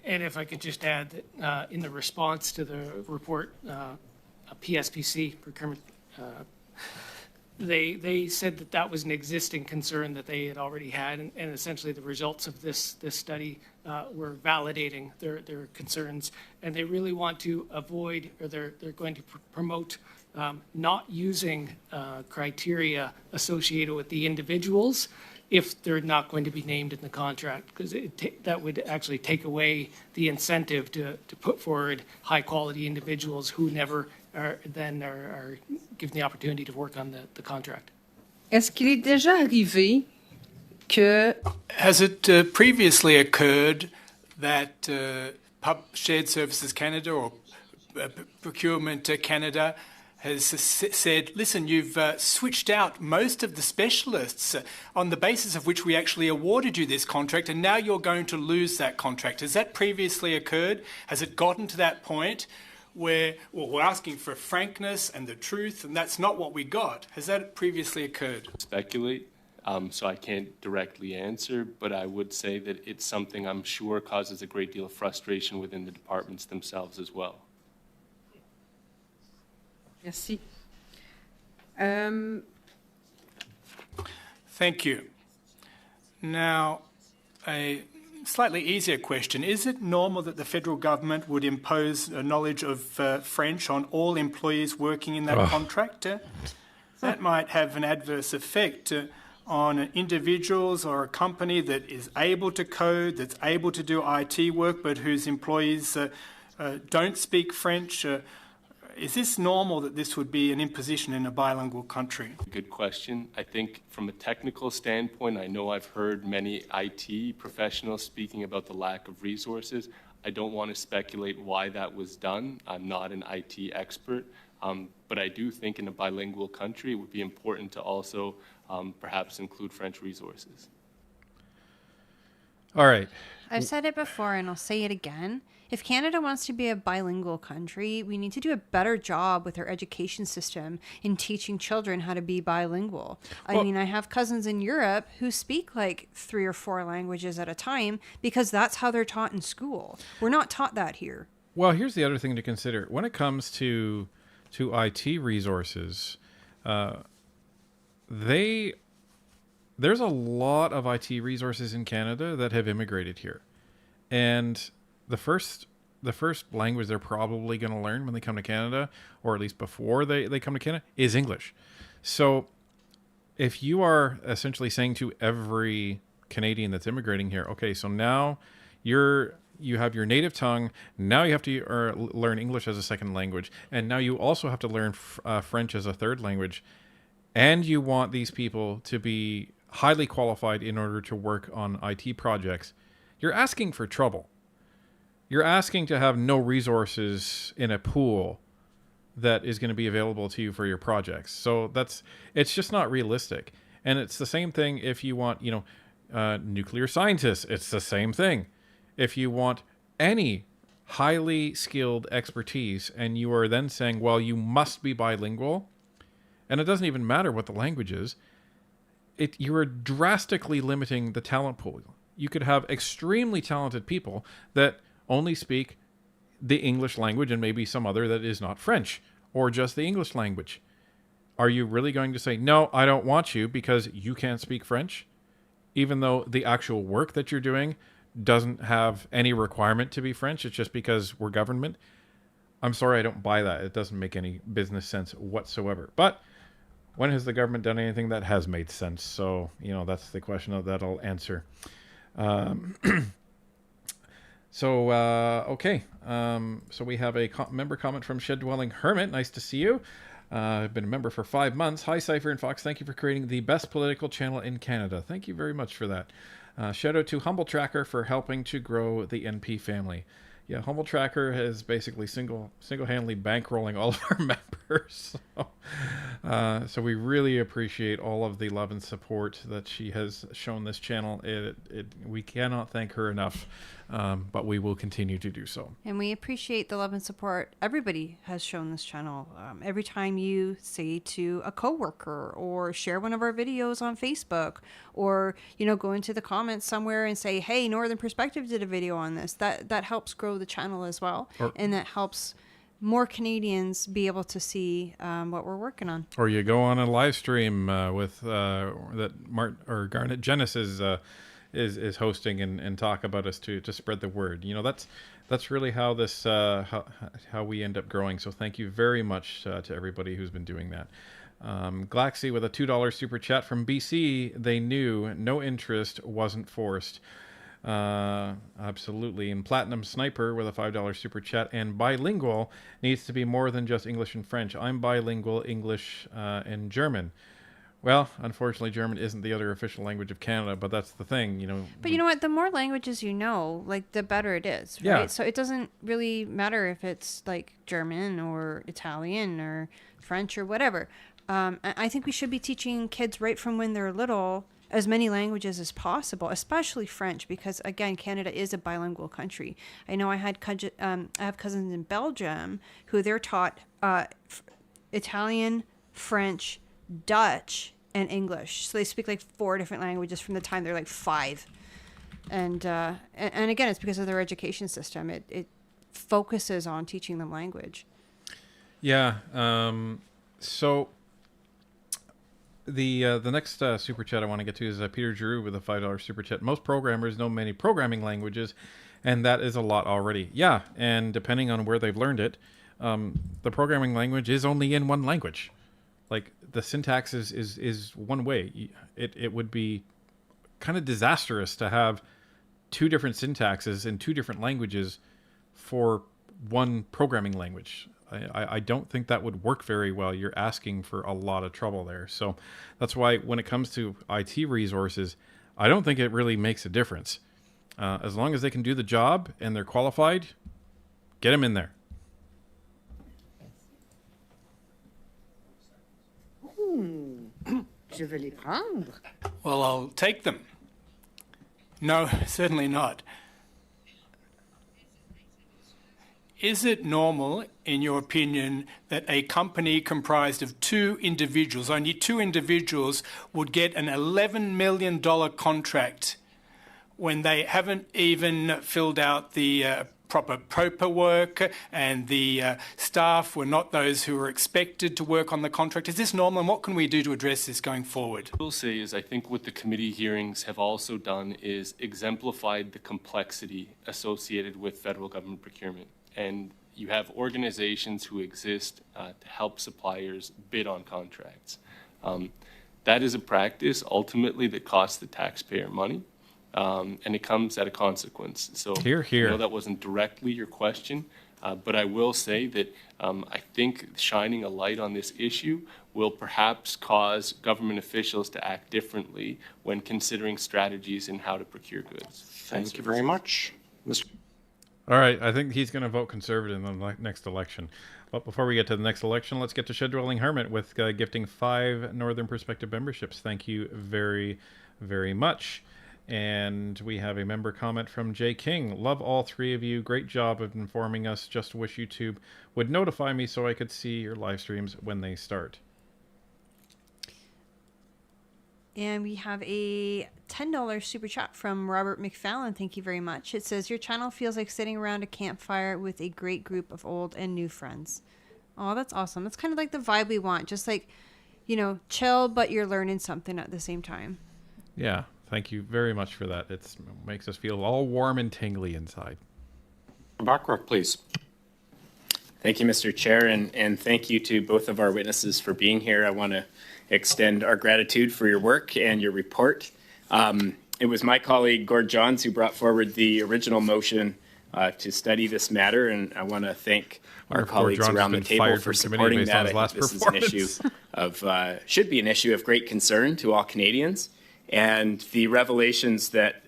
And if I could just add that in the response to the report, PSPC, procurement, they said that was an existing concern that they had already had, and essentially the results of this study were validating their concerns, and they really want to avoid, or they're going to promote not using criteria associated with the individuals if they're not going to be named in the contract, because that would actually take away the incentive to put forward high-quality individuals who never are given the opportunity to work on the contract. Est-ce qu'il est déjà arrivé que... Has it previously occurred that Shared Services Canada or Procurement Canada has said, listen, you've switched out most of the specialists on the basis of which we actually awarded you this contract, and now you're going to lose that contract? Has that previously occurred? Has it gotten to that point where we're asking for frankness and the truth, and that's not what we got? Has that previously occurred? Speculate, so I can't directly answer, but I would say that it's something I'm sure causes a great deal of frustration within the departments themselves as well. Merci. Thank you. Now, a slightly easier question. Is it normal that the federal government would impose a knowledge of French on all employees working in that contract? That might have an adverse effect on individuals or a company that is able to code, that's able to do IT work, but whose employees don't speak French. Is this normal that this would be an imposition in a bilingual country? Good question. I think from a technical standpoint, I know I've heard many IT professionals speaking about the lack of resources. I don't want to speculate why that was done. I'm not an IT expert, but I do think in a bilingual country, it would be important to also perhaps include French resources. All right. I've said it before and I'll say it again. If Canada wants to be a bilingual country, we need to do a better job with our education system in teaching children how to be bilingual. I mean, I have cousins in Europe who speak like 3 or 4 languages at a time because that's how they're taught in school. We're not taught that here. Well, here's the other thing to consider. When it comes to IT resources, there's a lot of IT resources in Canada that have immigrated here. And the first language they're probably going to learn when they come to Canada, or at least before they come to Canada, is English. So if you are essentially saying to every Canadian that's immigrating here, okay, so now you have your native tongue, now you have to learn English as a second language, and now you also have to learn French as a third language, and you want these people to be highly qualified in order to work on IT projects, you're asking for trouble. You're asking to have no resources in a pool that is going to be available to you for your projects. So it's just not realistic. And it's the same thing if you want, nuclear scientists. It's the same thing. If you want any highly skilled expertise and you are then saying, well, you must be bilingual, and it doesn't even matter what the language is, you are drastically limiting the talent pool. You could have extremely talented people that only speak the English language and maybe some other that is not French, or just the English language. Are you really going to say, no, I don't want you because you can't speak French, even though the actual work that you're doing doesn't have any requirement to be French? It's just because we're government. I'm sorry, I don't buy that. It doesn't make any business sense whatsoever. But when has the government done anything that has made sense? So, that's the question that I'll answer. Okay. So we have a member comment from Shed Dwelling Hermit. Nice to see you. I've been a member for 5 months. Hi, Cypher and Fox. Thank you for creating the best political channel in Canada. Thank you very much for that. Shout out to Humble Tracker for helping to grow the NP family. Yeah, Humble Tracker is basically single-handedly bankrolling all of our members. So we really appreciate all of the love and support that she has shown this channel. We cannot thank her enough, but we will continue to do so. And we appreciate the love and support everybody has shown this channel. Every time you say to a coworker or share one of our videos on Facebook, or go into the comments somewhere and say, hey, Northern Perspective did a video on this, that helps grow the channel as well, and that helps more Canadians be able to see what we're working on. Or you go on a live stream with that Garnet Genesis is hosting and talk about us to spread the word. That's really how this how we end up growing. So thank you very much to everybody who's been doing that. Glaxy with a $2 super chat from BC. They knew no interest wasn't forced. Absolutely. And Platinum Sniper with a $5 super chat. And bilingual needs to be more than just English and French. I'm bilingual English and German. Well, unfortunately, German isn't the other official language of Canada, but that's the thing, But you know what? The more languages you know, the better it is, right? Yeah. So it doesn't really matter if it's like German or Italian or French or whatever. I think we should be teaching kids right from when they're little as many languages as possible, especially French, because again, Canada is a bilingual country. I know I have cousins in Belgium who they're taught Italian, French, Dutch, and English. So they speak like 4 different languages from the time they're like 5. And again, it's because of their education system. It focuses on teaching them language. Yeah. So the next super chat I want to get to is Peter Giroux with a $5 super chat. Most programmers know many programming languages, and that is a lot already. Yeah, and depending on where they've learned it, the programming language is only in one language. Like the syntax is one way. It would be kind of disastrous to have two different syntaxes in two different languages for one programming language. I don't think that would work very well. You're asking for a lot of trouble there. So that's why when it comes to IT resources, I don't think it really makes a difference. As long as they can do the job and they're qualified, get them in there. Je vais les prendre. Well, I'll take them. No, certainly not. Is it normal, in your opinion, that a company comprised of two individuals, only two individuals, would get an $11 million contract when they haven't even filled out the proper paperwork and the staff were not those who were expected to work on the contract? Is this normal, and what can we do to address this going forward? What I will say is I think what the committee hearings have also done is exemplified the complexity associated with federal government procurement. And you have organizations who exist to help suppliers bid on contracts. That is a practice ultimately that costs the taxpayer money, and it comes at a consequence. So Hear, hear. I know that wasn't directly your question, but I will say that I think shining a light on this issue will perhaps cause government officials to act differently when considering strategies in how to procure goods. Thank you very much. Mr. All right, I think he's going to vote Conservative in the next election. But before we get to the next election, let's get to Shed Dwelling Hermit with gifting 5 Northern Perspective memberships. Thank you very, very much. And we have a member comment from Jay King. Love all 3 of you. Great job of informing us. Just wish YouTube would notify me so I could see your live streams when they start. And we have a $10 super chat from Robert McFallon. Thank you very much. It says, your channel feels like sitting around a campfire with a great group of old and new friends. Oh, that's awesome. That's kind of like the vibe we want. Just like, you know, chill, but you're learning something at the same time. Yeah, thank you very much for that. It makes us feel all warm and tingly inside. Bachrach, please. Thank you, Mr. Chair, and thank you to both of our witnesses for being here. I want to extend our gratitude for your work and your report. It was my colleague, Gord Johns, who brought forward the original motion to study this matter, and I want to thank our colleagues around the table for supporting that. I think this is an issue of, should be an issue of great concern to all Canadians. And the revelations that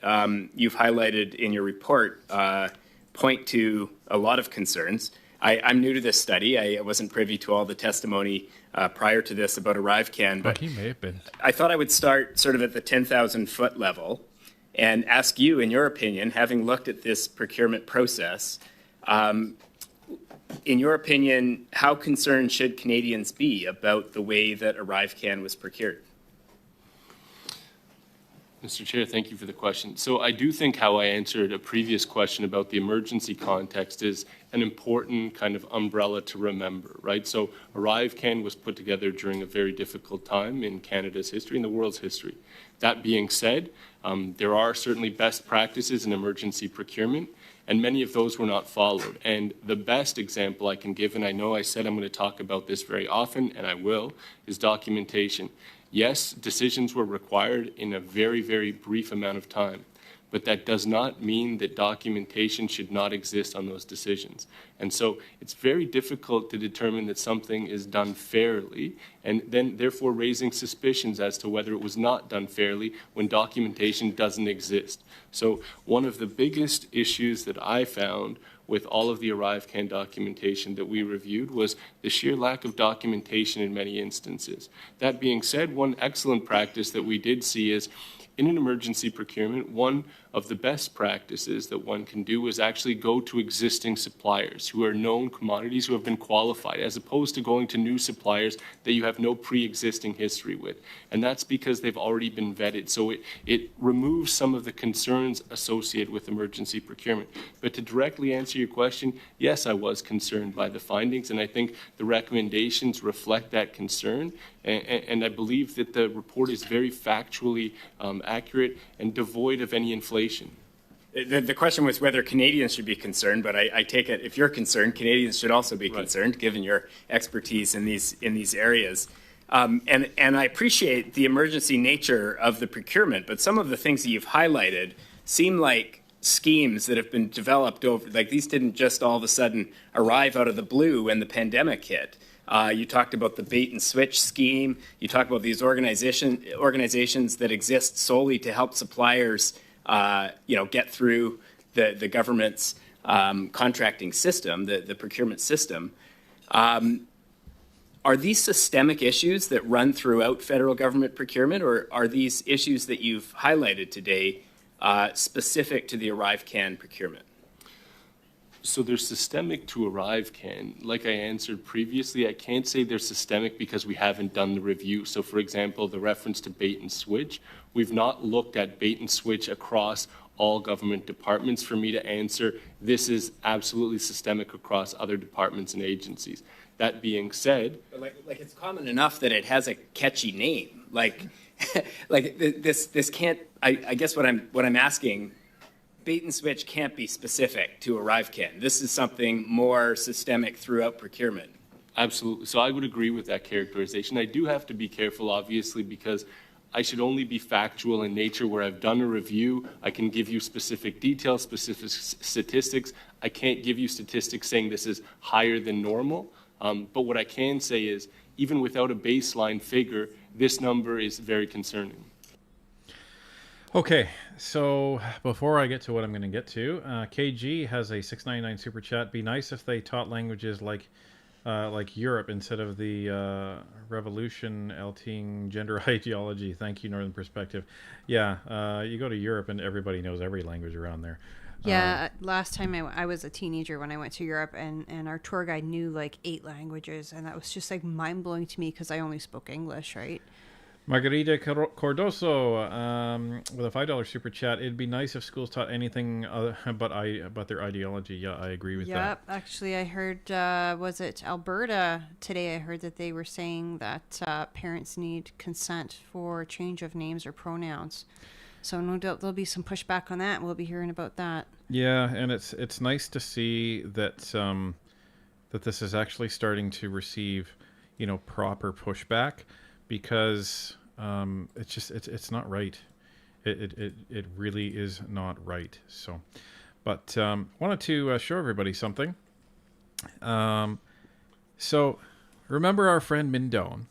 you've highlighted in your report point to a lot of concerns. I'm new to this study. I wasn't privy to all the testimony prior to this about ArriveCan, but he may have been. I thought I would start sort of at the 10,000-foot level and ask you, in your opinion, having looked at this procurement process, in your opinion, how concerned should Canadians be about the way that ArriveCan was procured? Mr. Chair, thank you for the question. So I do think how I answered a previous question about the emergency context is an important kind of umbrella to remember, right? So ArriveCan was put together during a very difficult time in Canada's history and the world's history. That being said, there are certainly best practices in emergency procurement, and many of those were not followed. And the best example I can give, and I know I said I'm going to talk about this very often, and I will, is documentation. Yes, decisions were required in a very, very brief amount of time, but that does not mean that documentation should not exist on those decisions. And so it's very difficult to determine that something is done fairly, and then therefore raising suspicions as to whether it was not done fairly when documentation doesn't exist. So one of the biggest issues that I found with all of the ArriveCan documentation that we reviewed was the sheer lack of documentation in many instances. That being said, one excellent practice that we did see is in an emergency procurement, one of the best practices that one can do is actually go to existing suppliers who are known commodities, who have been qualified, as opposed to going to new suppliers that you have no pre-existing history with. And that's because they've already been vetted. So it removes some of the concerns associated with emergency procurement. But to directly answer your question, yes, I was concerned by the findings, and I think the recommendations reflect that concern. And I believe that the report is very factually accurate and devoid of any inflation. The question was whether Canadians should be concerned, but I take it if you're concerned, Canadians should also be concerned, given your expertise in these areas. And I appreciate the emergency nature of the procurement, but some of the things that you've highlighted seem like schemes that have been developed over, like these didn't just all of a sudden arrive out of the blue when the pandemic hit. You talked about the bait and switch scheme. You talked about these organizations that exist solely to help suppliers, get through the government's contracting system, the procurement system. Are these systemic issues that run throughout federal government procurement, or are these issues that you've highlighted today specific to the ArriveCan procurement? So they're systemic to ArriveCan. Like I answered previously, I can't say they're systemic because we haven't done the review. So for example, the reference to bait and switch, we've not looked at bait and switch across all government departments for me to answer this is absolutely systemic across other departments and agencies. That being said, but like it's common enough that it has a catchy name. Like this can't. I guess what I'm asking. Bait and switch can't be specific to ArriveCan. This is something more systemic throughout procurement. Absolutely. So I would agree with that characterization. I do have to be careful, obviously, because I should only be factual in nature. Where I've done a review, I can give you specific details, specific statistics. I can't give you statistics saying this is higher than normal. But what I can say is, even without a baseline figure, this number is very concerning. Okay, so before I get to what I'm going to get to, KG has a $6.99 super chat. Be nice if they taught languages like Europe instead of the revolution elting gender ideology. Thank you, Northern Perspective. Yeah, you go to Europe and everybody knows every language around there. Yeah, last time I was a teenager when I went to Europe, and our tour guide knew like 8 languages, and that was just like mind-blowing to me because I only spoke English, right? Margarita Cordoso with a $5 super chat. It'd be nice if schools taught anything but their ideology. Yeah, I agree with that. Yep, actually I heard, was it Alberta today? I heard that they were saying that parents need consent for change of names or pronouns. So no doubt there'll be some pushback on that. We'll be hearing about that. Yeah, and it's nice to see that that this is actually starting to receive, proper pushback, because it's not right. It really is not right. So, but wanted to show everybody something. So remember our friend Mindone.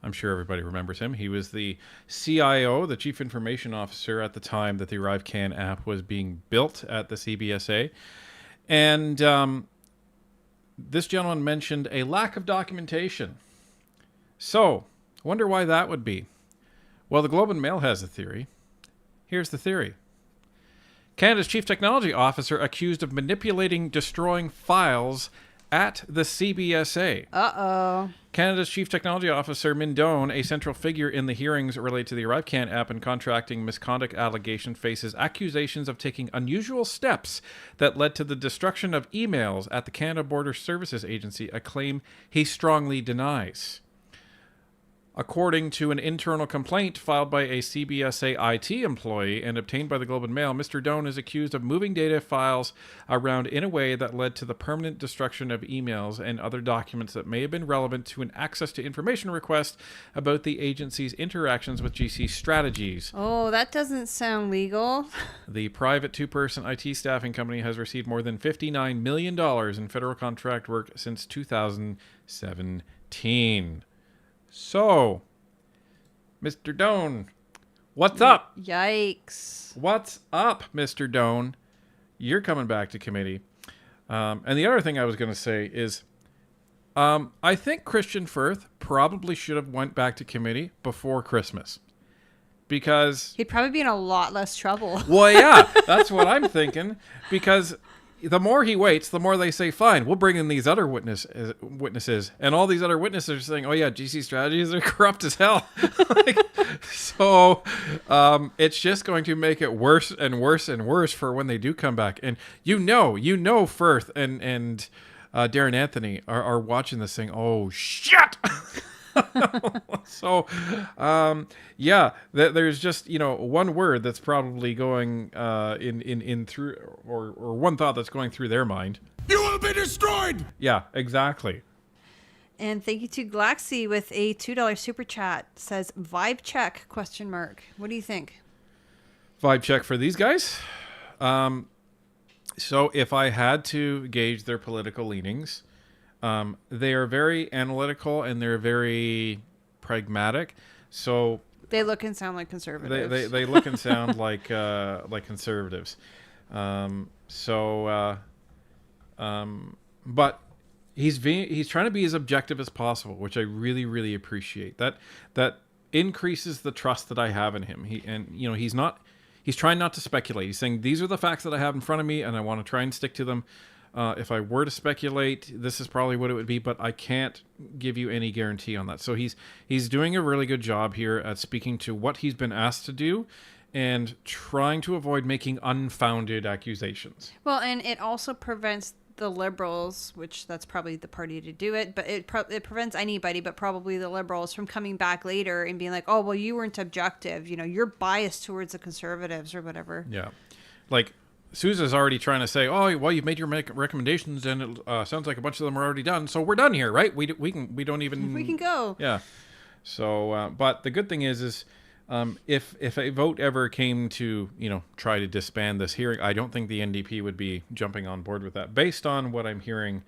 I'm sure everybody remembers him. He was the CIO, the Chief Information Officer, at the time that the ArriveCan app was being built at the CBSA. And this gentleman mentioned a lack of documentation. So, wonder why that would be. Well, the Globe and Mail has a theory. Here's the theory. Canada's Chief Technology Officer accused of manipulating, destroying files at the CBSA. Uh-oh. Canada's Chief Technology Officer, Mindone, a central figure in the hearings related to the ArriveCan app and contracting misconduct allegation, faces accusations of taking unusual steps that led to the destruction of emails at the Canada Border Services Agency, a claim he strongly denies. According to an internal complaint filed by a CBSA IT employee and obtained by the Globe and Mail, Mr. Doan is accused of moving data files around in a way that led to the permanent destruction of emails and other documents that may have been relevant to an access to information request about the agency's interactions with GC strategies. Oh, that doesn't sound legal. The private two-person IT staffing company has received more than $59 million in federal contract work since 2017. So, Mr. Doan, what's up? Yikes. What's up, Mr. Doan? You're coming back to committee. And the other thing I was going to say is, I think Christian Firth probably should have went back to committee before Christmas. because He'd probably be in a lot less trouble. well, yeah, that's what I'm thinking. Because the more he waits, the more they say, "Fine, we'll bring in these other witnesses," and all these other witnesses are saying, "Oh yeah, GC strategies are corrupt as hell." So it's just going to make it worse and worse and worse for when they do come back. And Firth and Darren Anthony are watching this saying, "Oh shit." So, there's just one word that's probably going in through, or one thought that's going through their mind. You will be destroyed! Yeah, exactly. And thank you to Glaxy with a $2 super chat. Says vibe check ? What do you think? Vibe check for these guys. So if I had to gauge their political leanings, they are very analytical and they're very pragmatic. So They look and sound like conservatives. they look and sound like conservatives. But he's trying to be as objective as possible, which I really, really appreciate. That increases the trust that I have in him. He's trying not to speculate. He's saying, these are the facts that I have in front of me, and I want to try and stick to them. If I were to speculate, this is probably what it would be, but I can't give you any guarantee on that. So he's doing a really good job here at speaking to what he's been asked to do and trying to avoid making unfounded accusations. Well, and it also prevents the Liberals, which that's probably the party to do it, but it prevents anybody, but probably the Liberals, from coming back later and being like, "Oh, well, you weren't objective. You're biased towards the Conservatives," or whatever. Yeah, like Sousa's already trying to say, "Oh, well, you've made your recommendations, and it sounds like a bunch of them are already done, so we're done here, right? We don't even we can go." Yeah. So, but the good thing is if a vote ever came to try to disband this hearing, I don't think the NDP would be jumping on board with that, based on what I'm hearing.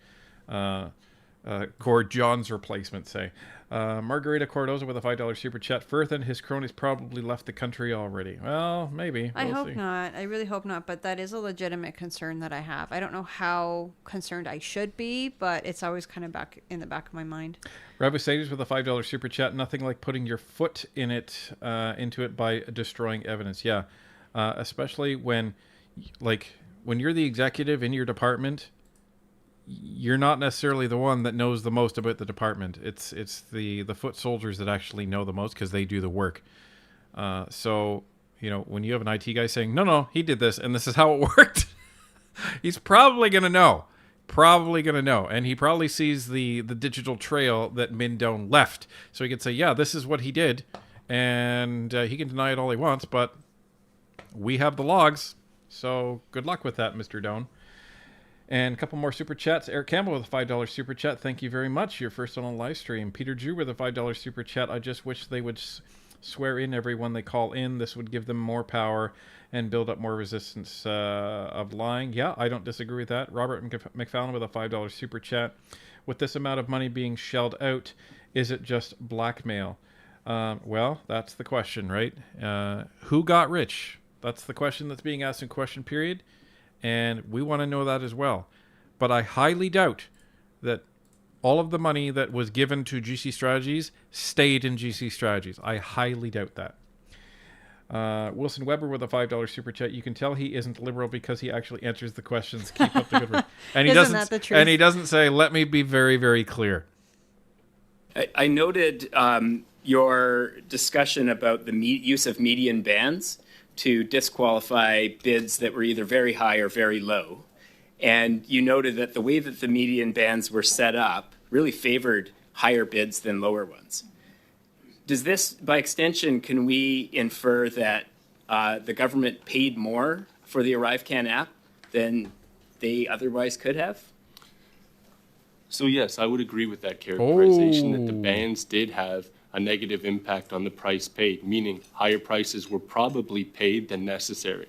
Gord John's replacement say. Margarita Cordoza with a $5 super chat. Firth and his cronies probably left the country already. Well, maybe. I hope not. I really hope not. But that is a legitimate concern that I have. I don't know how concerned I should be, but it's always kind of back in the back of my mind. Rabu Sadis with a $5 super chat. Nothing like putting your foot into it by destroying evidence. Yeah, especially when you're the executive in your department. You're not necessarily the one that knows the most about the department. It's the foot soldiers that actually know the most because they do the work. So when you have an IT guy saying, no, he did this and this is how it worked, he's probably going to know. And he probably sees the digital trail that Mindone left. So he can say, yeah, this is what he did. And he can deny it all he wants, but we have the logs. So good luck with that, Mr. Doan. And a couple more super chats. Eric Campbell with a $5 super chat. Thank you very much. You're first on a live stream. Peter Drew with a $5 super chat. I just wish they would swear in everyone they call in. This would give them more power and build up more resistance of lying. Yeah, I don't disagree with that. Robert McFallon with a $5 super chat. With this amount of money being shelled out, is it just blackmail? Well, that's the question, right? Who got rich? That's the question that's being asked in question period. And we want to know that as well. But I highly doubt that all of the money that was given to GC Strategies stayed in GC Strategies. I highly doubt that. Wilson Weber with a $5 super chat. You can tell he isn't liberal because he actually answers the questions. Keep up the good work. And Isn't that the truth? And he doesn't say, let me be very, very clear. I noted your discussion about the use of median bands to disqualify bids that were either very high or very low. And you noted that the way that the median bands were set up really favored higher bids than lower ones. Does this, by extension, can we infer that the government paid more for the ArriveCan app than they otherwise could have? So yes, I would agree with that characterization that the bans did have a negative impact on the price paid, meaning higher prices were probably paid than necessary.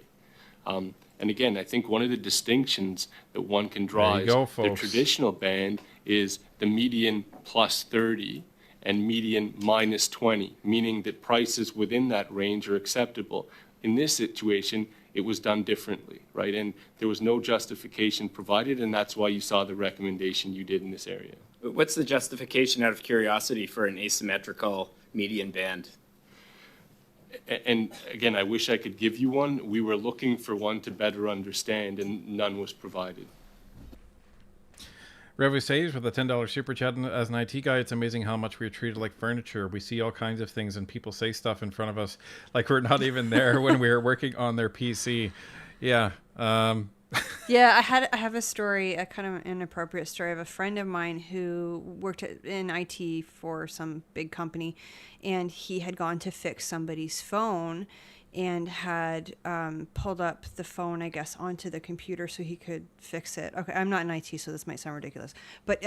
And again, I think one of the distinctions that one can draw is the traditional band is the median plus 30 and median minus 20, meaning that prices within that range are acceptable. In this situation, it was done differently, right? And there was no justification provided, and that's why you saw the recommendation you did in this area. What's the justification, out of curiosity, for an asymmetrical median band? And again, I wish I could give you one. We were looking for one to better understand, and none was provided. Revu Saves with a $10 super chat. As an IT guy, it's amazing how much we're treated like furniture. We see all kinds of things and people say stuff in front of us like we're not even there when we're working on their PC. Yeah. Yeah, I have a story, a kind of an inappropriate story of a friend of mine who worked in IT for some big company, and he had gone to fix somebody's phone and had pulled up the phone, I guess, onto the computer so he could fix it. Okay, I'm not in IT, so this might sound ridiculous. But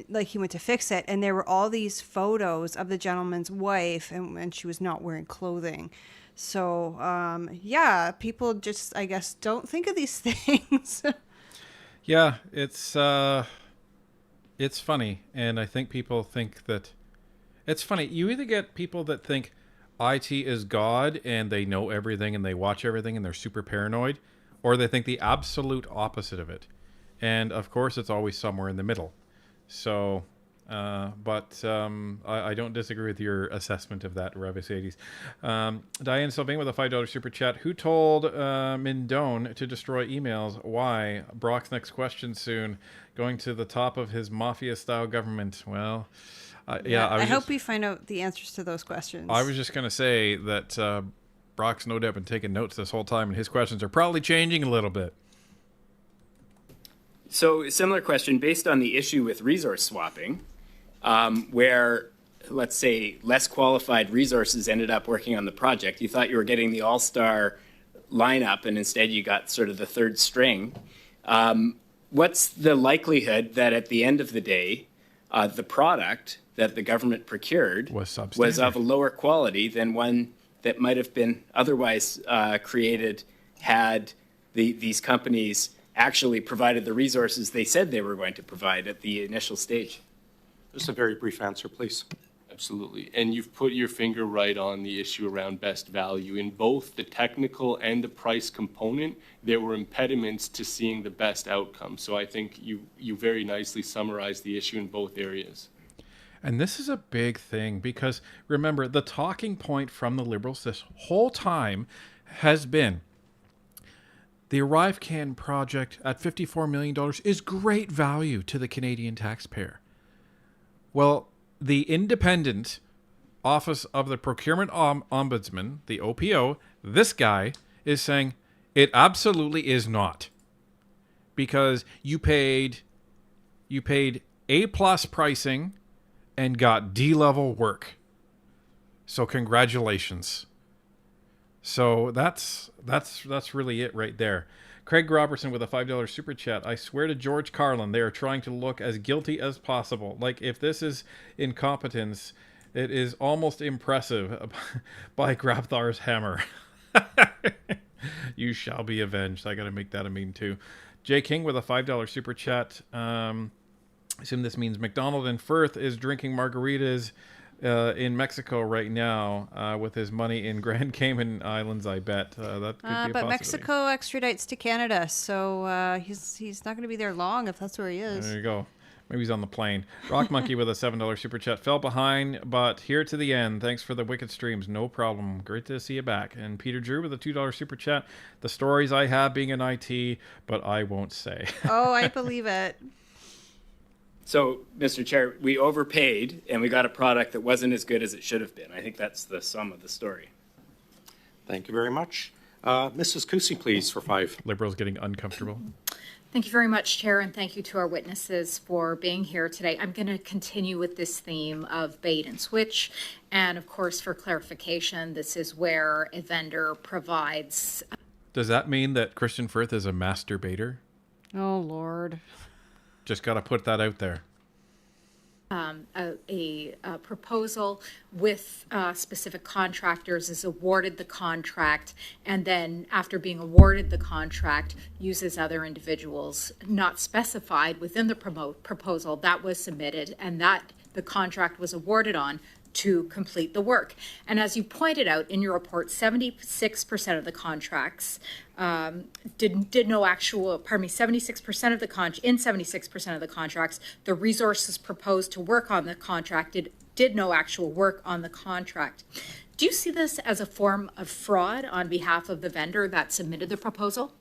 like he went to fix it, and there were all these photos of the gentleman's wife, and she was not wearing clothing. So, yeah, people just, I guess, don't think of these things. Yeah, it's funny. And I think people think that... It's funny. You either get people that think IT is God and they know everything and they watch everything and they're super paranoid, or they think the absolute opposite of it. And of course, it's always somewhere in the middle. So, but I don't disagree with your assessment of that, Revis 80s. Diane Sylvain with a $5 super chat. Who told Mindone to destroy emails? Why? Brock's next question soon. Going to the top of his mafia-style government. Well... yeah, I hope we find out the answers to those questions. I was just going to say that Brock's no doubt been taking notes this whole time, and his questions are probably changing a little bit. So, similar question based on the issue with resource swapping, where, let's say, less qualified resources ended up working on the project. You thought you were getting the all-star lineup, and instead you got sort of the third string. What's the likelihood that at the end of the day, the product that the government procured was of a lower quality than one that might have been otherwise created had these companies actually provided the resources they said they were going to provide at the initial stage? Just a very brief answer, please. Absolutely. And you've put your finger right on the issue around best value. In both the technical and the price component, there were impediments to seeing the best outcome. So I think you very nicely summarized the issue in both areas. And this is a big thing because, remember, the talking point from the Liberals this whole time has been the ArriveCan project at $54 million is great value to the Canadian taxpayer. Well, the independent Office of the Procurement Ombudsman, the OPO, this guy is saying it absolutely is not. Because you paid A+ pricing and got D-level work. So congratulations. So that's really it right there. Craig Robertson with a $5 super chat. I swear to George Carlin, they are trying to look as guilty as possible. Like, if this is incompetence, it is almost impressive by Grabthar's hammer. You shall be avenged. I got to make that a meme too. Jay King with a $5 super chat. I assume this means McDonald in Firth is drinking margaritas in Mexico right now with his money in Grand Cayman Islands, I bet. That could be a possibility. But Mexico extradites to Canada, so he's not going to be there long if that's where he is. There you go. Maybe he's on the plane. Rock Monkey with a $7 super chat. Fell behind, but here to the end. Thanks for the wicked streams. No problem. Great to see you back. And Peter Drew with a $2 super chat. The stories I have being in IT, but I won't say. Oh, I believe it. So, Mr. Chair, we overpaid and we got a product that wasn't as good as it should have been. I think that's the sum of the story. Thank you very much. Mrs. Kusi, please, for 5. Liberals getting uncomfortable. Thank you very much, Chair, and thank you to our witnesses for being here today. I'm going to continue with this theme of bait and switch. And of course, for clarification, this is where a vendor provides. Does that mean that Christian Firth is a masturbator? Oh, Lord. Just got to put that out there. A proposal with specific contractors, is awarded the contract, and then after being awarded the contract, uses other individuals not specified within the proposal that was submitted and that the contract was awarded on to complete the work. And as you pointed out in your report, 76% of the contracts did no actual, 76% of the 76% of the contracts, the resources proposed to work on the contract did no actual work on the contract. Do you see this as a form of fraud on behalf of the vendor that submitted the proposal?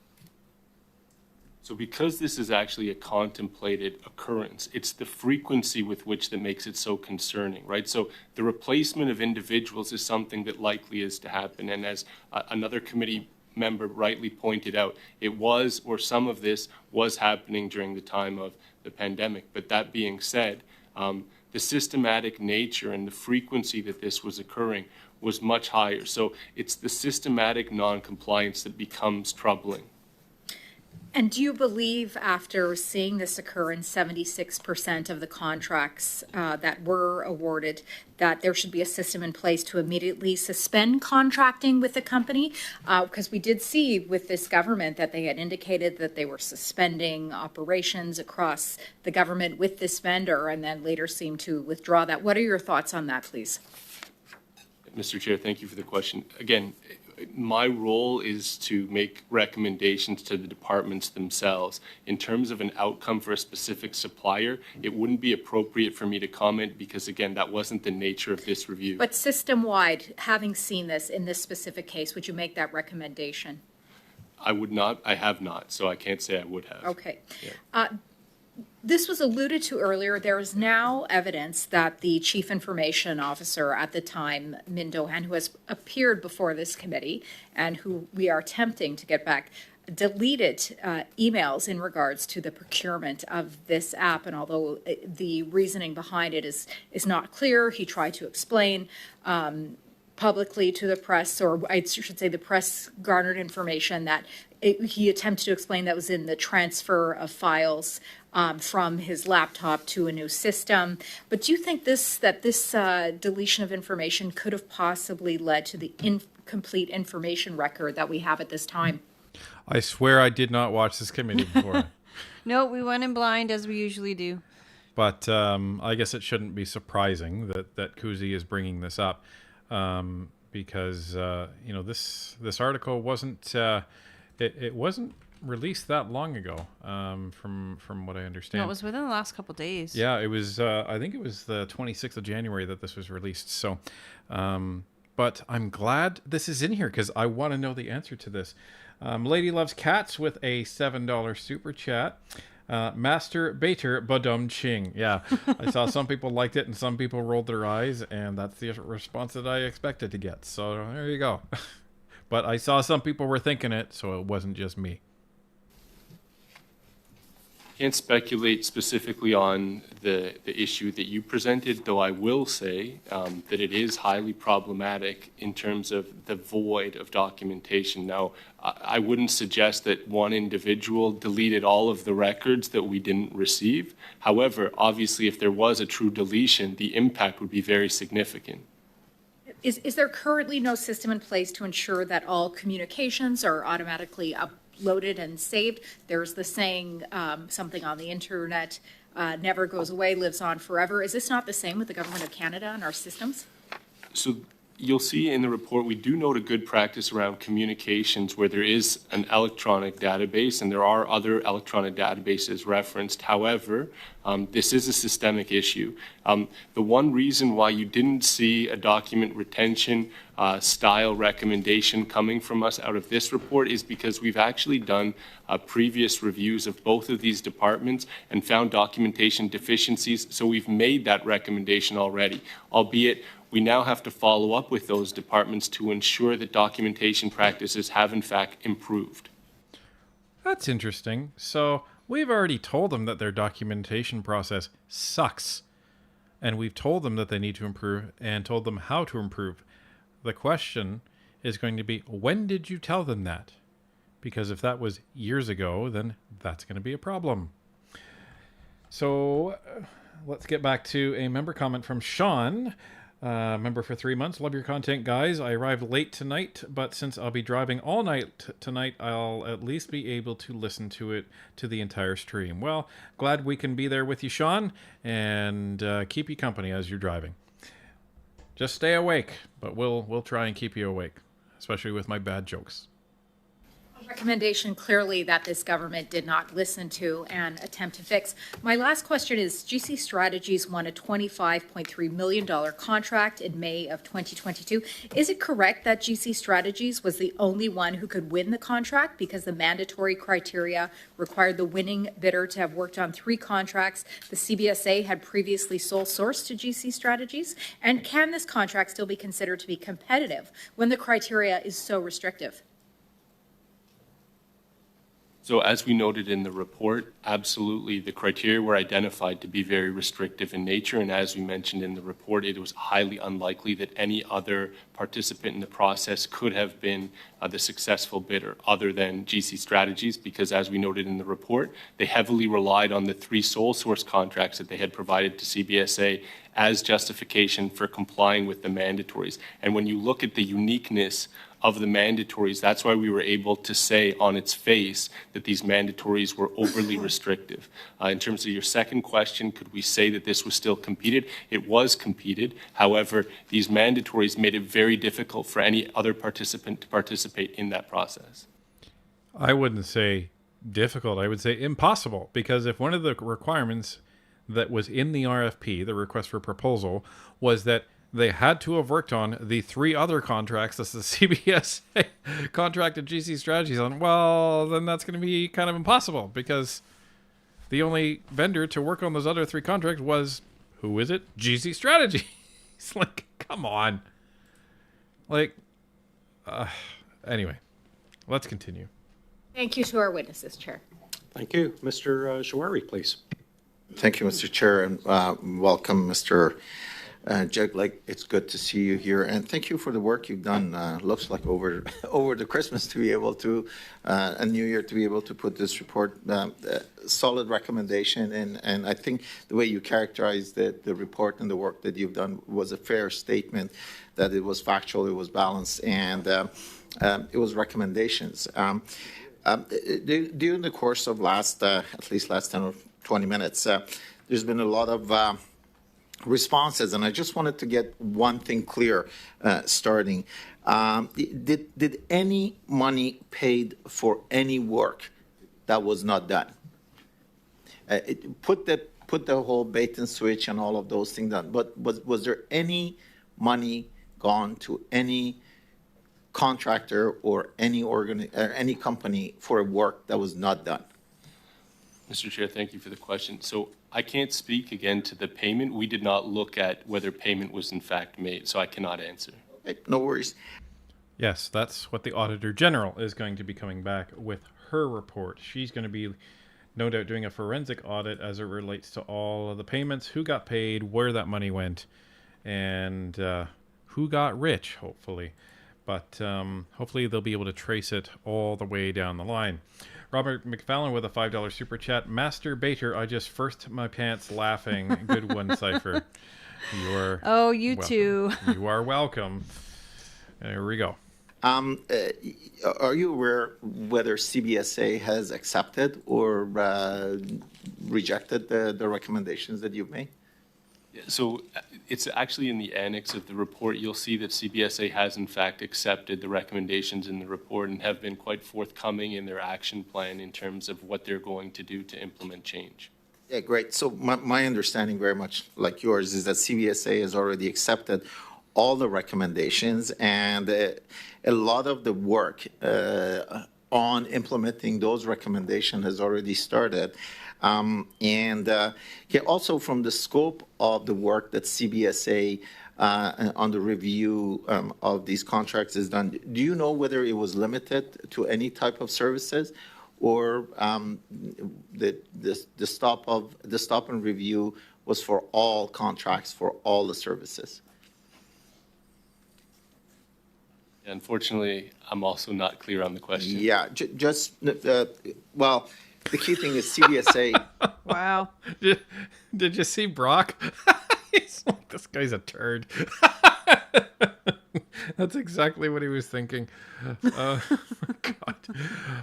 So because this is actually a contemplated occurrence, it's the frequency with which that makes it so concerning, right? So the replacement of individuals is something that likely is to happen. And as another committee member rightly pointed out, it was, or some of this was happening during the time of the pandemic. But that being said, the systematic nature and the frequency that this was occurring was much higher. So it's the systematic non-compliance that becomes troubling. And do you believe, after seeing this occur in 76% of the contracts that were awarded, that there should be a system in place to immediately suspend contracting with the company? Because we did see with this government that they had indicated that they were suspending operations across the government with this vendor and then later seemed to withdraw that. What are your thoughts on that, please? Mr. Chair, thank you for the question. Again, my role is to make recommendations to the departments themselves. In terms of an outcome for a specific supplier, it wouldn't be appropriate for me to comment because, again, that wasn't the nature of this review. But system-wide, having seen this in this specific case, would you make that recommendation? I would not. I have not, so I can't say I would have. Okay. Yeah. This was alluded to earlier. There is now evidence that the chief information officer at the time, Min Do-han, who has appeared before this committee and who we are attempting to get back, deleted emails in regards to the procurement of this app. And although the reasoning behind it is not clear, he tried to explain publicly to the press, or I should say the press garnered information that he attempted to explain that was in the transfer of files from his laptop to a new system. But do you think this deletion of information could have possibly led to the incomplete information record that we have at this time? I swear I did not watch this committee before. No, we went in blind as we usually do. But I guess it shouldn't be surprising that Kuzi is bringing this up because this article wasn't it wasn't released that long ago from what I understand. No, it was within the last couple of days. Yeah, it was. I think it was the 26th of January that this was released. So, but I'm glad this is in here because I want to know the answer to this. Lady Loves Cats with a $7 super chat. Master Bater Badum Ching. Yeah, I saw some people liked it and some people rolled their eyes, and that's the response that I expected to get. So there you go. But I saw some people were thinking it, so it wasn't just me. Can't speculate specifically on the issue that you presented, though I will say that it is highly problematic in terms of the void of documentation. Now, I wouldn't suggest that one individual deleted all of the records that we didn't receive. However, obviously, if there was a true deletion, the impact would be very significant. Is there currently no system in place to ensure that all communications are automatically uploaded and saved? There's the saying, something on the internet never goes away, lives on forever. Is this not the same with the Government of Canada and our systems? So you'll see in the report, we do note a good practice around communications where there is an electronic database and there are other electronic databases referenced. However, this is a systemic issue. The one reason why you didn't see a document retention style recommendation coming from us out of this report is because we've actually done previous reviews of both of these departments and found documentation deficiencies. So we've made that recommendation already, albeit we now have to follow up with those departments to ensure that documentation practices have in fact improved. That's interesting. So we've already told them that their documentation process sucks. And we've told them that they need to improve and told them how to improve. The question is going to be, when did you tell them that? Because if that was years ago, then that's going to be a problem. So let's get back to a member comment from Sean. Member for 3 months. Love your content, guys. I arrived late tonight, but since I'll be driving all night tonight, I'll at least be able to listen to it to the entire stream. Well, glad we can be there with you, Sean, and keep you company as you're driving. Just stay awake, but we'll try and keep you awake, especially with my bad jokes. recommendation clearly that this government did not listen to and attempt to fix. My last question is, GC Strategies won a $25.3 million contract in May of 2022. Is it correct that GC Strategies was the only one who could win the contract because the mandatory criteria required the winning bidder to have worked on 3 contracts the CBSA had previously sole sourced to GC Strategies? And can this contract still be considered to be competitive when the criteria is so restrictive? So as we noted in the report, absolutely, the criteria were identified to be very restrictive in nature. And as we mentioned in the report, it was highly unlikely that any other participant in the process could have been the successful bidder other than GC Strategies, because as we noted in the report, they heavily relied on the 3 sole source contracts that they had provided to CBSA as justification for complying with the mandatories. And when you look at the uniqueness of the mandatories, that's why we were able to say on its face that these mandatories were overly restrictive. In terms of your second question, could we say that this was still competed? It was competed. However, these mandatories made it very difficult for any other participant to participate in that process. I wouldn't say difficult. I would say impossible, because if one of the requirements that was in the RFP, the request for proposal, was that they had to have worked on the 3 other contracts that the CBSA contracted GC Strategies on, well, then that's going to be kind of impossible, because the only vendor to work on those other 3 contracts was, who is it? GC Strategies. Like, come on. Like, anyway, let's continue. Thank you to our witnesses, Chair. Thank you. Mr. Shawari, please. Thank you, Mr. Chair, and welcome, Mr. Jeglik. It's good to see you here, and thank you for the work you've done. Looks like over the Christmas to be able to, and New Year to be able to put this report, solid recommendation, and I think the way you characterized the report and the work that you've done was a fair statement, that it was factual, it was balanced, and it was recommendations. During the course of at least last 10 or 20 minutes, there's been a lot of responses, and I just wanted to get one thing clear starting. Did any money paid for any work that was not done? Put the whole bait and switch and all of those things done, but was there any money gone to any contractor or any company for a work that was not done? Mr. Chair, thank you for the question. So I can't speak again to the payment. We did not look at whether payment was in fact made, so I cannot answer. Okay, no worries. Yes, that's what the Auditor General is going to be coming back with her report. She's going to be, no doubt, doing a forensic audit as it relates to all of the payments, who got paid, where that money went, and who got rich, hopefully. But hopefully they'll be able to trace it all the way down the line. Robert McFallon with a $5 super chat. Master Baiter, I just first my pants laughing. Good one, Cypher. You are. Oh, you welcome. too. You are welcome. There we go. Are you aware whether CBSA has accepted or rejected the recommendations that you've made? So it's actually in the annex of the report. You'll see that CBSA has in fact accepted the recommendations in the report and have been quite forthcoming in their action plan in terms of what they're going to do to implement change. Yeah, great. So my understanding, very much like yours, is that CBSA has already accepted all the recommendations, and a lot of the work on implementing those recommendations has already started. Also from the scope of the work that CBSA on the review of these contracts is done, do you know whether it was limited to any type of services, or the stop and review was for all contracts for all the services? Unfortunately, I'm also not clear on the question. Yeah, well, the key thing is CBSA. Wow. Did you see Brock? He's like, this guy's a turd. That's exactly what he was thinking. God.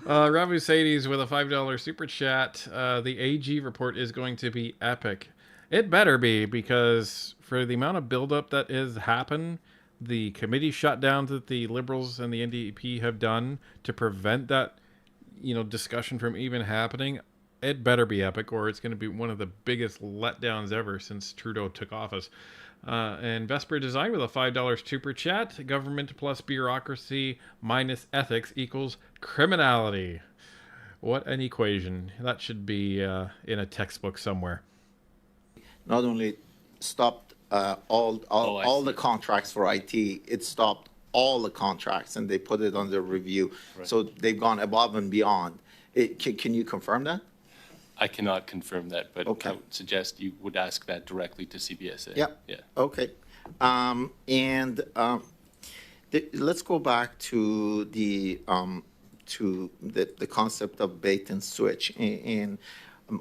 Ravu Sadies with a $5 super chat. The AG report is going to be epic. It better be, because for the amount of buildup that has happened, the committee shutdowns that the Liberals and the NDP have done to prevent that discussion from even happening, it better be epic, or it's going to be one of the biggest letdowns ever since Trudeau took office. And Vesper Design with a $5 super chat. Government plus bureaucracy minus ethics equals criminality. What an equation. That should be in a textbook somewhere. Not only stopped all the contracts for IT, it stopped all the contracts and they put it under review. Right. So they've gone above and beyond. Can you confirm that? I cannot confirm that, but Okay. I would suggest you would ask that directly to CBSA. Yeah. Yeah. Okay. Let's go back to the concept of bait and switch. And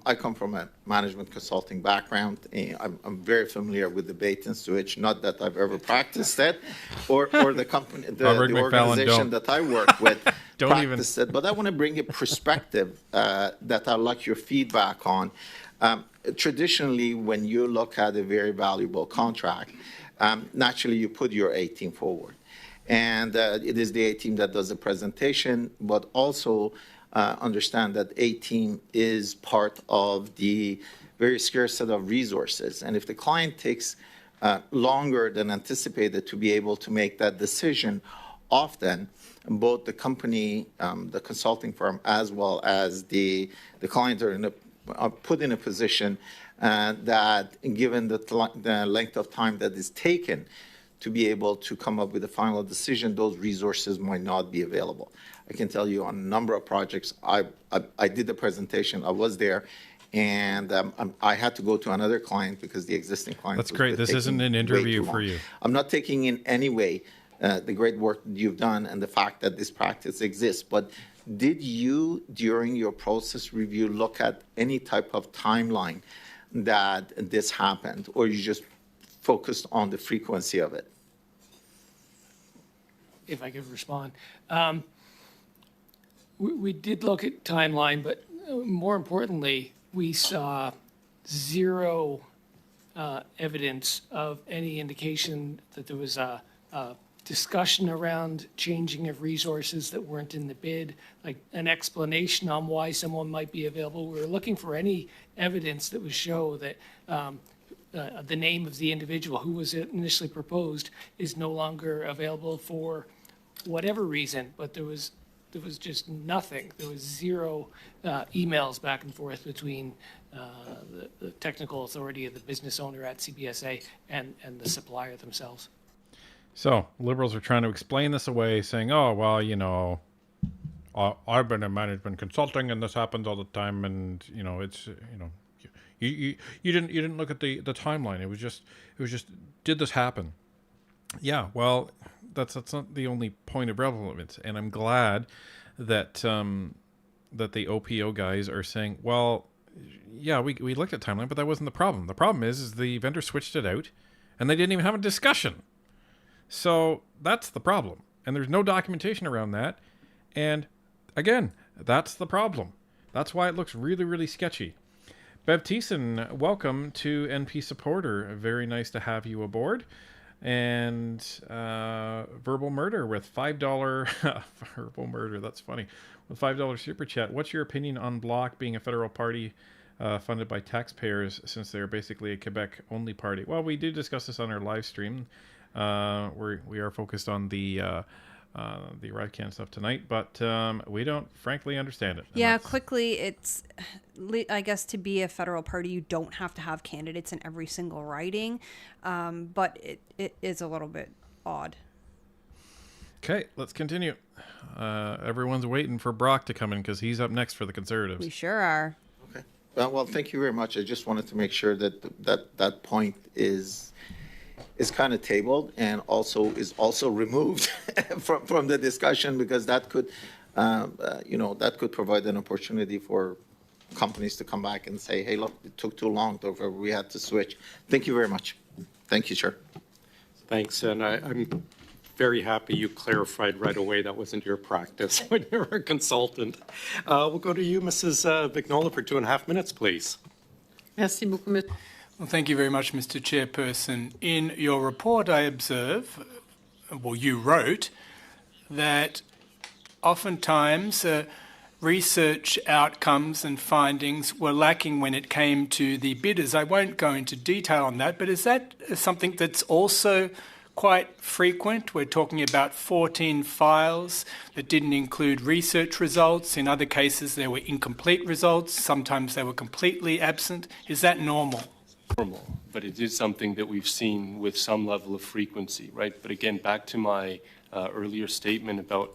I come from a management consulting background, and I'm very familiar with the bait and switch. Not that I've ever practiced it, or the company, the organization that I work with practiced it. But I want to bring a perspective that I'd like your feedback on. Traditionally, when you look at a very valuable contract, naturally you put your A team forward. And it is the A team that does the presentation, but also understand that A team is part of the very scarce set of resources. And if the client takes longer than anticipated to be able to make that decision, often both the company, the consulting firm, as well as the client are put in a position that, given the length of time that is taken to be able to come up with a final decision, those resources might not be available. I can tell you on a number of projects, I did the presentation, I was there, and I had to go to another client because the existing client That's great. This isn't an interview for you. I'm not taking in any way the great work that you've done and the fact that this practice exists, but did you, during your process review, look at any type of timeline that this happened, or you just focused on the frequency of it? If I could respond. We did look at timeline, but more importantly, we saw zero evidence of any indication that there was a discussion around changing of resources that weren't in the bid, like an explanation on why someone might be available. We were looking for any evidence that would show that the name of the individual who was initially proposed is no longer available for whatever reason, but there was just nothing. There was zero emails back and forth between the technical authority of the business owner at CBSA and the supplier themselves. So Liberals are trying to explain this away, saying, "Oh, well, I've been in management consulting, and this happens all the time, and it's you didn't look at the timeline. It was just did this happen?" Yeah, well, that's not the only point of relevance, and I'm glad that that the OPO guys are saying, well, yeah, we looked at timeline, but that wasn't the problem. The problem is the vendor switched it out, and they didn't even have a discussion. So that's the problem, and there's no documentation around that. And again, that's the problem. That's why it looks really, really sketchy. Bev Thiessen, welcome to NP Supporter. Very nice to have you aboard. And Verbal Murder with $5 Verbal Murder, that's funny, with $5 super chat. What's your opinion on Bloc being a federal party funded by taxpayers, since they're basically a Quebec only party? Well, we did discuss this on our live stream. We are focused on the ArriveCan stuff tonight, but we don't frankly understand it. Yeah, quickly, it's, I guess, to be a federal party, you don't have to have candidates in every single riding, but it is a little bit odd. Okay, let's continue. Everyone's waiting for Brock to come in because he's up next for the Conservatives. We sure are. Okay. Well, thank you very much. I just wanted to make sure that point is kind of tabled and is also removed from the discussion, because that could provide an opportunity for companies to come back and say, hey, look, it took too long, therefore we had to switch. Thank you very much. Thank you, Chair. Thanks, and I'm very happy you clarified right away that wasn't your practice when you were a consultant. We'll go to you, Mrs. Vignola, for 2.5 minutes, please. Merci beaucoup. Well, thank you very much, Mr. Chairperson. In your report, I observe, well, you wrote that oftentimes research outcomes and findings were lacking when it came to the bidders. I won't go into detail on that, but is that something that's also quite frequent? We're talking about 14 files that didn't include research results. In other cases, there were incomplete results. Sometimes they were completely absent. Is that normal? Normal, but it is something that we've seen with some level of frequency, right? But again, back to my earlier statement about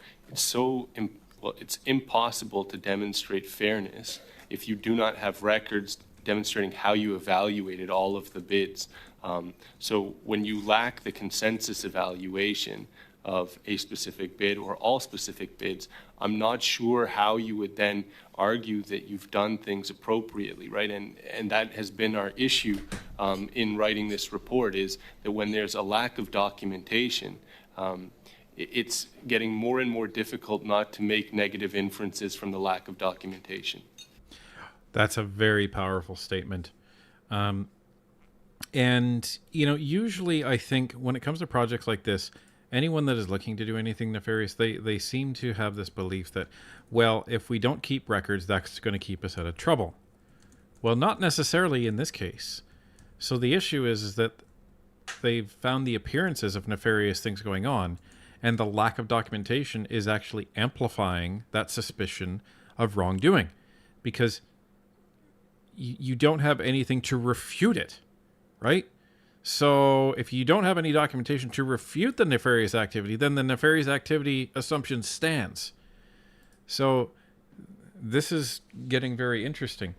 it's impossible to demonstrate fairness if you do not have records demonstrating how you evaluated all of the bids. So when you lack the consensus evaluation of a specific bid or all specific bids, I'm not sure how you would then argue that you've done things appropriately, right? And that has been our issue in writing this report, is that when there's a lack of documentation, it's getting more and more difficult not to make negative inferences from the lack of documentation. That's a very powerful statement. And, usually I think when it comes to projects like this, anyone that is looking to do anything nefarious, they seem to have this belief that, well, if we don't keep records, that's going to keep us out of trouble. Well, not necessarily in this case. So the issue is that they've found the appearances of nefarious things going on, and the lack of documentation is actually amplifying that suspicion of wrongdoing, because you don't have anything to refute it, right? So if you don't have any documentation to refute the nefarious activity, then the nefarious activity assumption stands. So this is getting very interesting.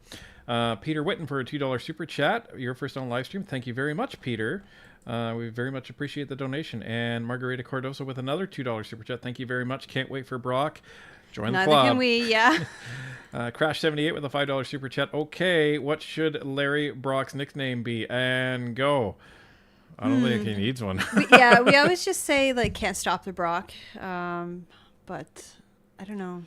Peter Witten for a $2 super chat. Your first on live stream. Thank you very much, Peter. We very much appreciate the donation. And Margarita Cardoso with another $2 super chat. Thank you very much. Can't wait for Brock. Join the club. Neither can we, yeah. Crash78 with a $5 super chat. Okay, what should Larry Brock's nickname be? And go. I don't think he needs one. We always just say, can't stop the Brock. But I don't know.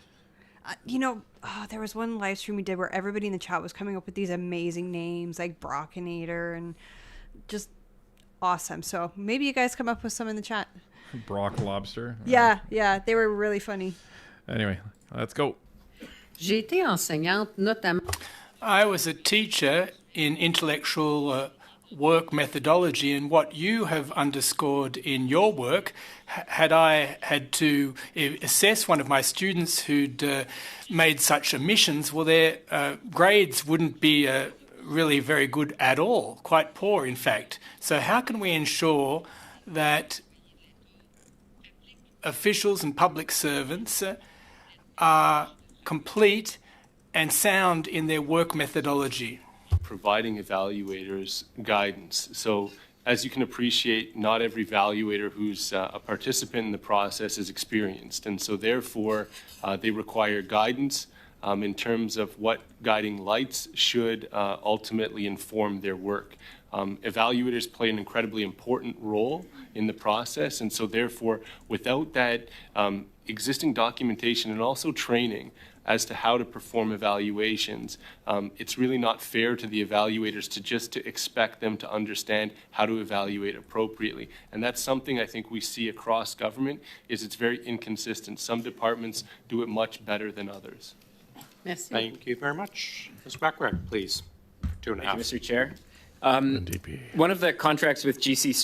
There was one live stream we did where everybody in the chat was coming up with these amazing names, like Brockinator, and just awesome. So maybe you guys come up with some in the chat. Brock Lobster. Yeah, they were really funny. Anyway, let's go. J'ai été enseignante, notamment. I was a teacher in intellectual work methodology, and what you have underscored in your work, had I had to assess one of my students who'd made such omissions, well, their grades wouldn't be really very good at all, quite poor, in fact. So how can we ensure that officials and public servants are complete and sound in their work methodology? Providing evaluators guidance. So as you can appreciate, not every evaluator who's a participant in the process is experienced. And so therefore, they require guidance in terms of what guiding lights should ultimately inform their work. Evaluators play an incredibly important role in the process. And so therefore, without that existing documentation and also training as to how to perform evaluations, it's really not fair to the evaluators to expect them to understand how to evaluate appropriately. And that's something I think we see across government, is it's very inconsistent. Some departments do it much better than others. Merci. Thank you very much. Ms. Backrack, please. 2.5. Thank you, Mr. Chair. One of the contracts with GC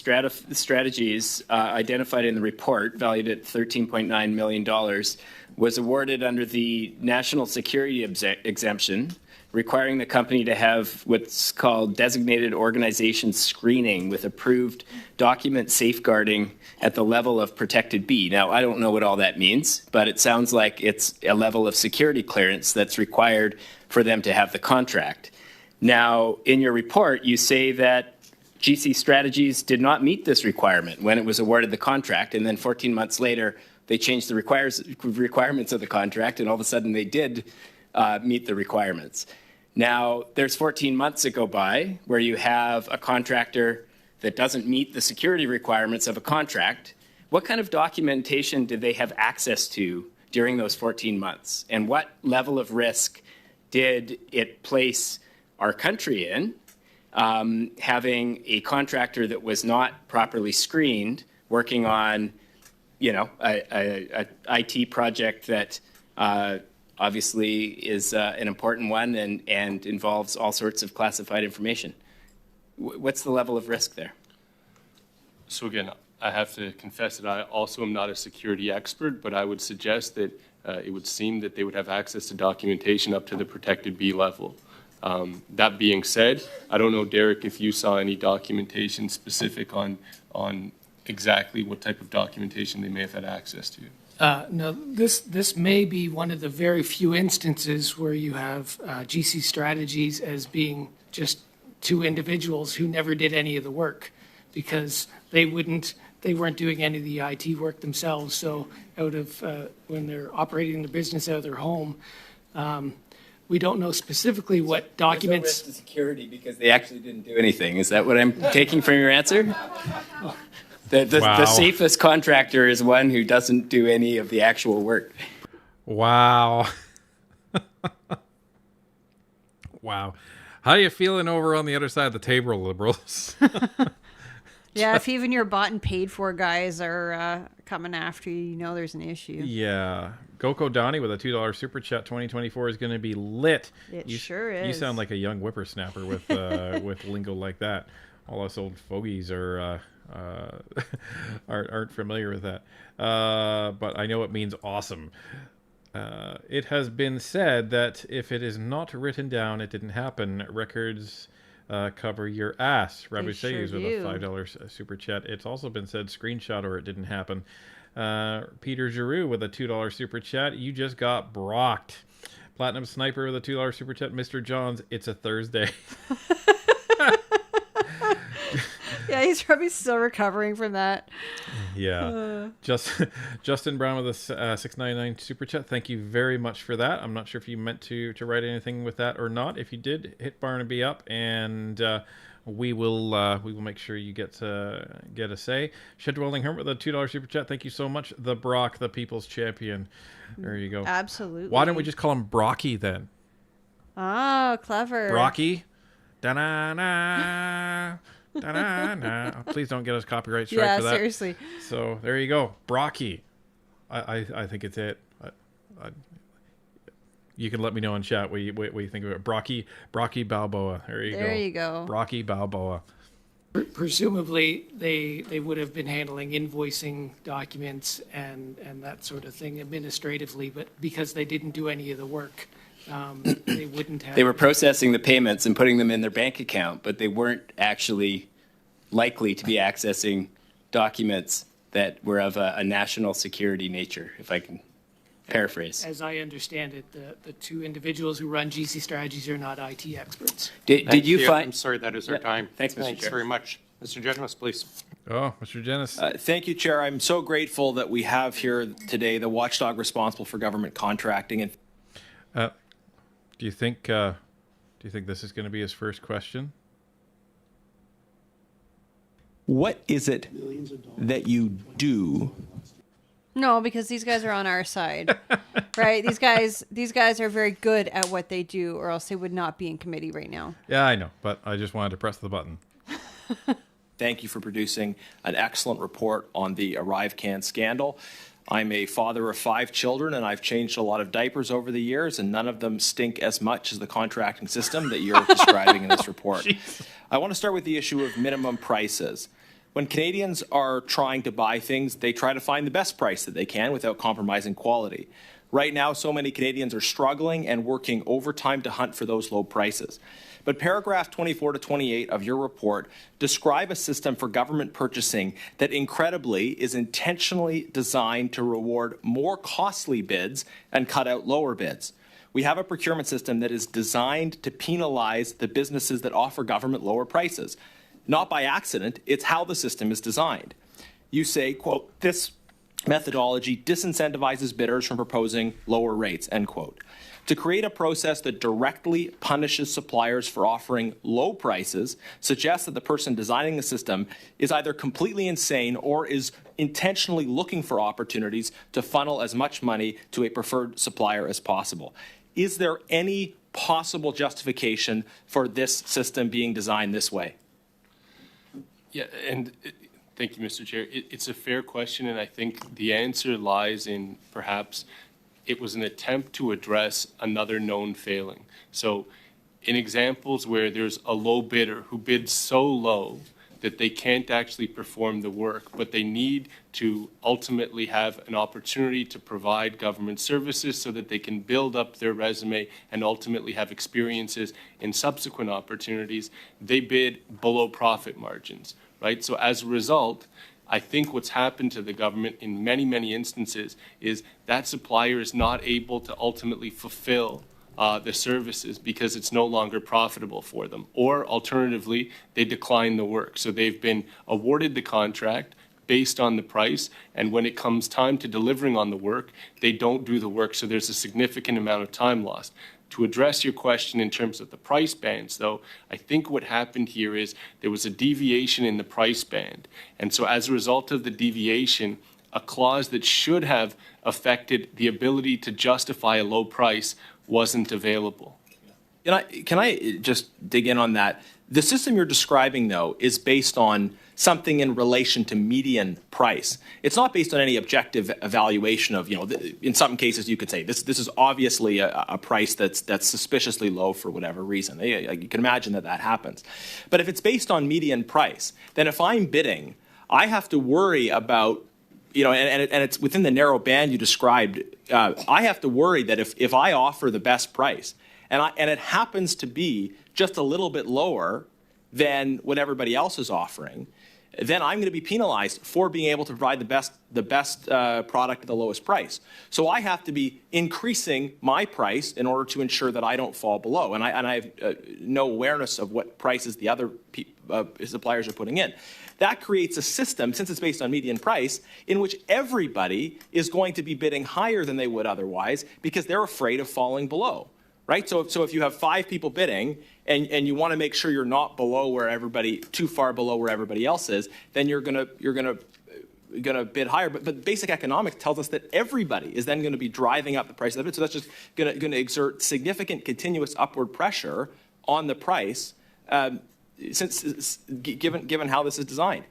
Strategies identified in the report, valued at $13.9 million, was awarded under the national security exemption, requiring the company to have what's called designated organization screening with approved document safeguarding at the level of protected B. Now, I don't know what all that means, but it sounds like it's a level of security clearance that's required for them to have the contract. Now, in your report, you say that GC Strategies did not meet this requirement when it was awarded the contract, and then 14 months later, they changed the requirements of the contract, and all of a sudden they did meet the requirements. Now, there's 14 months that go by where you have a contractor that doesn't meet the security requirements of a contract. What kind of documentation did they have access to during those 14 months? And what level of risk did it place our country in, having a contractor that was not properly screened, working on, a IT project that obviously is an important one and involves all sorts of classified information. What's the level of risk there? So again, I have to confess that I also am not a security expert, but I would suggest that it would seem that they would have access to documentation up to the protected B level. That being said, I don't know, Derek, if you saw any documentation specific on exactly what type of documentation they may have had access to. No, this may be one of the very few instances where you have GC Strategies as being just two individuals who never did any of the work, because they weren't doing any of the IT work themselves. So out of when they're operating the business out of their home, we don't know specifically what documents. There's no risk to security because they actually didn't do anything. Is that what I'm taking from your answer? The safest contractor is one who doesn't do any of the actual work. Wow. Wow. How you feeling over on the other side of the table, Liberals? Yeah, if even your bought and paid for guys are coming after you, you know there's an issue. Yeah. Goko Donnie with a $2 super chat. 2024 is going to be lit. It sure is. You sound like a young whippersnapper with with lingo like that. All us old fogies aren't familiar with that. But I know it means awesome. It has been said that if it is not written down, it didn't happen. Records cover your ass. Rabbi Sayus with a $5 super chat. It's also been said, screenshot or it didn't happen. Peter Giroux with a $2 super chat. You just got brocked. Platinum Sniper with a $2 super chat. Mr. Johns, it's a Thursday. Yeah, he's probably still recovering from that. Yeah. Justin Brown with a $6.99 super chat. Thank you very much for that. I'm not sure if you meant to write anything with that or not. If you did, hit Barnaby up, and we will make sure you get a say. Shed Dwelling Hermit with a $2 super chat. Thank you so much. The Brock, the people's champion. There you go. Absolutely. Why don't we just call him Brocky then? Oh, clever. Brocky. Da-na-na. Da-na-na. Please don't get us copyright strike for that. Yeah, seriously. So there you go. Brocky. I think it's it. You can let me know in chat what you think of it. Brocky Balboa. There you go. Brocky Balboa. Presumably, they would have been handling invoicing documents and that sort of thing administratively, but because they didn't do any of the work, they wouldn't have. They were processing the payments and putting them in their bank account, but they weren't actually likely to be accessing documents that were of a national security nature, if I can paraphrase. As I understand it, the two individuals who run GC Strategies are not IT experts. Did you find? I'm sorry, that is our time. Thanks, Mr. Chair. Thanks very much. Mr. Genis, please. Oh, Mr. Genis. Thank you, Chair. I'm so grateful that we have here today the watchdog responsible for government contracting. And do you think this is going to be his first question? what is it that you do? No, because these guys are on our side, right? These guys are very good at what they do, or else they would not be in committee right now. Yeah, I know, but I just wanted to press the button. Thank you for producing an excellent report on the ArriveCan scandal. I'm a father of 5 children, and I've changed a lot of diapers over the years, and none of them stink as much as the contracting system that you're describing in this report. Jeez. I want to start with the issue of minimum prices. When Canadians are trying to buy things, they try to find the best price that they can without compromising quality. Right now, so many Canadians are struggling and working overtime to hunt for those low prices. But paragraph 24 to 28 of your report describe a system for government purchasing that incredibly is intentionally designed to reward more costly bids and cut out lower bids. We have a procurement system that is designed to penalize the businesses that offer government lower prices. Not by accident, it's how the system is designed. You say, quote, this methodology disincentivizes bidders from proposing lower rates, end quote. To create a process that directly punishes suppliers for offering low prices suggests that the person designing the system is either completely insane or is intentionally looking for opportunities to funnel as much money to a preferred supplier as possible. Is there any possible justification for this system being designed this way? Yeah, and thank you, Mr. Chair. It's a fair question, and I think the answer lies in perhaps it was an attempt to address another known failing. So in examples where there's a low bidder who bids so low that they can't actually perform the work, but they need to ultimately have an opportunity to provide government services so that they can build up their resume and ultimately have experiences in subsequent opportunities, they bid below profit margins, right? So as a result, I think what's happened to the government in many, many instances is that supplier is not able to ultimately fulfill the services because it's no longer profitable for them. Or alternatively, they decline the work. So they've been awarded the contract based on the price, and when it comes time to delivering on the work, they don't do the work, so there's a significant amount of time lost. To address your question in terms of the price bands, though, I think what happened here is there was a deviation in the price band. And so as a result of the deviation, a clause that should have affected the ability to justify a low price wasn't available. Can I just dig in on that? The system you're describing, though, is based on something in relation to median price. It's not based on any objective evaluation of, in some cases you could say this is obviously a price that's suspiciously low for whatever reason. You can imagine that happens. But if it's based on median price, then if I'm bidding, I have to worry about, and it's within the narrow band you described, I have to worry that if I offer the best price and it happens to be just a little bit lower than what everybody else is offering, then I'm going to be penalized for being able to provide the best product at the lowest price. So I have to be increasing my price in order to ensure that I don't fall below. And I have no awareness of what prices the other suppliers are putting in. That creates a system, since it's based on median price, in which everybody is going to be bidding higher than they would otherwise because they're afraid of falling below. Right? So if you have 5 people bidding and you want to make sure you're not too far below where everybody else is, then you're gonna bid higher. But basic economics tells us that everybody is then going to be driving up the price of the bid. So that's just going to exert significant continuous upward pressure on the price, given how this is designed.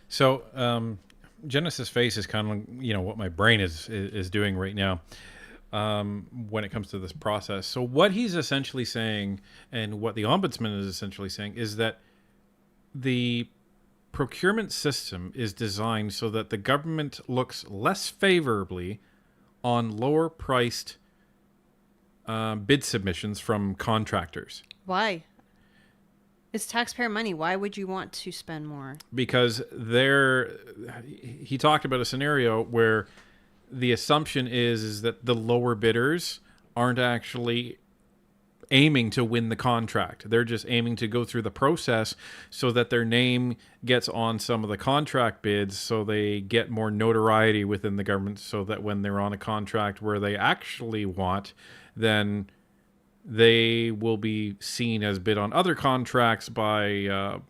So Genesis Face is kind of what my brain is doing right now. When it comes to this process. So what he's essentially saying, and what the Ombudsman is essentially saying, is that the procurement system is designed so that the government looks less favorably on lower priced bid submissions from contractors. Why? It's taxpayer money. Why would you want to spend more? Because he talked about a scenario where the assumption is that the lower bidders aren't actually aiming to win the contract. They're just aiming to go through the process so that their name gets on some of the contract bids, so they get more notoriety within the government, so that when they're on a contract where they actually want, then they will be seen as bid on other contracts by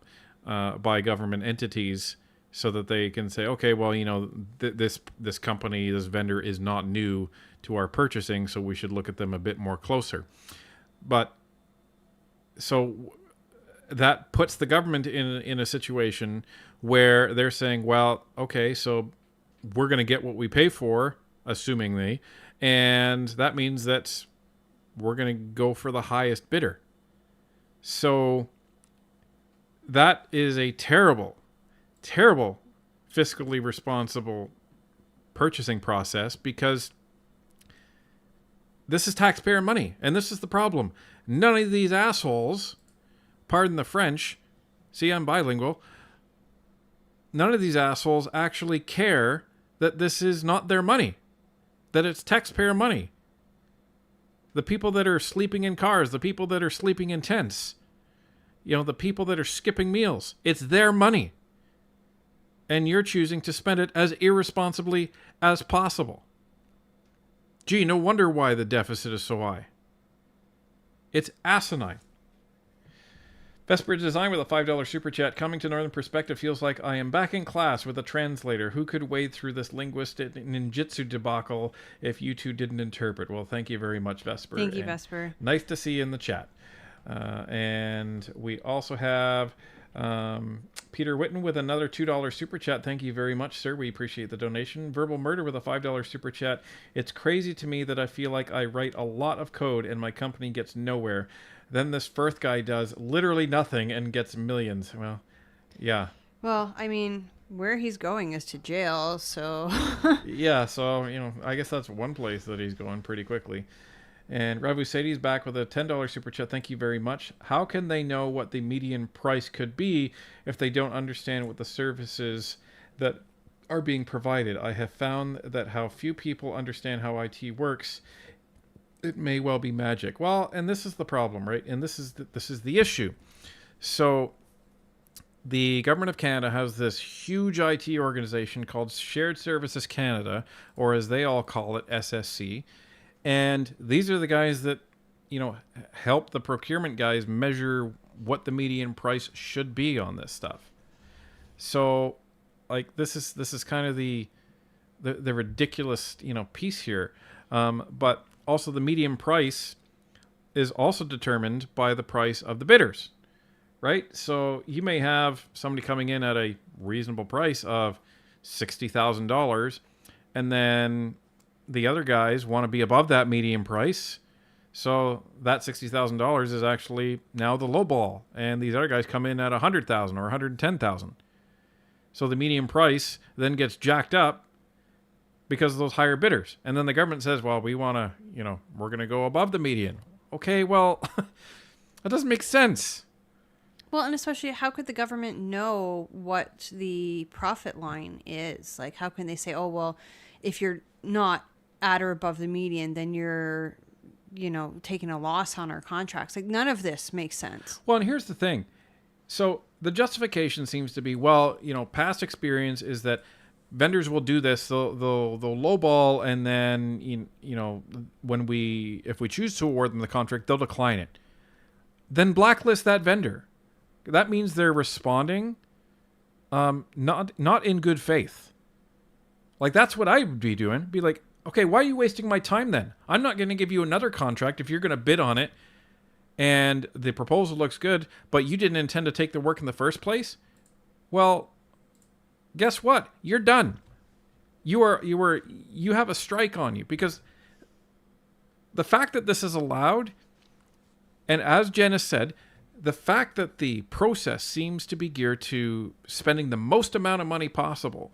government entities, so that they can say, okay, well, this company, this vendor is not new to our purchasing, so we should look at them a bit more closer. But so that puts the government in a situation where they're saying, well, okay, so we're going to get what we pay for, assumingly, and that means that we're going to go for the highest bidder. So that is a terrible fiscally responsible purchasing process, because this is taxpayer money, and this is the problem. None of these assholes, pardon the French, see, I'm bilingual, none of these assholes actually care that this is not their money, that it's taxpayer money. The people that are sleeping in cars, the people that are sleeping in tents, the people that are skipping meals, it's their money. And you're choosing to spend it as irresponsibly as possible. Gee, no wonder why the deficit is so high. It's asinine. Vesper Design with a $5 super chat. Coming to Northern Perspective feels like I am back in class with a translator. Who could wade through this linguistic ninjutsu debacle if you two didn't interpret? Well, thank you very much, Vesper. Thank you, Vesper. Nice to see you in the chat. And we also have Peter Witten with another $2 super chat. Thank you very much, sir. We appreciate the donation. Verbal Murder with a $5 super chat. It's crazy to me that I feel like I write a lot of code and my company gets nowhere. Then this Firth guy does literally nothing and gets millions. Well, yeah. Well, I mean, where he's going is to jail, so... Yeah, so, I guess that's one place that he's going pretty quickly. And Ravu Sadie's back with a $10 super chat. Thank you very much. How can they know what the median price could be if they don't understand what the services that are being provided? I have found that how few people understand how IT works, it may well be magic. Well, and this is the problem, right? And this is the issue. So the Government of Canada has this huge IT organization called Shared Services Canada, or as they all call it, SSC. And these are the guys that, help the procurement guys measure what the median price should be on this stuff. So, like, this is kind of the ridiculous, piece here. But also the median price is also determined by the price of the bidders, right? So you may have somebody coming in at a reasonable price of $60,000, and then the other guys want to be above that median price. So that $60,000 is actually now the low ball. And these other guys come in at $100,000 or $110,000. So the median price then gets jacked up because of those higher bidders. And then the government says, well, we want to, we're going to go above the median. Okay, well, that doesn't make sense. Well, and especially, how could the government know what the profit line is? Like, how can they say, oh, well, if you're not at or above the median, then you're, taking a loss on our contracts. Like, none of this makes sense. Well, and here's the thing. So the justification seems to be, well, past experience is that vendors will do this. They'll lowball, and then, if we choose to award them the contract, they'll decline it. Then blacklist that vendor. That means they're responding, not in good faith. Like, that's what I would be doing. Be like, okay, why are you wasting my time then? I'm not going to give you another contract if you're going to bid on it and the proposal looks good, but you didn't intend to take the work in the first place. Well, guess what? You're done. You have a strike on you, because the fact that this is allowed, and as Jen has said, the fact that the process seems to be geared to spending the most amount of money possible.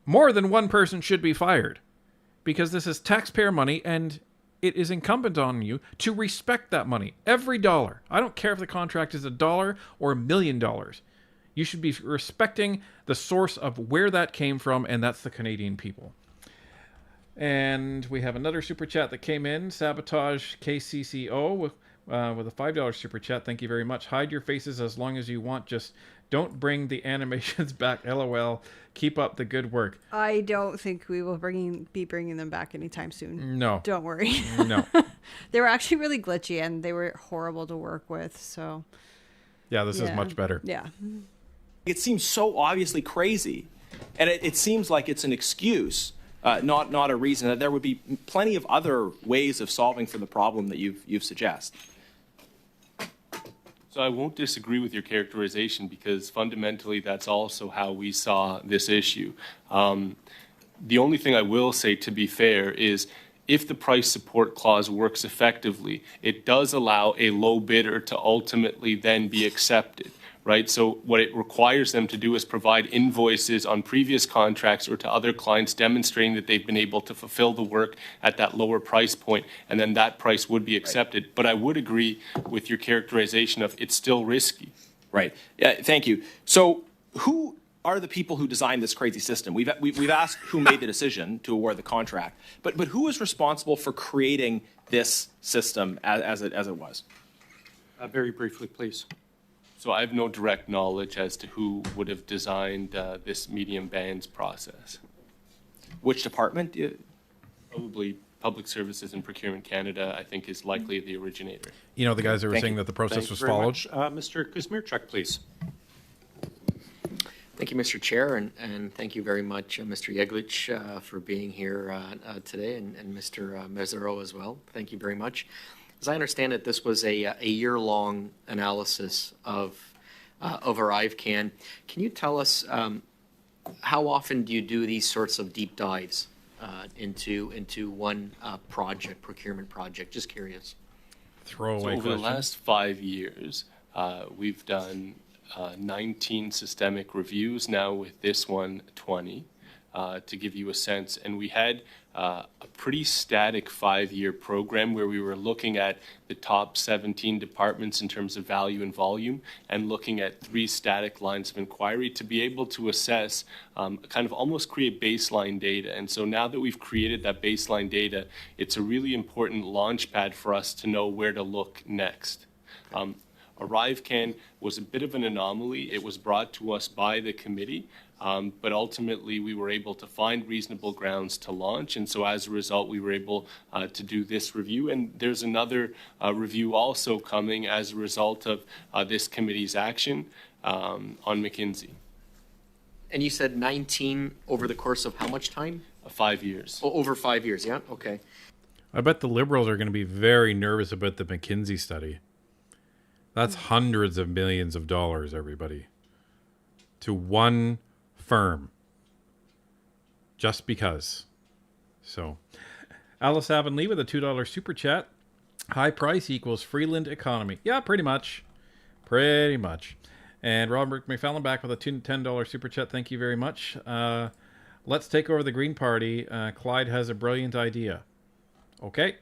More than one person should be fired, because this is taxpayer money, and it is incumbent on you to respect that money. Every dollar. I don't care if the contract is $1 or $1 million. You should be respecting the source of where that came from, and that's the Canadian people. And we have another super chat that came in. Sabotage KCCO with a $5 super chat. Thank you very much. Hide your faces as long as you want. Just don't bring the animations back. LOL. Keep up the good work. I don't think we will be bringing them back anytime soon. No. Don't worry. No. They were actually really glitchy, and they were horrible to work with. So. Yeah, this is much better. Yeah. It seems so obviously crazy, and it seems like it's an excuse, not a reason. That there would be plenty of other ways of solving for the problem that you've suggested. So I won't disagree with your characterization, because fundamentally that's also how we saw this issue. The only thing I will say, to be fair, is if the price support clause works effectively, it does allow a low bidder to ultimately then be accepted. Right? So what it requires them to do is provide invoices on previous contracts or to other clients demonstrating that they've been able to fulfill the work at that lower price point, and then that price would be accepted. Right. But I would agree with your characterization of it's still risky. Right. Yeah, thank you. So who are the people who designed this crazy system? We've asked who made the decision to award the contract, but who is responsible for creating this system as it was? Very briefly, please. So I have no direct knowledge as to who would have designed this medium bands process. Which department? Probably Public Services and Procurement Canada, I think, is likely the originator. The guys that were saying that the process was followed. Mr. Kuzmierczak, please. Thank you, Mr. Chair, and thank you very much, Mr. Yeglich, for being here today, and Mr. Mesereau as well. Thank you very much. As I understand it, this was a year-long analysis of of ArriveCan. Can you tell us how often do you do these sorts of deep dives into one procurement project? Just curious. Throwaway Over the question. last 5 years, we've done 19 systemic reviews, now with this one 20, to give you a sense. And we had a pretty static 5-year program where we were looking at the top 17 departments in terms of value and volume, and looking at 3 static lines of inquiry to be able to assess, kind of almost create baseline data. And so now that we've created that baseline data, it's a really important launch pad for us to know where to look next. ArriveCan was a bit of an anomaly. It was brought to us by the committee, but ultimately we were able to find reasonable grounds to launch. And so as a result, we were able to do this review. And there's another review also coming as a result of this committee's action on McKinsey. And you said 19 over the course of how much time? 5 years. Oh, over 5 years, yeah, okay. I bet the Liberals are going to be very nervous about the McKinsey study. That's hundreds of millions of dollars, everybody, to one firm, just because. So, Alice Avonlea with a $2 super chat. High price equals Freeland economy. Yeah, pretty much. Pretty much. And Robert McFallon back with a $10 super chat. Thank you very much. Let's take over the Green Party. Clyde has a brilliant idea. Okay.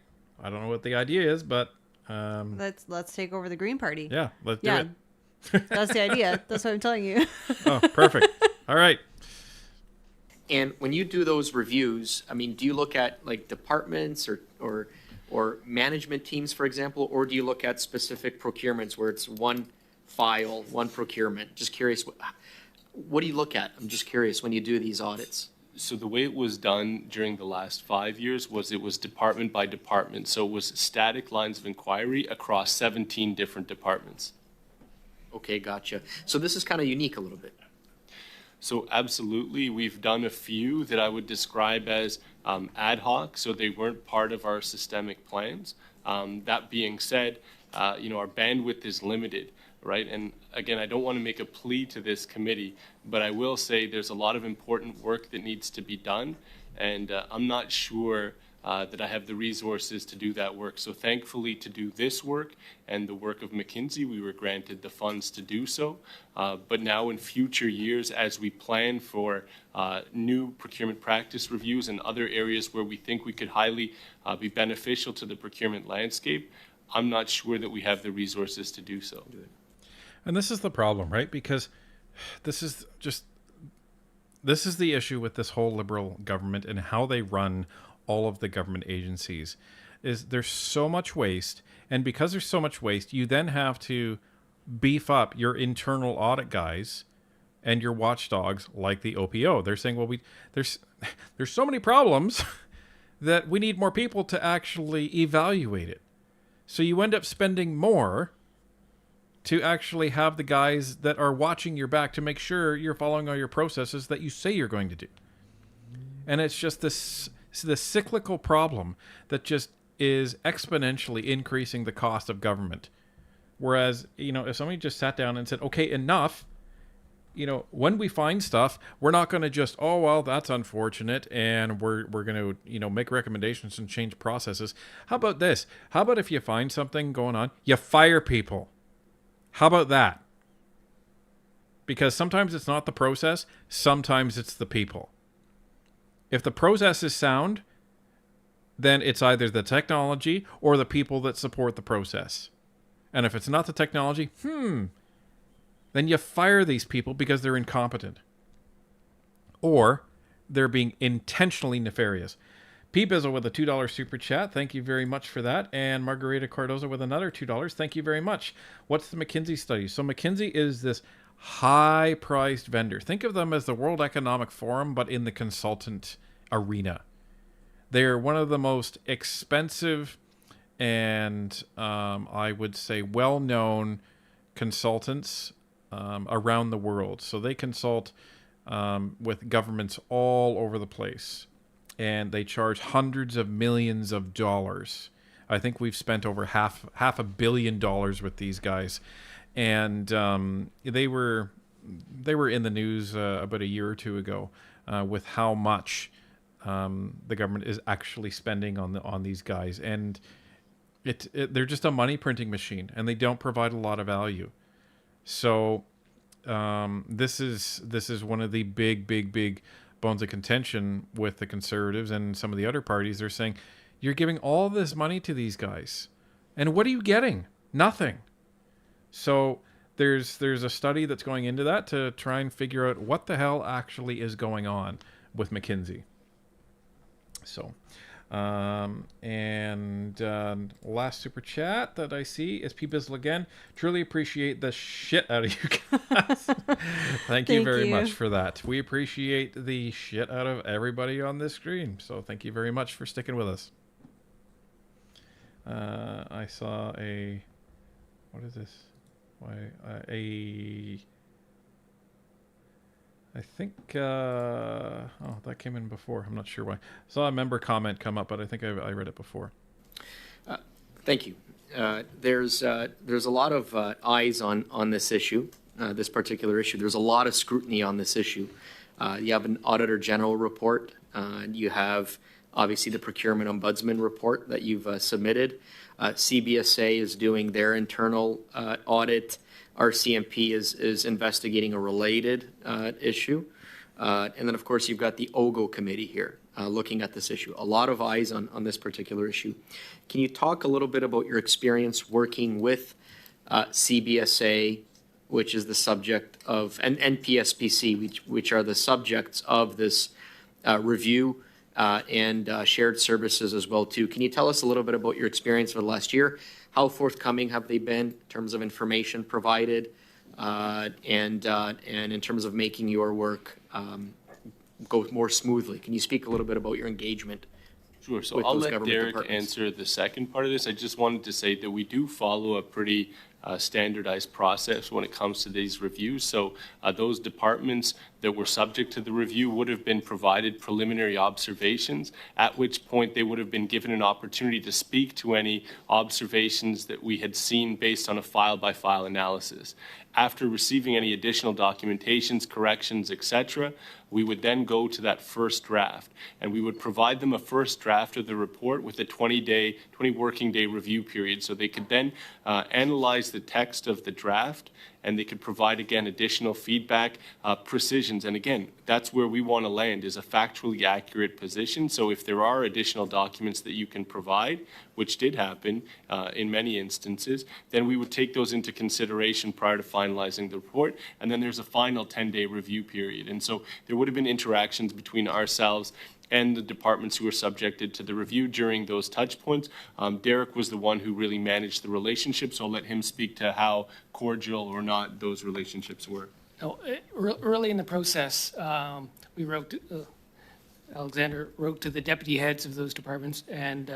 I don't know what the idea is, but... let's take over the Green Party. Yeah, let's do it. That's the idea. That's what I'm telling you. Oh, perfect. All right. And when you do those reviews, I mean, do you look at like departments or management teams, for example, or do you look at specific procurements where it's one file, one procurement? Just curious, what do you look at? I'm just curious when you do these audits. So the way it was done during the last 5 years was it was department by department. So it was static lines of inquiry across 17 different departments. Okay, gotcha. So this is kind of unique a little bit. So absolutely, we've done a few that I would describe as ad hoc, so they weren't part of our systemic plans. That being said, our bandwidth is limited, right? And again, I don't want to make a plea to this committee, but I will say there's a lot of important work that needs to be done, and I'm not sure that I have the resources to do that work. So thankfully, to do this work and the work of McKinsey, we were granted the funds to do so. But now in future years, as we plan for new procurement practice reviews and other areas where we think we could highly be beneficial to the procurement landscape, I'm not sure that we have the resources to do so. And this is the problem, right? Because this is the issue with this whole Liberal government and how they run all of the government agencies, is there's so much waste. And because there's so much waste, you then have to beef up your internal audit guys and your watchdogs like the OPO. They're saying, well, there's so many problems that we need more people to actually evaluate it. So you end up spending more to actually have the guys that are watching your back to make sure you're following all your processes that you say you're going to do. And it's just this cyclical problem that just is exponentially increasing the cost of government. Whereas, if somebody just sat down and said, okay, enough, when we find stuff, we're not going to just, oh, well, that's unfortunate, and we're going to, make recommendations and change processes. How about this? How about if you find something going on, you fire people? How about that? Because sometimes it's not the process, sometimes it's the people. If the process is sound, then it's either the technology or the people that support the process. And if it's not the technology, then you fire these people because they're incompetent. Or they're being intentionally nefarious. P. Bizzle with a $2 super chat. Thank you very much for that. And Margarita Cardoza with another $2. Thank you very much. What's the McKinsey study? So McKinsey is this high-priced vendor. Think of them as the World Economic Forum, but in the consultant arena. They're one of the most expensive and I would say well-known consultants around the world. So they consult with governments all over the place. And they charge hundreds of millions of dollars I think we've spent over half $500 million with these guys, and they were in the news about a year or two ago with how much the government is actually spending on these guys, and they're just a money printing machine, and they don't provide a lot of value. So this is one of the big bones of contention with the Conservatives and some of the other parties. They're saying, you're giving all this money to these guys, and what are you getting? Nothing. So there's a study that's going into that to try and figure out what the hell actually is going on with McKinsey. So, last super chat that I see is P. Bizzle again. Truly appreciate the shit out of you guys. Thank you very much for that. We appreciate the shit out of everybody on this screen. So thank you very much for sticking with us. I saw what is this? I think, that came in before. I'm not sure why. I saw a member comment come up, but I think I read it before. Thank you. There's a lot of eyes on this issue, this particular issue. There's a lot of scrutiny on this issue. You have an Auditor General report. You have, obviously, the Procurement Ombudsman report that you've submitted. CBSA is doing their internal audit. RCMP is investigating a related issue. And then, of course, you've got the OGO committee here looking at this issue. A lot of eyes on this particular issue. Can you talk a little bit about your experience working with CBSA, which is the subject of, and PSPC, which are the subjects of this review, and shared services as well, too. Can you tell us a little bit about your experience for the last year? How forthcoming have they been in terms of information provided, and in terms of making your work go more smoothly? Can you speak a little bit about your engagement? Sure. So I'll let Derek answer the second part of this. I just wanted to say that we do follow a pretty standardized process when it comes to these reviews. So those departments that were subject to the review would have been provided preliminary observations, at which point they would have been given an opportunity to speak to any observations that we had seen based on a file-by-file analysis. After receiving any additional documentations, corrections, etc., we would then go to that first draft, and we would provide them a first draft of the report with a 20 working day review period, so they could then analyze the text of the draft, and they could provide, again, additional feedback, precisions. And again, that's where we want to land, is a factually accurate position. So if there are additional documents that you can provide, which did happen in many instances, then we would take those into consideration prior to finalizing the report. And then there's a final 10-day review period. And so there would have been interactions between ourselves and the departments who were subjected to the review during those touch points. Derek was the one who really managed the relationship, so I'll let him speak to how cordial or not those relationships were. Early in the process, we wrote, Alexander wrote to the deputy heads of those departments, and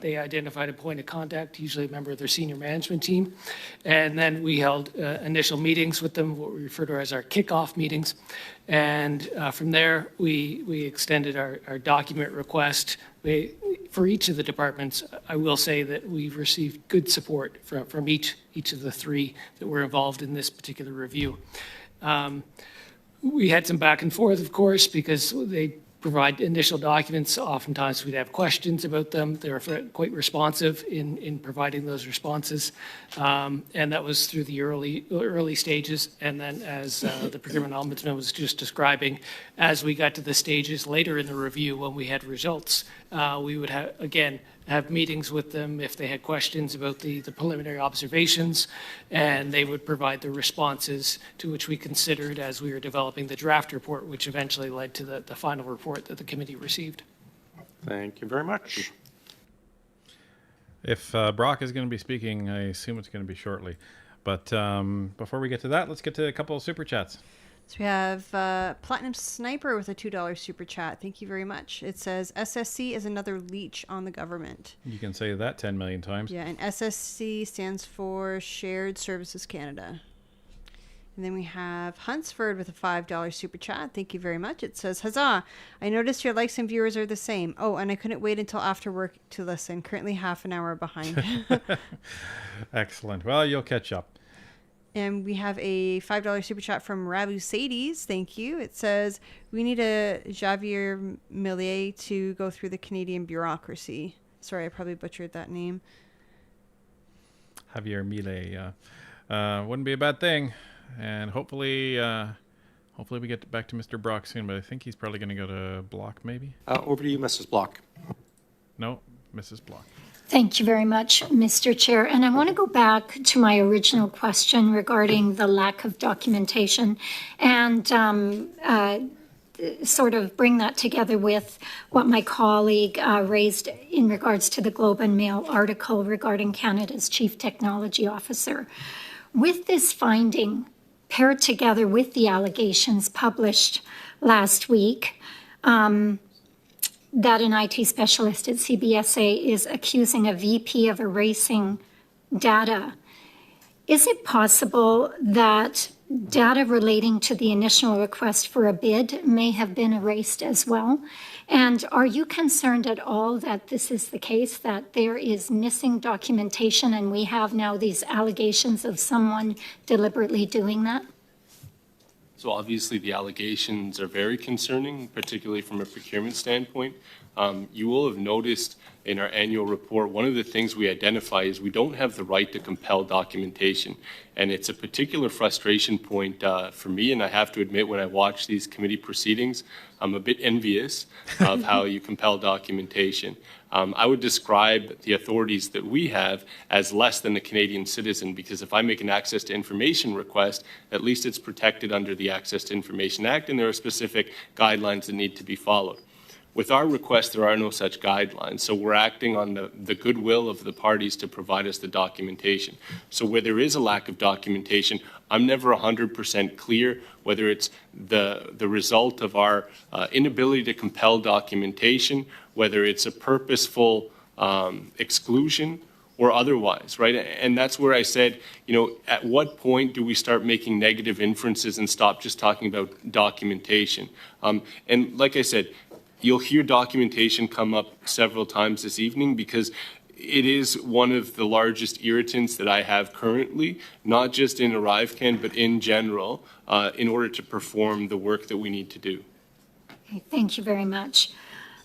they identified a point of contact, usually a member of their senior management team. And then we held initial meetings with them, what we refer to as our kickoff meetings. And from there, we extended our document request. For each of the departments, I will say that we've received good support from each of the three that were involved in this particular review. We had some back and forth, of course, because they provide initial documents. Oftentimes we'd have questions about them. They were quite responsive in providing those responses. And that was through the early stages. And then as the Procurement Ombudsman was just describing, as we got to the stages later in the review when we had results, we would have meetings with them if they had questions about the preliminary observations, and they would provide the responses to which we considered as we were developing the draft report, which eventually led to the final report that the committee received. Thank you very much. If Brock is going to be speaking, I assume it's going to be shortly. But before we get to that, let's get to a couple of super chats. So we have Platinum Sniper with a $2 super chat. Thank you very much. It says SSC is another leech on the government. You can say that 10 million times. Yeah, and SSC stands for Shared Services Canada. And then we have Hunsford with a $5 super chat. Thank you very much. It says, Huzzah! I noticed your likes and viewers are the same. Oh, and I couldn't wait until after work to listen. Currently half an hour behind. Excellent. Well, you'll catch up. And we have a $5 super chat from Ravu Sadies. Thank you. It says, we need a Javier Millet to go through the Canadian bureaucracy. Sorry, I probably butchered that name. Javier Millet. Wouldn't be a bad thing. And hopefully we get back to Mr. Brock soon, but I think he's probably going to go to Block, maybe? Over to you, Mrs. Block. No, Mrs. Block. Thank you very much, Mr. Chair. And I want to go back to my original question regarding the lack of documentation and sort of bring that together with what my colleague raised in regards to the Globe and Mail article regarding Canada's Chief Technology Officer. With this finding, paired together with the allegations published last week, that an IT specialist at CBSA is accusing a VP of erasing data, is it possible that data relating to the initial request for a bid may have been erased as well? And are you concerned at all that this is the case, that there is missing documentation and we have now these allegations of someone deliberately doing that? So obviously the allegations are very concerning, particularly from a procurement standpoint. You will have noticed in our annual report, one of the things we identify is we don't have the right to compel documentation. And it's a particular frustration point for me, and I have to admit, when I watch these committee proceedings, I'm a bit envious of how you compel documentation. I would describe the authorities that we have as less than a Canadian citizen, because if I make an access to information request, at least it's protected under the Access to Information Act, and there are specific guidelines that need to be followed. With our request, there are no such guidelines, so we're acting on the goodwill of the parties to provide us the documentation. So where there is a lack of documentation, I'm never 100% clear whether it's the result of our inability to compel documentation, whether it's a purposeful exclusion or otherwise, right? And that's where I said, you know, at what point do we start making negative inferences and stop just talking about documentation? And like I said, you'll hear documentation come up several times this evening because it is one of the largest irritants that I have currently, not just in ArriveCan, but in general, in order to perform the work that we need to do. Okay, thank you very much.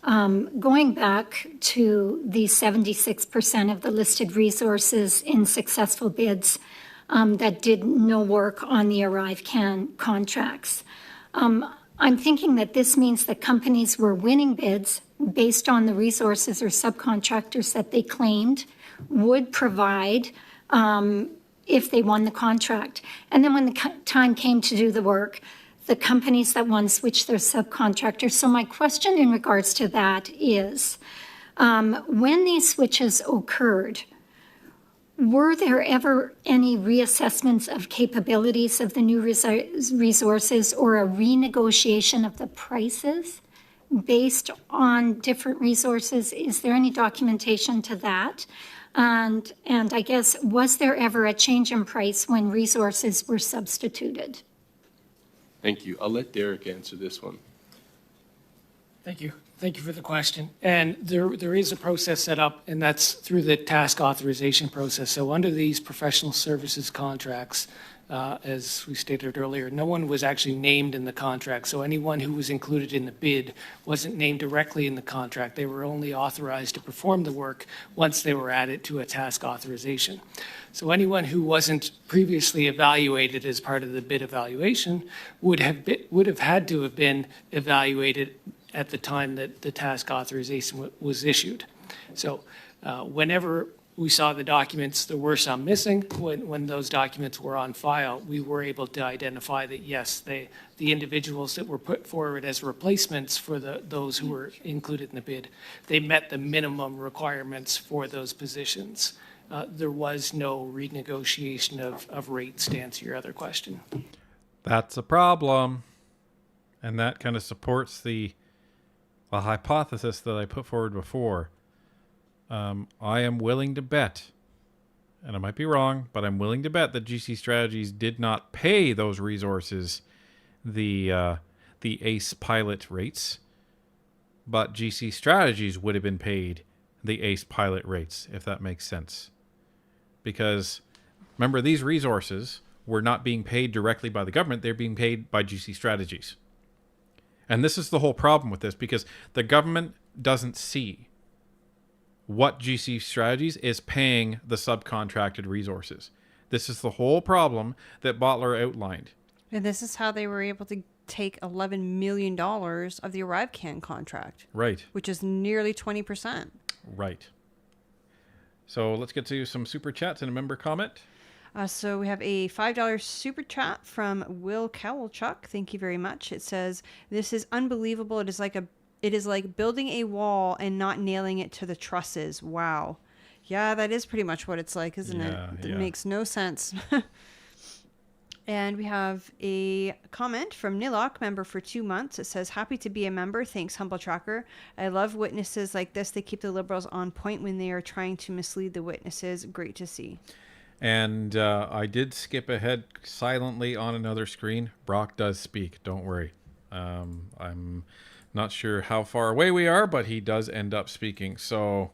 Going back to the 76% of the listed resources in successful bids that did no work on the ArriveCan contracts, I'm thinking that this means that companies were winning bids based on the resources or subcontractors that they claimed would provide if they won the contract. And then when the time came to do the work, the companies that won switched their subcontractors. So my question in regards to that is, when these switches occurred, were there ever any reassessments of capabilities of the new resources or a renegotiation of the prices based on different resources? Is there any documentation to that? And I guess, was there ever a change in price when resources were substituted? Thank you. I'll let Derek answer this one. Thank you. Thank you for the question. And there is a process set up, and that's through the task authorization process. So under these professional services contracts, as we stated earlier, no one was actually named in the contract. So anyone who was included in the bid wasn't named directly in the contract. They were only authorized to perform the work once they were added to a task authorization. So anyone who wasn't previously evaluated as part of the bid evaluation would have had to have been evaluated at the time that the task authorization was issued. So whenever we saw the documents, there were some missing. When those documents were on file, we were able to identify that, yes, the individuals that were put forward as replacements for those who were included in the bid, they met the minimum requirements for those positions. There was no renegotiation of rates, to answer your other question. That's a problem. And that kind of supports the hypothesis that I put forward before. I am willing to bet and I might be wrong, but I'm willing to bet that GC Strategies did not pay those resources the ACE pilot rates, but GC Strategies would have been paid the ACE pilot rates, if that makes sense. Because remember, these resources were not being paid directly by the government, they're being paid by GC Strategies. And this is the whole problem with this, because the government doesn't see what GC Strategies is paying the subcontracted resources. This is the whole problem that Bottler outlined. And this is how they were able to take $11 million of the ArriveCan contract. Right. Which is nearly 20%. Right. So let's get to some super chats and a member comment. So we have a $5 super chat from Will Kowalchuk. Thank you very much. It says, "This is unbelievable. It is like building a wall and not nailing it to the trusses. Wow." Yeah, that is pretty much what it's like, isn't it? It makes no sense. And we have a comment from Nilok, member for 2 months. It says, "Happy to be a member. Thanks, Humble Tracker. I love witnesses like this. They keep the Liberals on point when they are trying to mislead the witnesses. Great to see." And I did skip ahead silently on another screen. Brock does speak. Don't worry. I'm not sure how far away we are, but he does end up speaking. So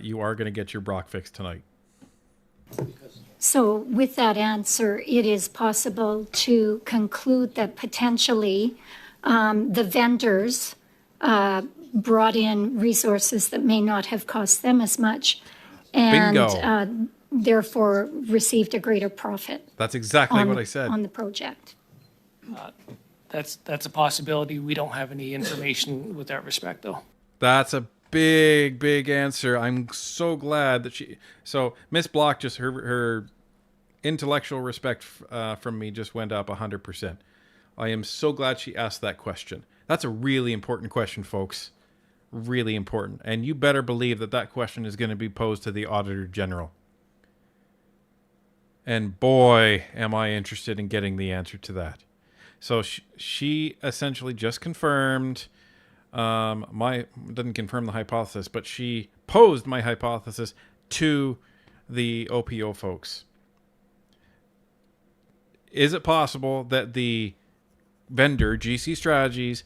you are going to get your Brock fix tonight. So with that answer, it is possible to conclude that potentially the vendors brought in resources that may not have cost them as much, and therefore received a greater profit. That's exactly what I said. On the project. That's a possibility. We don't have any information with that respect, though. That's a big answer. I'm so glad that so Miss Block, just her intellectual respect from me just went up 100%. I am so glad she asked that question. That's a really important question, folks. Really important. And you better believe that question is going to be posed to the Auditor General. And boy, am I interested in getting the answer to that. So she essentially just confirmed didn't confirm the hypothesis, but she posed my hypothesis to the OPO folks. Is it possible that the vendor, GC Strategies,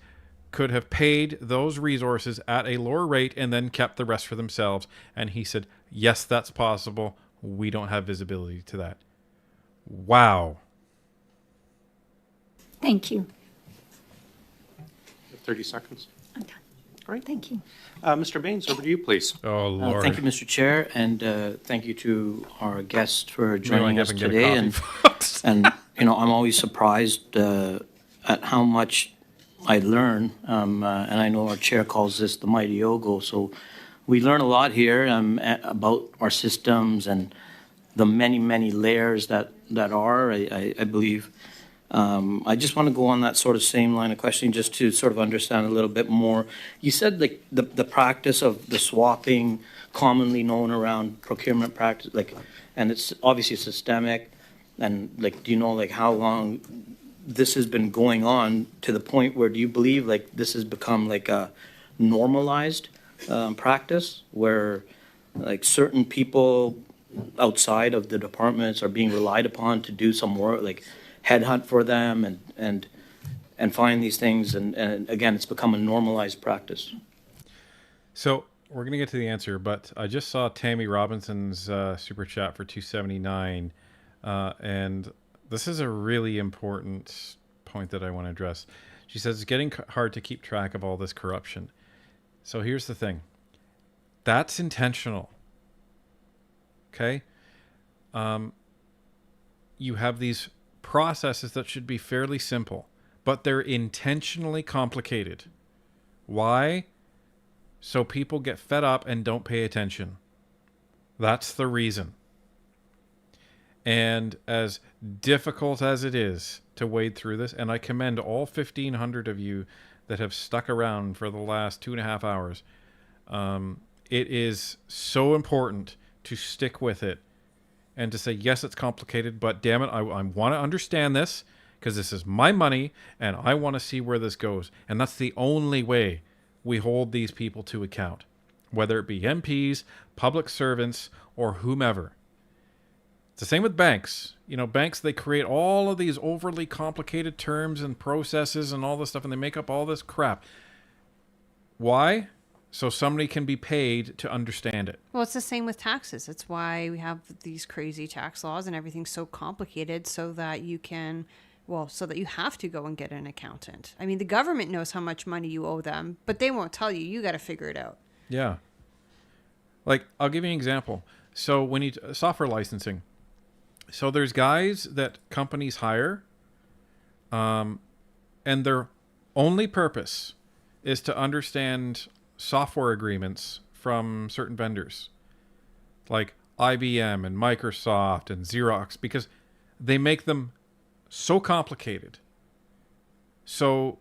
could have paid those resources at a lower rate and then kept the rest for themselves? And he said, yes, that's possible. We don't have visibility to that. Wow. Thank you. 30 seconds. I'm done. Great. Thank you. Mr. Baines, over to you, please. Oh, Lord. Thank you, Mr. Chair, and thank you to our guests for joining us today. And I'm always surprised at how much I learn, and I know our chair calls this the mighty Ogo. So we learn a lot here about our systems and the many layers that are, I believe. I just want to go on that sort of same line of questioning just to sort of understand a little bit more. You said the practice of the swapping, commonly known around procurement practice, and it's obviously systemic, and do you know how long this has been going on to the point where do you believe this has become a normalized practice where certain people outside of the departments are being relied upon to do some work, headhunt for them and find these things, and again, it's become a normalized practice. So we're going to get to the answer, but I just saw Tammy Robinson's super chat for $2.79, and this is a really important point that I want to address. She says it's getting hard to keep track of all this corruption. So here's the thing. That's intentional. Okay? You have these processes that should be fairly simple, but they're intentionally complicated. Why? So people get fed up and don't pay attention. That's the reason. And as difficult as it is to wade through this, and I commend all 1,500 of you that have stuck around for the last 2.5 hours, it is so important to stick with it and to say, yes, it's complicated, but damn it, I want to understand this because this is my money and I want to see where this goes. And that's the only way we hold these people to account, whether it be MPs, public servants, or whomever. the same with banks. Banks, they create all of these overly complicated terms and processes and all this stuff, and they make up all this crap. Why? So somebody can be paid to understand it. Well, it's the same with taxes. It's why we have these crazy tax laws and everything's so complicated so that you have to go and get an accountant. I mean, the government knows how much money you owe them, but they won't tell you. You got to figure it out. Yeah. Like, I'll give you an example. So when you software licensing, so there's guys that companies hire, and their only purpose is to understand software agreements from certain vendors, like IBM and Microsoft and Xerox, because they make them so complicated. So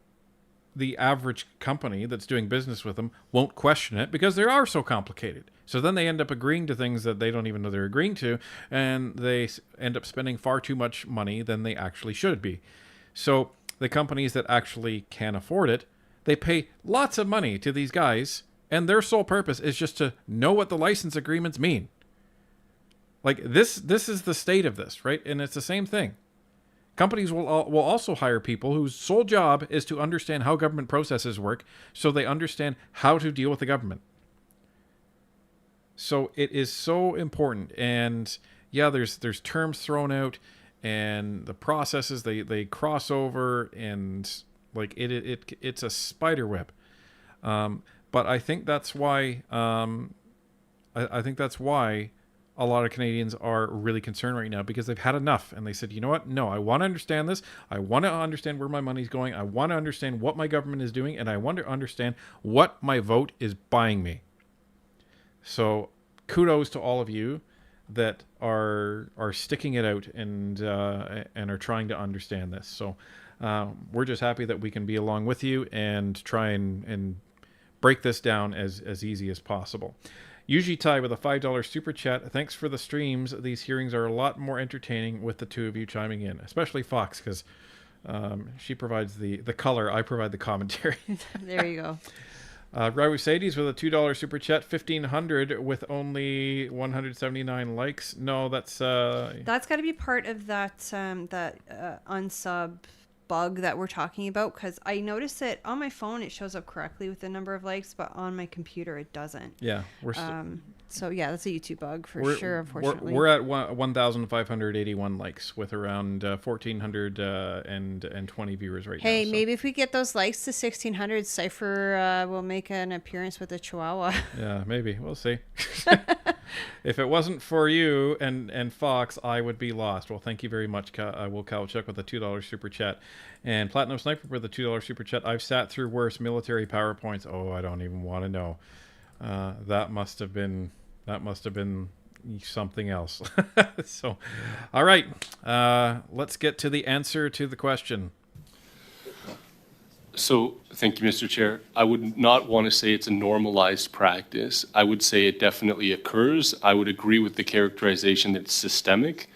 the average company that's doing business with them won't question it because they are so complicated. So then they end up agreeing to things that they don't even know they're agreeing to, and they end up spending far too much money than they actually should be. So the companies that actually can afford it, they pay lots of money to these guys, and their sole purpose is just to know what the license agreements mean. Like, this is the state of this, right? And it's the same thing. Companies will also hire people whose sole job is to understand how government processes work, so they understand how to deal with the government. So it is so important. And yeah, there's terms thrown out, and the processes they cross over, and like it's a spider web. But I think that's why I think that's why a lot of Canadians are really concerned right now, because they've had enough, and they said, you know what? No, I want to understand this. I want to understand where my money's going. I want to understand what my government is doing, and I want to understand what my vote is buying me. So kudos to all of you that are sticking it out and are trying to understand this. So we're just happy that we can be along with you and try and break this down as easy as possible. Usually Ty with a $5 super chat. Thanks for the streams. These hearings are a lot more entertaining with the two of you chiming in, especially Fox, because she provides the color. I provide the commentary. There you go. Rawi Sadies with a $2 super chat. 1,500 with only 179 likes. No, that's got to be part of that unsub bug that we're talking about, because I notice it on my phone. It shows up correctly with the number of likes, but on my computer it doesn't. Yeah, so yeah, that's a YouTube bug for sure. Unfortunately, we're at 1,581 likes with around 1,420 viewers right now. Hey, maybe if we get those likes to 1,600, Cypher will make an appearance with a Chihuahua. Yeah, maybe we'll see. If it wasn't for you and Fox, I would be lost. Well, thank you very much, Will Kowalchuk with a $2 super chat. And Platinum Sniper with a $2 super chat. I've sat through worse military PowerPoints. Oh, I don't even want to know. That must have been something else. So, all right. Let's get to the answer to the question. So, thank you, Mr. Chair. I would not want to say it's a normalized practice. I would say it definitely occurs. I would agree with the characterization that it's systemic.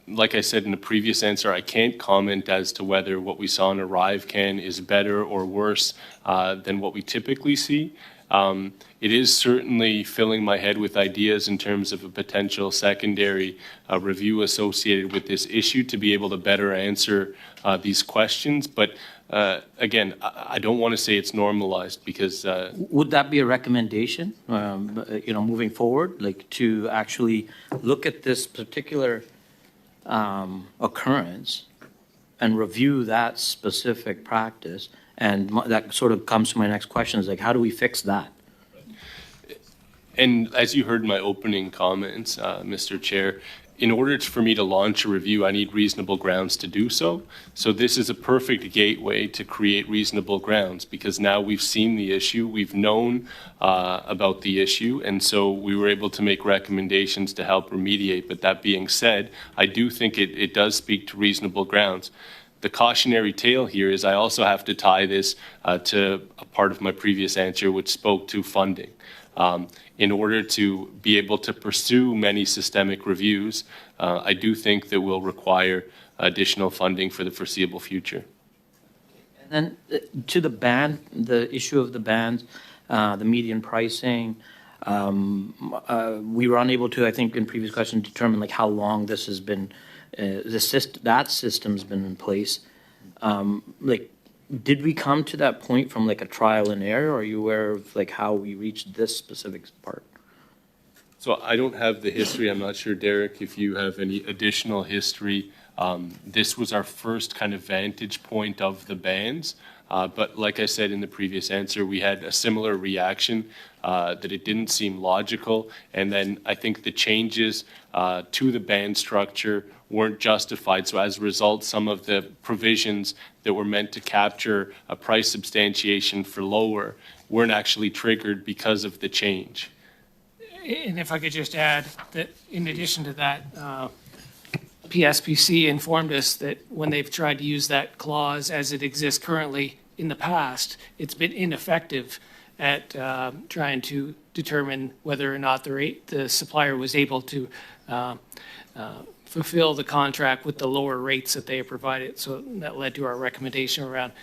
Like I said in a previous answer, I can't comment as to whether what we saw in ArriveCan is better or worse than what we typically see. It is certainly filling my head with ideas in terms of a potential secondary review associated with this issue to be able to better answer these questions. But again, I don't want to say it's normalized, because would that be a recommendation, moving forward, like to actually look at this particular occurrence and review that specific practice? And that sort of comes to my next question, is like, how do we fix that? And as you heard in my opening comments, Mr. Chair, in order for me to launch a review, I need reasonable grounds to do so. So this is a perfect gateway to create reasonable grounds, because now we've seen the issue, we've known about the issue, and so we were able to make recommendations to help remediate. But that being said, I do think it does speak to reasonable grounds. The cautionary tale here is I also have to tie this to a part of my previous answer, which spoke to funding. In order to be able to pursue many systemic reviews, I do think that will require additional funding for the foreseeable future. And then to the ban, the issue of the bans, the median pricing, We were unable to, I think, in previous questions, determine like how long this has been, that system's been in place. Like, did we come to that point from like a trial and error? Or are you aware of like how we reached this specific part? So I don't have the history. I'm not sure, Derek, if you have any additional history. This was our first kind of vantage point of the bans. But like I said in the previous answer, we had a similar reaction that it didn't seem logical. And then I think the changes to the ban structure weren't justified. So as a result, some of the provisions that were meant to capture a price substantiation for lower weren't actually triggered because of the change. And if I could just add that in addition to that, PSPC informed us that when they've tried to use that clause as it exists currently in the past, it's been ineffective at trying to determine whether or not the supplier was able to fulfill the contract with the lower rates that they have provided. So that led to our recommendation around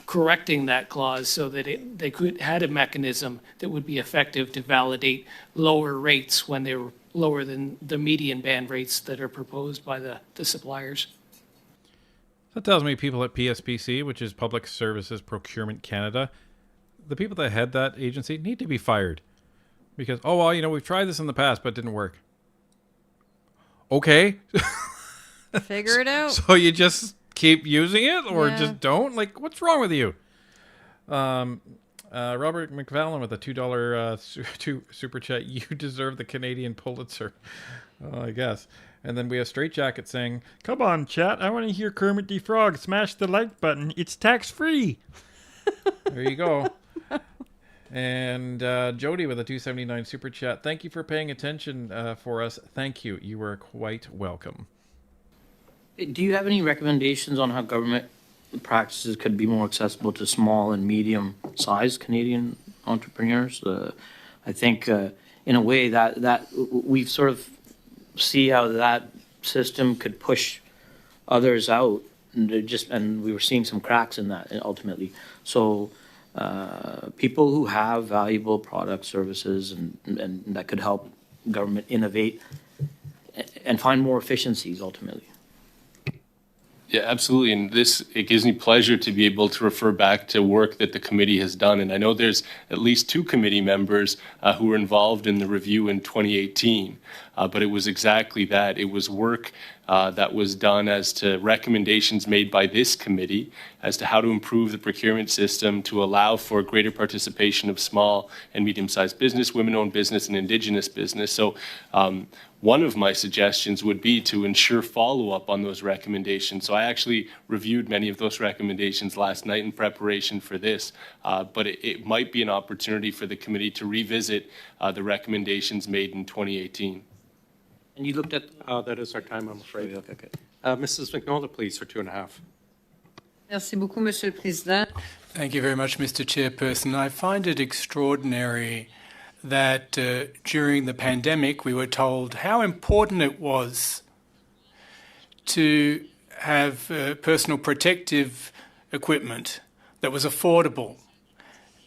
correcting that clause so that they had a mechanism that would be effective to validate lower rates when they were lower than the median band rates that are proposed by the suppliers. That tells me people at PSPC, which is Public Services Procurement Canada, the people that head that agency need to be fired. Because, oh, well, you know, we've tried this in the past, but it didn't work. Okay. Figure it out. So you just keep using it or Yeah. just don't? Like, what's wrong with you? Robert McFallon with a $2 super chat. You deserve the Canadian Pulitzer. I guess. And then we have Straight Jacket saying, "Come on, chat. I want to hear Kermit the Frog. Smash the like button. It's tax-free." There you go. And Jody with a $2.79 super chat. Thank you for paying attention for us. Thank you. You were quite welcome. Do you have any recommendations on how government practices could be more accessible to small and medium-sized Canadian entrepreneurs? I think, in a way, that we've sort of see how that system could push others out, and we were seeing some cracks in that ultimately. So people who have valuable products, services, and that could help government innovate and find more efficiencies ultimately. Yeah, absolutely. And it gives me pleasure to be able to refer back to work that the committee has done. And I know there's at least 2 committee members who were involved in the review in 2018. But it was exactly that. It was work that was done as to recommendations made by this committee as to how to improve the procurement system to allow for greater participation of small and medium-sized business, women-owned business, and Indigenous business. So one of my suggestions would be to ensure follow-up on those recommendations. So I actually reviewed many of those recommendations last night in preparation for this, but it might be an opportunity for the committee to revisit the recommendations made in 2018. And you looked at... That is our time, I'm afraid. Okay. Mrs. McNulty, please, for 2.5. Merci beaucoup, Monsieur le Président. Thank you very much, Mr. Chairperson. I find it extraordinary that during the pandemic we were told how important it was to have personal protective equipment that was affordable,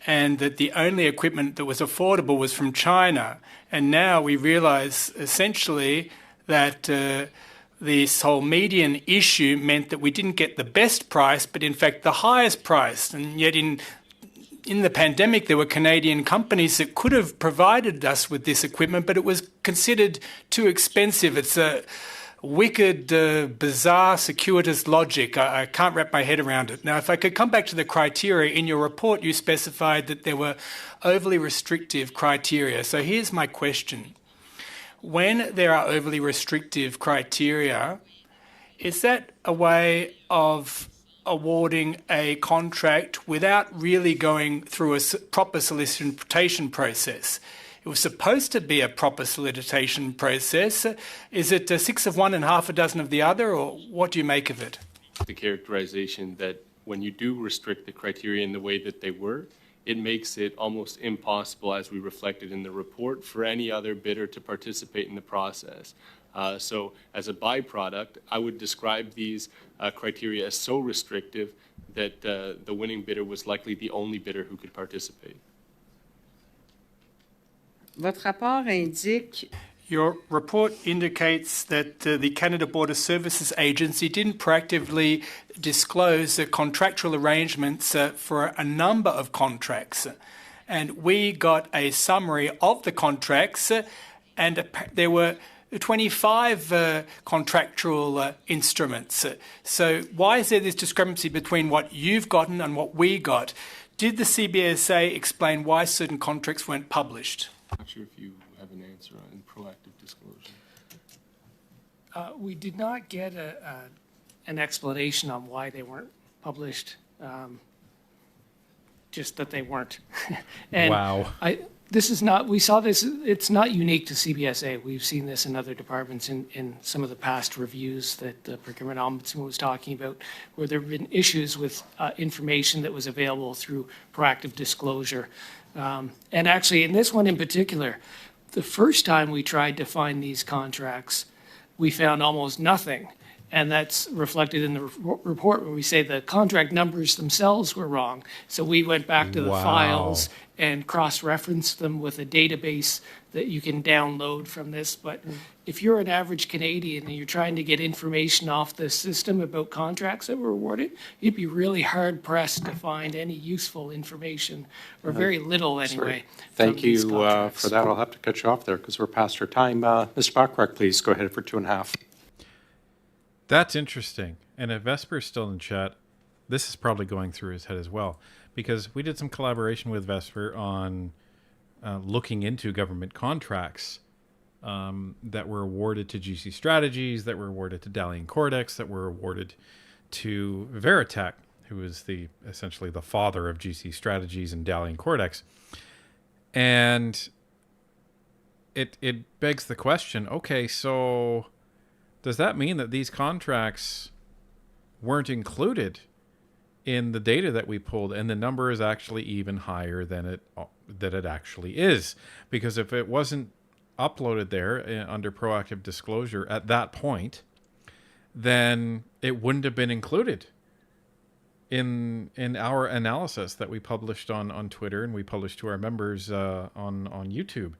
and that the only equipment that was affordable was from China. And now we realize essentially that this whole median issue meant that we didn't get the best price, but in fact the highest price. And yet in the pandemic, there were Canadian companies that could have provided us with this equipment, but it was considered too expensive. It's a wicked, bizarre, circuitous logic. I can't wrap my head around it. Now, if I could come back to the criteria, in your report you specified that there were overly restrictive criteria. So here's my question. When there are overly restrictive criteria, is that a way of awarding a contract without really going through a proper solicitation process? It was supposed to be a proper solicitation process. Is it 6 of one and half a dozen of the other, or what do you make of it? The characterization that when you do restrict the criteria in the way that they were, it makes it almost impossible, as we reflected in the report, for any other bidder to participate in the process. So as a byproduct, I would describe these criteria as so restrictive that the winning bidder was likely the only bidder who could participate. Votre rapport indique Your report indicates that the Canada Border Services Agency didn't proactively disclose the contractual arrangements for a number of contracts. And we got a summary of the contracts, and there were 25 contractual instruments. So why is there this discrepancy between what you've gotten and what we got? Did the CBSA explain why certain contracts weren't published? I'm not sure if you have an answer on proactive disclosure. We did not get an explanation on why they weren't published, just that they weren't. And Wow. This is not, we saw this, it's not unique to CBSA. We've seen this in other departments in some of the past reviews that the procurement ombudsman was talking about, where there have been issues with information that was available through proactive disclosure. And actually, in this one in particular, the first time we tried to find these contracts, we found almost nothing. And that's reflected in the report where we say the contract numbers themselves were wrong. So we went back to the files and cross-referenced them with a database that you can download from this. But if you're an average Canadian and you're trying to get information off the system about contracts that were awarded, you'd be really hard-pressed to find any useful information, or very little anyway. Thank you for that. I'll have to cut you off there because we're past our time. Mr. Bachrach, please go ahead for 2.5. That's interesting. And if Vesper's still in chat, this is probably going through his head as well, because we did some collaboration with Vesper on looking into government contracts that were awarded to GC Strategies, that were awarded to Dalian Cordex, that were awarded to Veritech, who is essentially the father of GC Strategies and Dalian Cordex. And it begs the question, okay, so does that mean that these contracts weren't included in the data that we pulled, and the number is actually even higher than it actually is? Because if it wasn't uploaded there under proactive disclosure at that point, then it wouldn't have been included in our analysis that we published on Twitter and we published to our members on YouTube.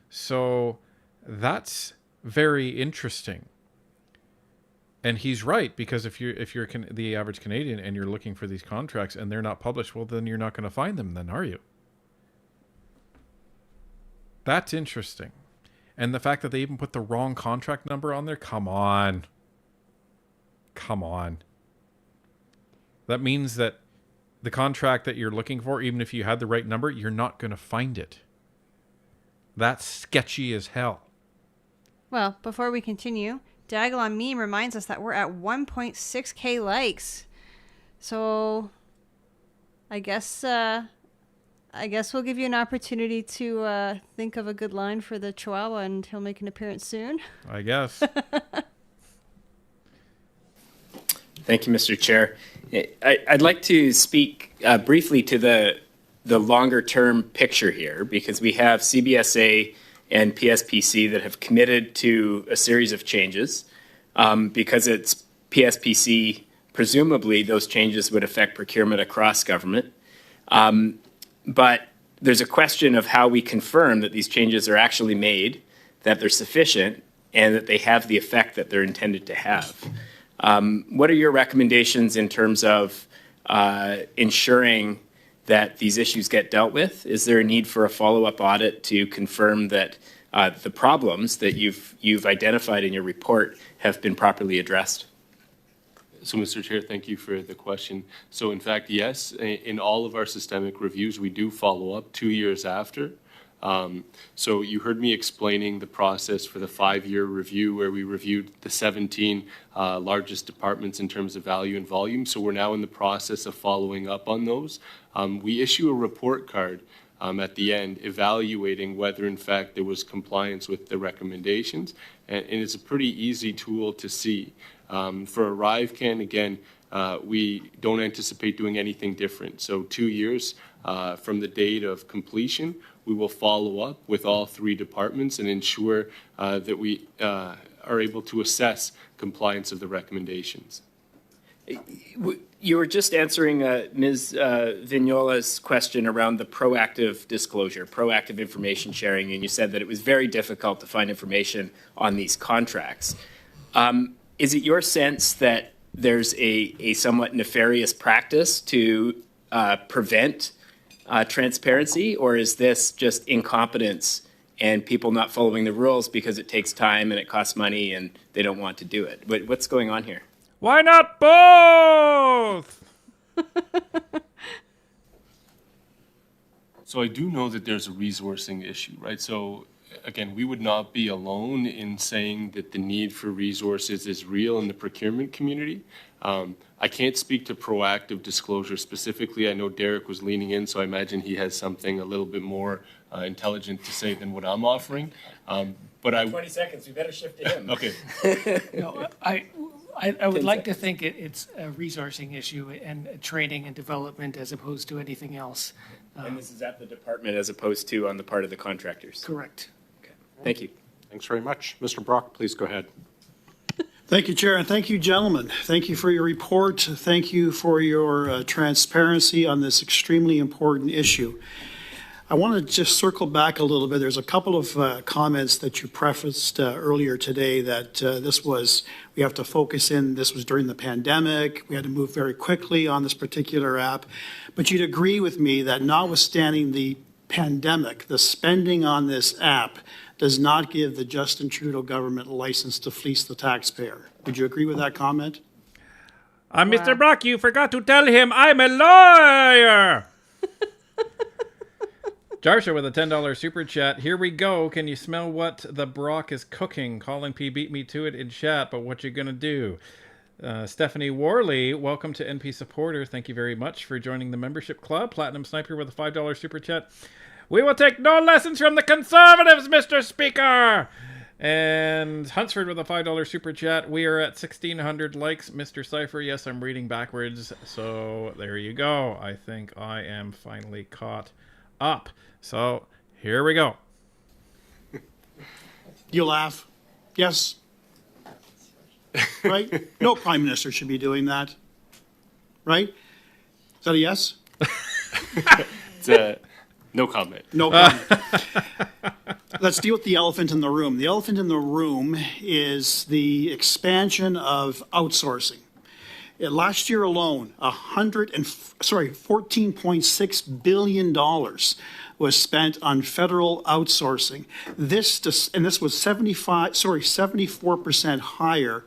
So that's very interesting. And he's right, because if you're the average Canadian and you're looking for these contracts and they're not published, well, then you're not going to find them, then, are you? That's interesting. And the fact that they even put the wrong contract number on there, come on. Come on. That means that the contract that you're looking for, even if you had the right number, you're not going to find it. That's sketchy as hell. Well, before we continue, Dagalon Meme reminds us that we're at 1.6k likes. So I guess we'll give you an opportunity to think of a good line for the Chihuahua, and he'll make an appearance soon. I guess. Thank you, Mr. Chair. I'd like to speak briefly to the longer-term picture here, because we have CBSA and PSPC that have committed to a series of changes. Because it's PSPC, presumably those changes would affect procurement across government. But there's a question of how we confirm that these changes are actually made, that they're sufficient, and that they have the effect that they're intended to have. What are your recommendations in terms of ensuring that these issues get dealt with? Is there a need for a follow-up audit to confirm that the problems that you've identified in your report have been properly addressed? So, Mr. Chair, thank you for the question. So, in fact, yes, in all of our systemic reviews, we do follow up 2 years after. So you heard me explaining the process for the 5-year review, where we reviewed the 17 largest departments in terms of value and volume. So we're now in the process of following up on those. We issue a report card at the end evaluating whether, in fact, there was compliance with the recommendations. And it's a pretty easy tool to see. For ArriveCan, again, we don't anticipate doing anything different. So 2 years from the date of completion, we will follow up with all 3 departments and ensure that we are able to assess compliance of the recommendations. You were just answering Ms. Vignola's question around the proactive disclosure, proactive information sharing, and you said that it was very difficult to find information on these contracts. Is it your sense that there's a somewhat nefarious practice to prevent transparency, or is this just incompetence and people not following the rules because it takes time and it costs money and they don't want to do it? What's going on here? Why not both? So I do know that there's a resourcing issue, right? So again, we would not be alone in saying that the need for resources is real in the procurement community. I can't speak to proactive disclosure specifically. I know Derek was leaning in, so I imagine he has something a little bit more intelligent to say than what I'm offering. But 20 seconds, we better shift to him. Okay. No, I would like to think it's a resourcing issue and training and development as opposed to anything else. And this is at the department as opposed to on the part of the contractors. Correct. Okay. Thank you. Thanks very much. Mr. Brock, please go ahead. Thank you, Chair, and thank you, gentlemen. Thank you for your report. Thank you for your transparency on this extremely important issue. I want to just circle back a little bit. There's a couple of comments that you prefaced earlier today that we have to focus in, this was during the pandemic, we had to move very quickly on this particular app. But you'd agree with me that notwithstanding the pandemic, the spending on this app does not give the Justin Trudeau government a license to fleece the taxpayer. Would you agree with that comment? Mr. Brock, you forgot to tell him I'm a lawyer. Jarsha with a $10 super chat. Here we go. Can you smell what the Brock is cooking? Colin P beat me to it in chat, but what you gonna do? Stephanie Worley, welcome to NP supporter. Thank you very much for joining the membership club. Platinum Sniper with a $5 super chat. We will take no lessons from the Conservatives, Mr. Speaker. And Hunsford with a $5 super chat. We are at 1,600 likes, Mr. Cypher. Yes, I'm reading backwards. So there you go. I think I am finally caught up. So here we go. You laugh. Yes. Right? No prime minister should be doing that. Right? Is that a yes? It's no comment. No comment. Let's deal with the elephant in the room. The elephant in the room is the expansion of outsourcing. Last year alone, $14.6 billion was spent on federal outsourcing. This was 74% higher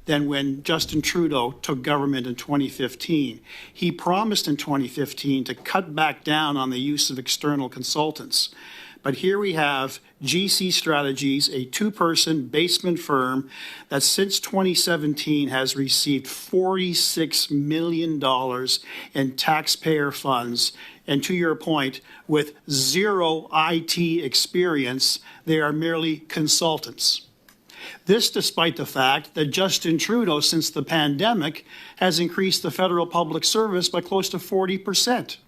than when Justin Trudeau took government in 2015. He promised in 2015 to cut back down on the use of external consultants. But here we have GC Strategies, a two-person basement firm that since 2017 has received $46 million in taxpayer funds. And to your point, with zero IT experience, they are merely consultants. This despite the fact that Justin Trudeau, since the pandemic, has increased the federal public service by close to 40%.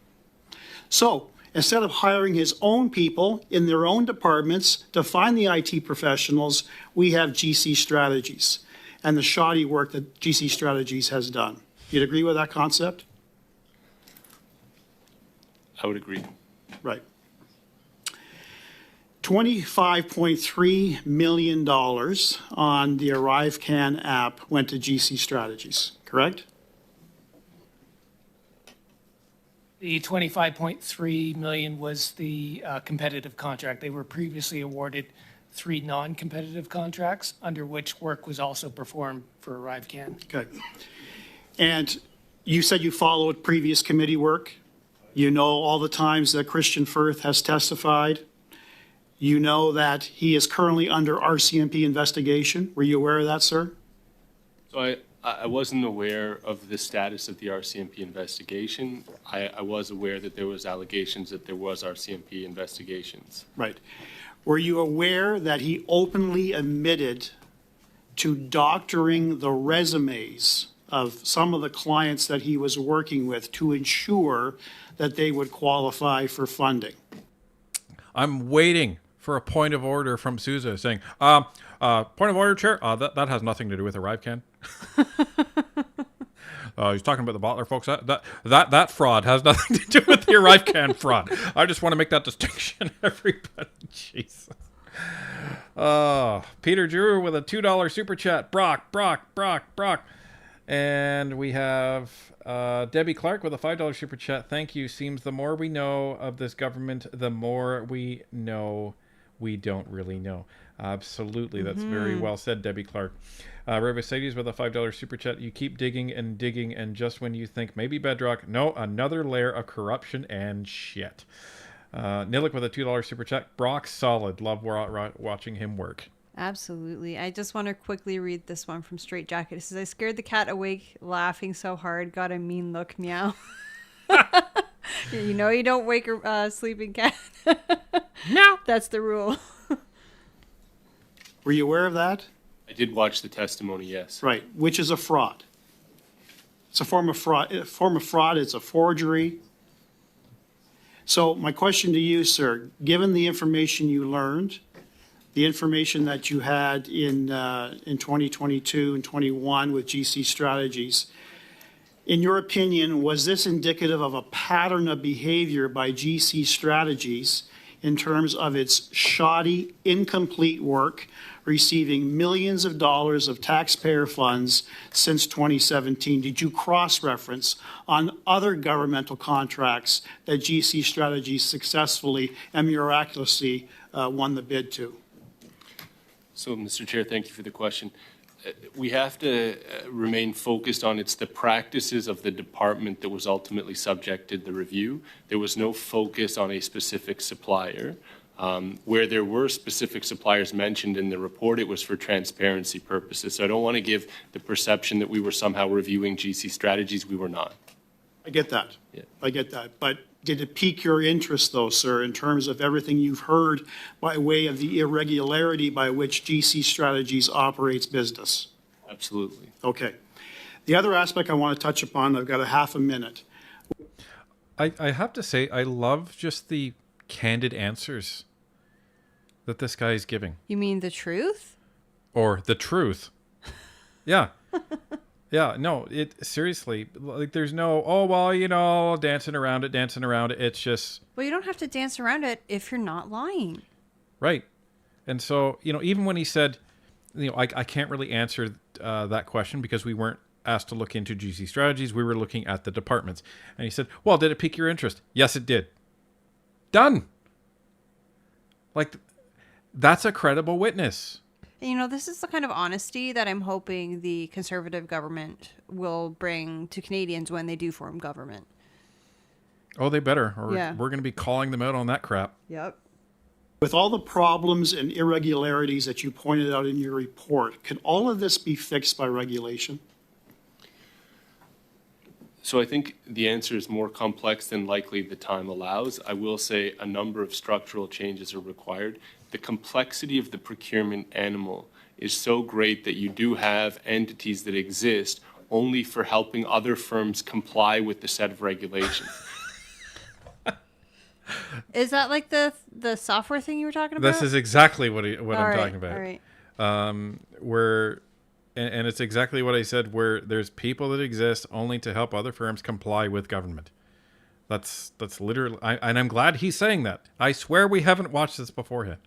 So, instead of hiring his own people in their own departments to find the IT professionals, we have GC Strategies and the shoddy work that GC Strategies has done. You'd agree with that concept? I would agree. Right. $25.3 million on the ArriveCan app went to GC Strategies, correct? The $25.3 million was the competitive contract. They were previously awarded 3 non-competitive contracts under which work was also performed for ArriveCan. Okay. And you said you followed previous committee work. You know all the times that Christian Firth has testified. You know that he is currently under RCMP investigation. Were you aware of that, sir? So I wasn't aware of the status of the RCMP investigation. I was aware that there was allegations that there was RCMP investigations. Right. Were you aware that he openly admitted to doctoring the resumes of some of the clients that he was working with to ensure that they would qualify for funding? I'm waiting for a point of order from Sousa saying, point of order, Chair, that has nothing to do with ArriveCan. He's talking about the bottler folks. That fraud has nothing to do with the ArriveCan fraud. I just want to make that distinction, everybody. Jesus. Peter Drew with a $2 super chat. Brock. And we have Debbie Clark with a $5 super chat. Thank you. Seems the more we know of this government, the more we know we don't really know. Absolutely. That's very well said, Debbie Clark. Ray Mercedes with a $5 super chat. You keep digging, and just when you think maybe bedrock, no, another layer of corruption and shit. Nilik with a $2 super chat. Brock solid. Love watching him work. Absolutely. I just want to quickly read this one from Straight Jacket. It says, I scared the cat awake laughing so hard. Got a mean look, meow. You know you don't wake a sleeping cat. No. That's the rule. Were you aware of that? I did watch the testimony, yes. Right, which is a fraud. It's a form of fraud. It's a forgery. So my question to you, sir, given the information you learned, the information that you had in 2022 and 21 with GC Strategies, in your opinion, was this indicative of a pattern of behavior by GC Strategies in terms of its shoddy, incomplete work, receiving millions of dollars of taxpayer funds since 2017? Did you cross-reference on other governmental contracts that GC Strategies successfully and miraculously won the bid to? So, Mr. Chair, thank you for the question. We have to remain focused on the practices of the department that was ultimately subjected to the review. There was no focus on a specific supplier. Where there were specific suppliers mentioned in the report, it was for transparency purposes. So I don't want to give the perception that we were somehow reviewing GC Strategies. We were not. I get that. Yeah. I get that. But did it pique your interest, though, sir, in terms of everything you've heard by way of the irregularity by which GC Strategies operates business? Absolutely. Okay. The other aspect I want to touch upon, I've got a half a minute. I have to say, I love just the candid answers that this guy is giving. You mean the truth? Or the truth. Yeah. Yeah, no, seriously, like there's no, oh, well, you know, dancing around it. It's just... Well, you don't have to dance around it if you're not lying. Right. And so, you know, even when he said, you know, I can't really answer that question because we weren't asked to look into GC Strategies. We were looking at the departments. And he said, well, did it pique your interest? Yes, it did. Done. Like, that's a credible witness. You know, this is the kind of honesty that I'm hoping the Conservative government will bring to Canadians when they do form government. Oh, they better, or Yeah. we're going to be calling them out on that crap. Yep. With all the problems and irregularities that you pointed out in your report, can all of this be fixed by regulation? So I think the answer is more complex than likely the time allows. I will say a number of structural changes are required. The complexity of the procurement animal is so great that you do have entities that exist only for helping other firms comply with the set of regulations. Is that like the software thing you were talking about? This is exactly what I'm right, talking about. All right. Where, and it's exactly what I said, where there's people that exist only to help other firms comply with government. That's literally, and I'm glad he's saying that. I swear we haven't watched this beforehand.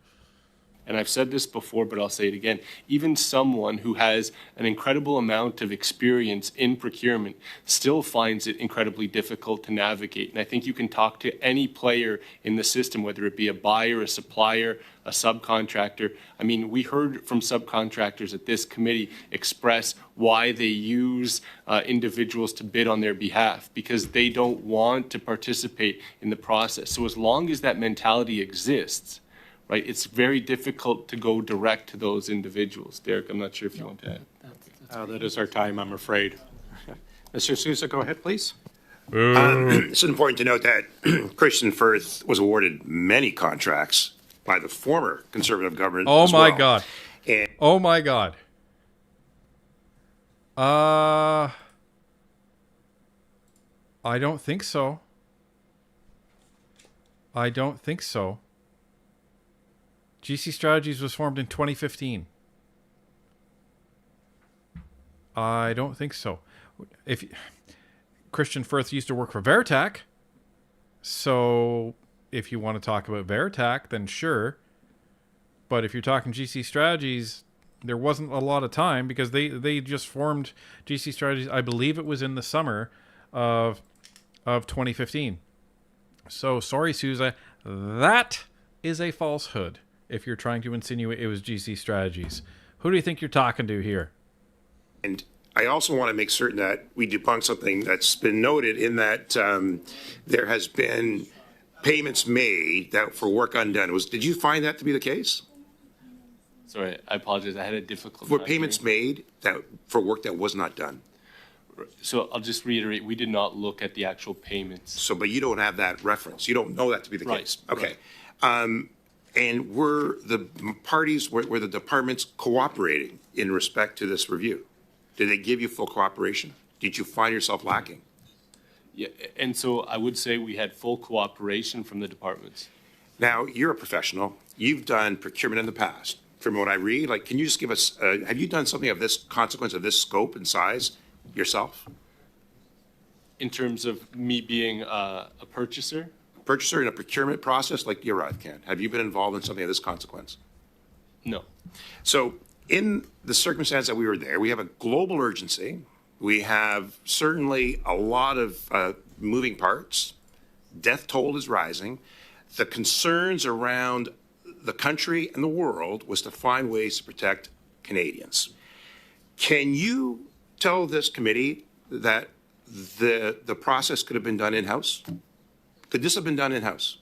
And I've said this before, but I'll say it again. Even someone who has an incredible amount of experience in procurement still finds it incredibly difficult to navigate. And I think you can talk to any player in the system, whether it be a buyer, a supplier, a subcontractor. I mean, we heard from subcontractors at this committee express why they use individuals to bid on their behalf, because they don't want to participate in the process. So as long as that mentality exists, right, it's very difficult to go direct to those individuals. Derek, I'm not sure if you want to add. That is our time, I'm afraid. Mr. Sousa, go ahead, please. It's important to note that Christian Firth was awarded many contracts by the former Conservative government. Oh as my well. God. And Oh my God. I don't think so. I don't think so. GC Strategies was formed in 2015. I don't think so. If Christian Firth used to work for Veritac, so if you want to talk about Veritac, then sure. But if you're talking GC Strategies, there wasn't a lot of time because they just formed GC Strategies. I believe it was in the summer of 2015. So sorry, Sousa, that is a falsehood. If you're trying to insinuate it was GC Strategies, who do you think you're talking to here? And I also want to make certain that we debunk something that's been noted in that there has been payments made that for work undone. Did you find that to be the case? Sorry, I apologize. I had a difficult Were time payments made that for work that was not done? So I'll just reiterate, we did not look at the actual payments. So, but you don't have that reference. You don't know that to be the Right, case. Okay. And were the parties, were the departments cooperating in respect to this review? Did they give you full cooperation? Did you find yourself lacking? Yeah, and so I would say we had full cooperation from the departments. Now, you're a professional. You've done procurement in the past. From what I read, like, can you just give us, have you done something of this consequence, of this scope and size yourself? In terms of me being a purchaser? Purchaser in a procurement process like the ArriveCan. Have you been involved in something of this consequence? No. So in the circumstance that we were there, we have a global urgency. We have certainly a lot of moving parts. Death toll is rising. The concerns around the country and the world was to find ways to protect Canadians. Can you tell this committee that the process could have been done in-house? Could this have been done in-house?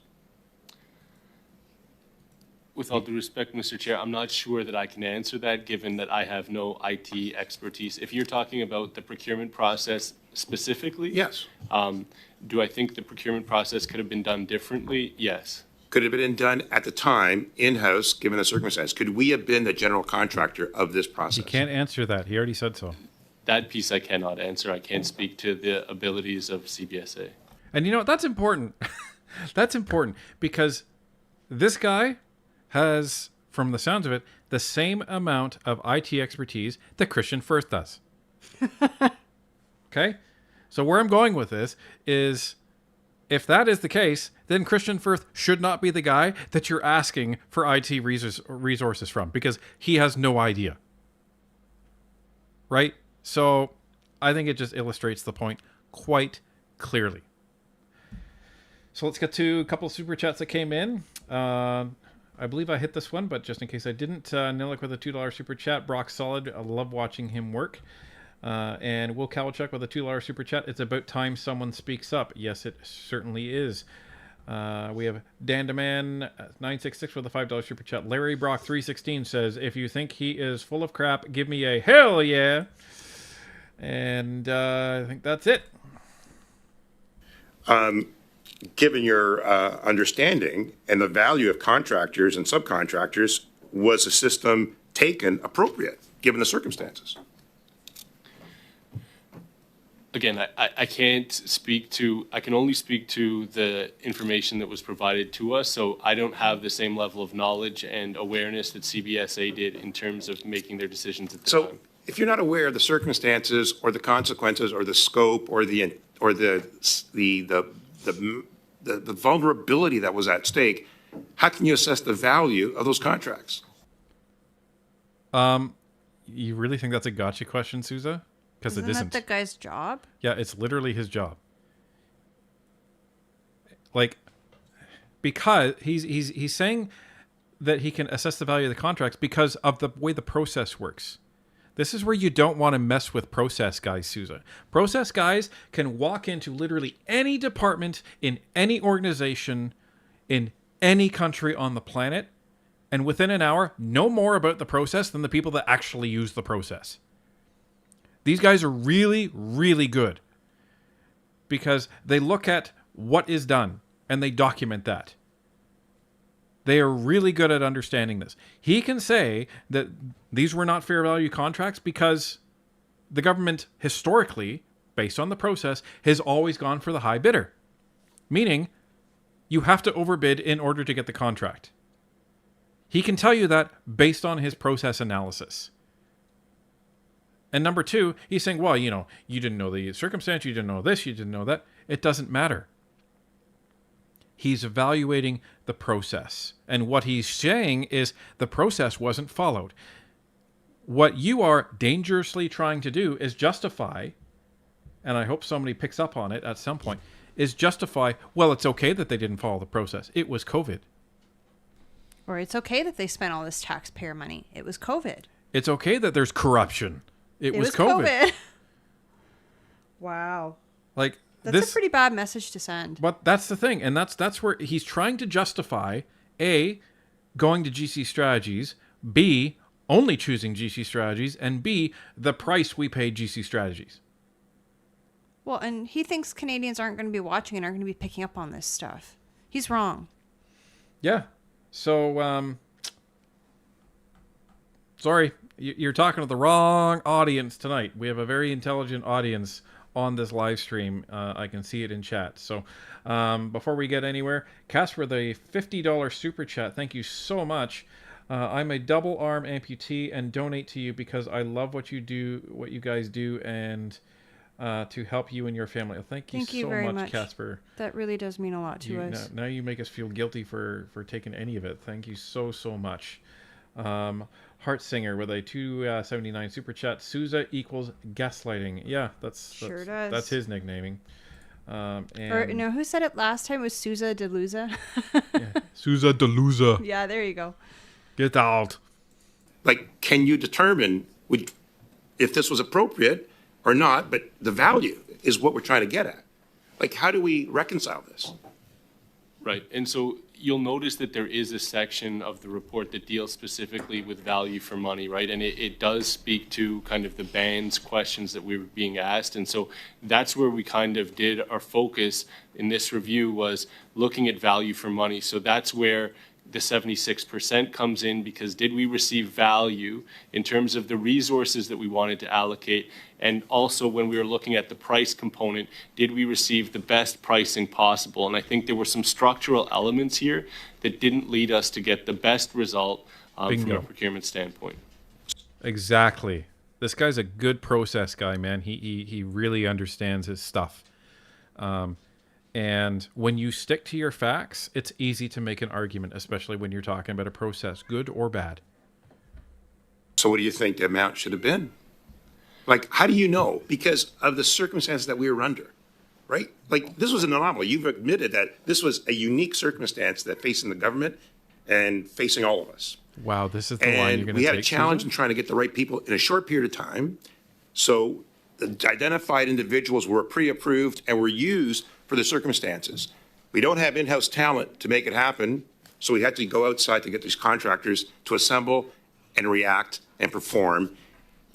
With all due respect, Mr. Chair, I'm not sure that I can answer that, given that I have no IT expertise. If you're talking about the procurement process specifically? Yes. Do I think the procurement process could have been done differently? Yes. Could it have been done at the time in-house, given the circumstance? Could we have been the general contractor of this process? You can't answer that. He already said so. That piece I cannot answer. I can't speak to the abilities of CBSA. And you know what? That's important. That's important because this guy has, from the sounds of it, the same amount of IT expertise that Christian Firth does. Okay? So where I'm going with this is, if that is the case, then Christian Firth should not be the guy that you're asking for IT resources from, because he has no idea. Right? So I think it just illustrates the point quite clearly. So let's get to a couple of super chats that came in. I believe I hit this one, but just in case I didn't, Nilik with a $2 super chat. Brock Solid, I love watching him work. And Will Kowalchuk with a $2 super chat. It's about time someone speaks up. Yes, it certainly is. We have Dandaman 966 with a $5 super chat. Larry Brock 316 says, if you think he is full of crap, give me a hell yeah. And I think that's it. Given your understanding and the value of contractors and subcontractors, was the system taken appropriate, given the circumstances? Again, I can't speak to, I can only speak to the information that was provided to us, so I don't have the same level of knowledge and awareness that CBSA did in terms of making their decisions at the time. So if you're not aware of the circumstances or the consequences or the scope or the vulnerability that was at stake, how can you assess the value of those contracts? You really think that's a gotcha question, Sousa? Because it isn't. Isn't that the guy's job? Yeah, it's literally his job. Like, because he's saying that he can assess the value of the contracts because of the way the process works. This is where you don't want to mess with process guys, Sousa. Process guys can walk into literally any department in any organization in any country on the planet, and within an hour know more about the process than the people that actually use the process. These guys are really, really good because they look at what is done and they document that. They are really good at understanding this. He can say that these were not fair value contracts because the government historically, based on the process, has always gone for the high bidder. Meaning, you have to overbid in order to get the contract. He can tell you that based on his process analysis. And number two, he's saying, well, you didn't know the circumstance, you didn't know this, you didn't know that. It doesn't matter. He's evaluating the process. And what he's saying is the process wasn't followed. What you are dangerously trying to do is justify, and I hope somebody picks up on it at some point, is justify, well, it's okay that they didn't follow the process. It was COVID. Or it's okay that they spent all this taxpayer money. It was COVID. It's okay that there's corruption. It was COVID. Wow. Like, that's a pretty bad message to send. But that's the thing. And that's where he's trying to justify, A, going to GC Strategies, B, only choosing GC Strategies, and B, the price we paid GC Strategies. Well, and he thinks Canadians aren't going to be watching and aren't going to be picking up on this stuff. He's wrong. Yeah. So, sorry, you're talking to the wrong audience tonight. We have a very intelligent audience on this live stream. I can see it in chat. So, before we get anywhere, Casper, the $50 super chat, thank you so much. I'm a double arm amputee and donate to you because I love what you do, what you guys do, and to help you and your family. Thank you so very much, Casper. That really does mean a lot to us. Now you make us feel guilty for taking any of it. Thank you so much. Heart Singer with a $2.79 super chat. Sousa equals gaslighting. Yeah, that's does. That's his nicknaming. Or no, who said it last time? It was Sousa Delusa. Yeah. Sousa Delusa. Yeah, there you go. Get out. Like, can you determine if this was appropriate or not? But the value is what we're trying to get at. Like, how do we reconcile this? Right. And so you'll notice that there is a section of the report that deals specifically with value for money, right? And it does speak to kind of the bands questions that we were being asked. And so that's where we kind of did our focus in this review, was looking at value for money. So that's where the 76% comes in, because did we receive value in terms of the resources that we wanted to allocate? And also, when we were looking at the price component, did we receive the best pricing possible? And I think there were some structural elements here that didn't lead us to get the best result from a procurement standpoint. Exactly. This guy's a good process guy, man. He really understands his stuff. And when you stick to your facts, it's easy to make an argument, especially when you're talking about a process, good or bad. So what do you think the amount should have been? Like, how do you know? Because of the circumstances that we were under, right? Like, this was an anomaly. You've admitted that this was a unique circumstance that facing the government and facing all of us. Wow, this is the line you're going to take. And we had a challenge in trying to get the right people in a short period of time. So the identified individuals were pre-approved and were used for the circumstances. We don't have in-house talent to make it happen, so we had to go outside to get these contractors to assemble and react and perform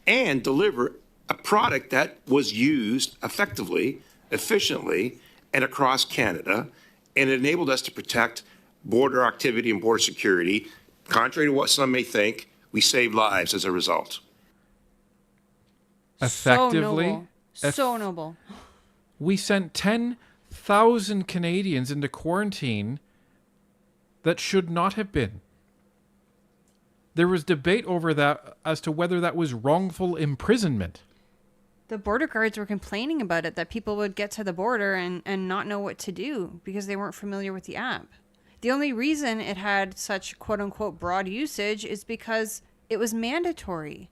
and deliver a product that was used effectively, efficiently, and across Canada, and it enabled us to protect border activity and border security. Contrary to what some may think, we saved lives as a result. Effectively. So noble. We sent 10,000 Canadians into quarantine that should not have been. There was debate over that as to whether that was wrongful imprisonment. The border guards were complaining about it, that people would get to the border and not know what to do because they weren't familiar with the app. The only reason it had such quote-unquote broad usage is because it was mandatory.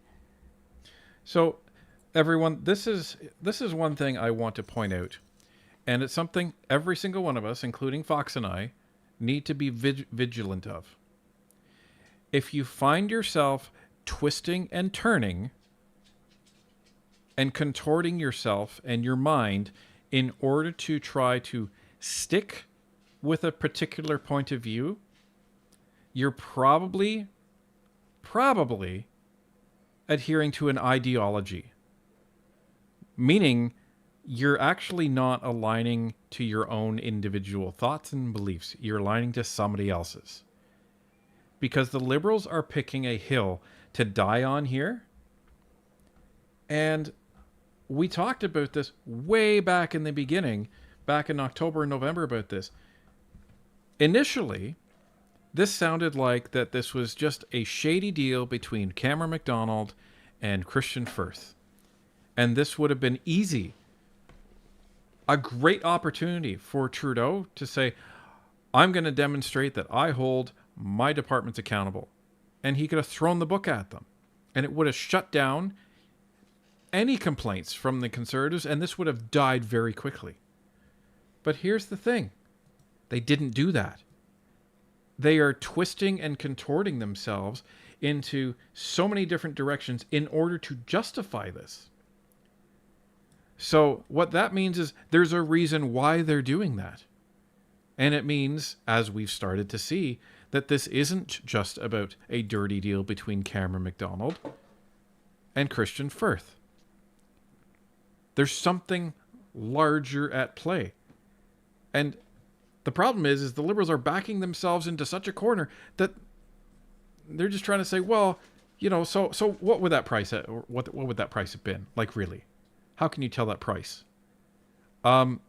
So, everyone, this is one thing I want to point out. And it's something every single one of us, including Fox and I, need to be vigilant of. If you find yourself twisting and turning and contorting yourself and your mind in order to try to stick with a particular point of view, you're probably adhering to an ideology. Meaning, you're actually not aligning to your own individual thoughts and beliefs. You're aligning to somebody else's. Because the Liberals are picking a hill to die on here. And we talked about this way back in the beginning, back in October and November about this. Initially, this sounded like that this was just a shady deal between Cameron MacDonald and Christian Firth. And this would have been easy. A great opportunity for Trudeau to say, I'm going to demonstrate that I hold my departments accountable. And he could have thrown the book at them. And it would have shut down any complaints from the Conservatives, and this would have died very quickly. But here's the thing. They didn't do that. They are twisting and contorting themselves into so many different directions in order to justify this. So what that means is there's a reason why they're doing that. And it means, as we've started to see, that this isn't just about a dirty deal between Cameron MacDonald and Christian Firth. There's something larger at play. And the problem is the Liberals are backing themselves into such a corner that they're just trying to say, well, you know, so what would that price what would that price have been? Like, really? How can you tell that price? Well,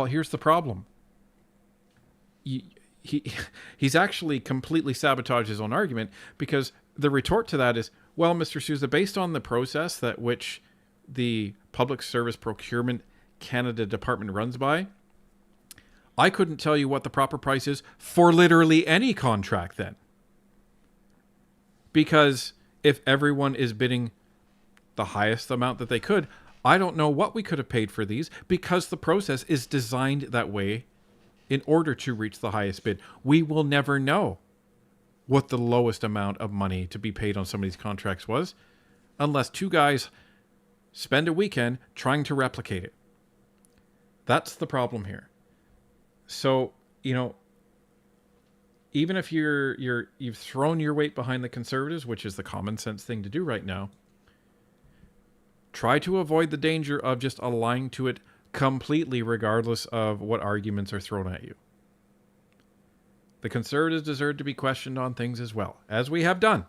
here's the problem. He's actually completely sabotaged his own argument, because the retort to that is, well, Mr. Sousa, based on the process that which the Public Service Procurement Canada Department runs by, I couldn't tell you what the proper price is for literally any contract then. Because if everyone is bidding the highest amount that they could, I don't know what we could have paid for these, because the process is designed that way in order to reach the highest bid. We will never know what the lowest amount of money to be paid on some of these contracts was, unless two guys spend a weekend trying to replicate it. That's the problem here. So, you know, even if you've thrown your weight behind the Conservatives, which is the common sense thing to do right now, try to avoid the danger of just aligning to it completely regardless of what arguments are thrown at you. The Conservatives deserve to be questioned on things as well, as we have done.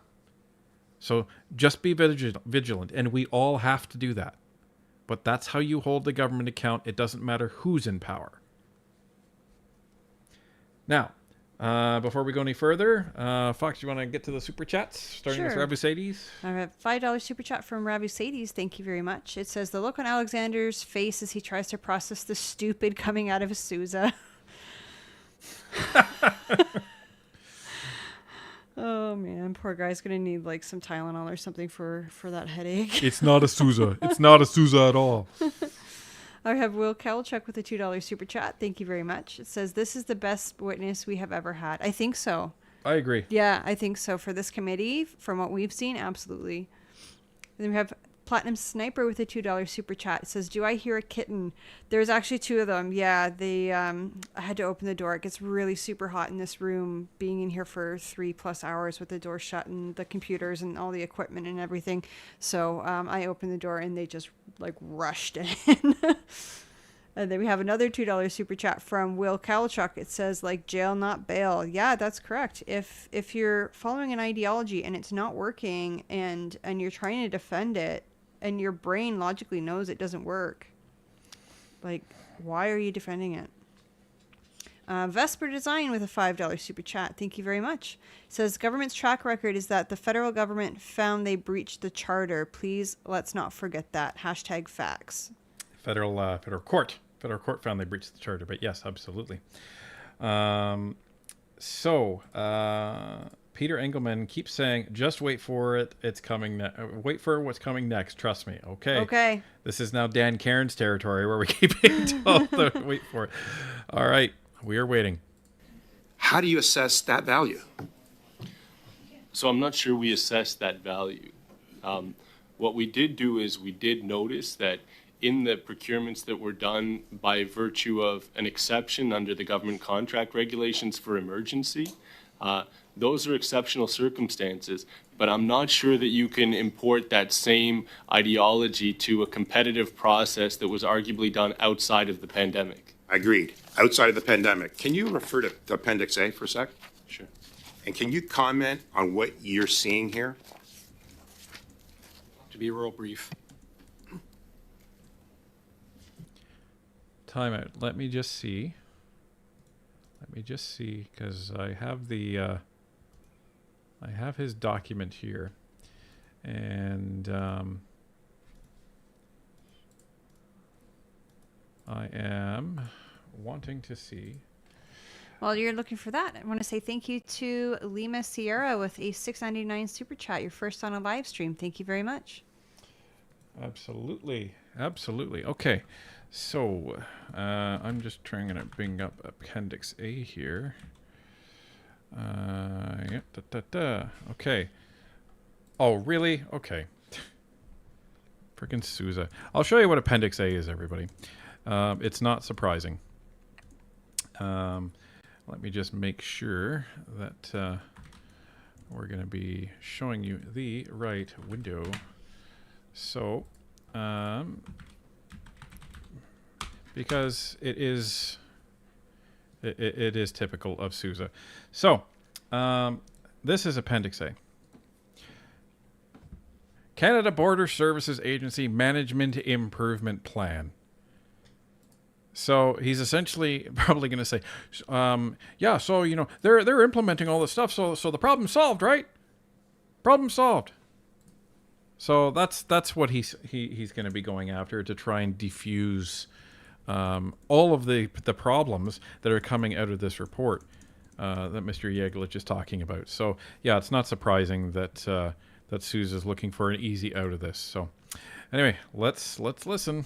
So just be vigilant, and we all have to do that. But that's how you hold the government account. It doesn't matter who's in power. Now, before we go any further, Fox, you want to get to the super chats, starting with Ravi Sadie's? I have $5 super chat from Ravi Sadie's. Thank you very much. It says, the look on Alexander's face as he tries to process the stupid coming out of Sousa. Oh man, poor guy's gonna need like some Tylenol or something for that headache. It's not a Sousa. It's not a Sousa at all. I have Will Kalchuk with a $2 super chat. Thank you very much. It says, this is the best witness we have ever had. I think so. I agree. Yeah, I think so. For this committee, from what we've seen, absolutely. And then we have Platinum Sniper with a $2 super chat. It says, do I hear a kitten? There's actually two of them. Yeah, I had to open the door. It gets really super hot in this room, being in here for 3+ hours with the door shut and the computers and all the equipment and everything. So I opened the door and they just like rushed in. And then we have another $2 super chat from Will Kalchuk. It says, like, jail, not bail. Yeah, that's correct. If you're following an ideology and it's not working and you're trying to defend it and your brain logically knows it doesn't work, like, why are you defending it? Vesper Design with a $5 super chat. Thank you very much. It says, government's track record is that the federal government found they breached the charter. Please, let's not forget that. # facts. Federal court found they breached the charter, but yes, absolutely. Peter Engelman keeps saying, just wait for it. It's coming. Wait for what's coming next. Trust me. Okay. This is now Dan Cairns territory where we keep being told to wait for it. All right. We are waiting. How do you assess that value? So I'm not sure we assessed that value. What we did do is we did notice that in the procurements that were done by virtue of an exception under the government contract regulations for emergency, those are exceptional circumstances, but I'm not sure that you can import that same ideology to a competitive process that was arguably done outside of the pandemic. Agreed. Outside of the pandemic. Can you refer to Appendix A for a sec? Sure. And can you comment on what you're seeing here? To be real brief. Time out. Let me just see, because I have I have his document here, and I am wanting to see. While you're looking for that, I want to say thank you to Lima Sierra with a $6.99 super chat. Your first on a live stream. Thank you very much. Absolutely. Absolutely. Okay. So I'm just trying to bring up Appendix A here. Okay. Oh, really? Okay. Frickin' Sousa. I'll show you what Appendix A is, everybody. It's not surprising. Let me just make sure that we're going to be showing you the right window. So, because it is typical of Sousa. So, this is Appendix A. Canada Border Services Agency Management Improvement Plan. So he's essentially probably going to say, yeah, so, you know, they're implementing all this stuff, so the problem's solved, right? Problem solved. So that's what he's going to be going after, to try and defuse all of the problems that are coming out of this report that Mr. Yeglitch is talking about. So yeah, it's not surprising that that Sousa's looking for an easy out of this. So anyway, let's listen.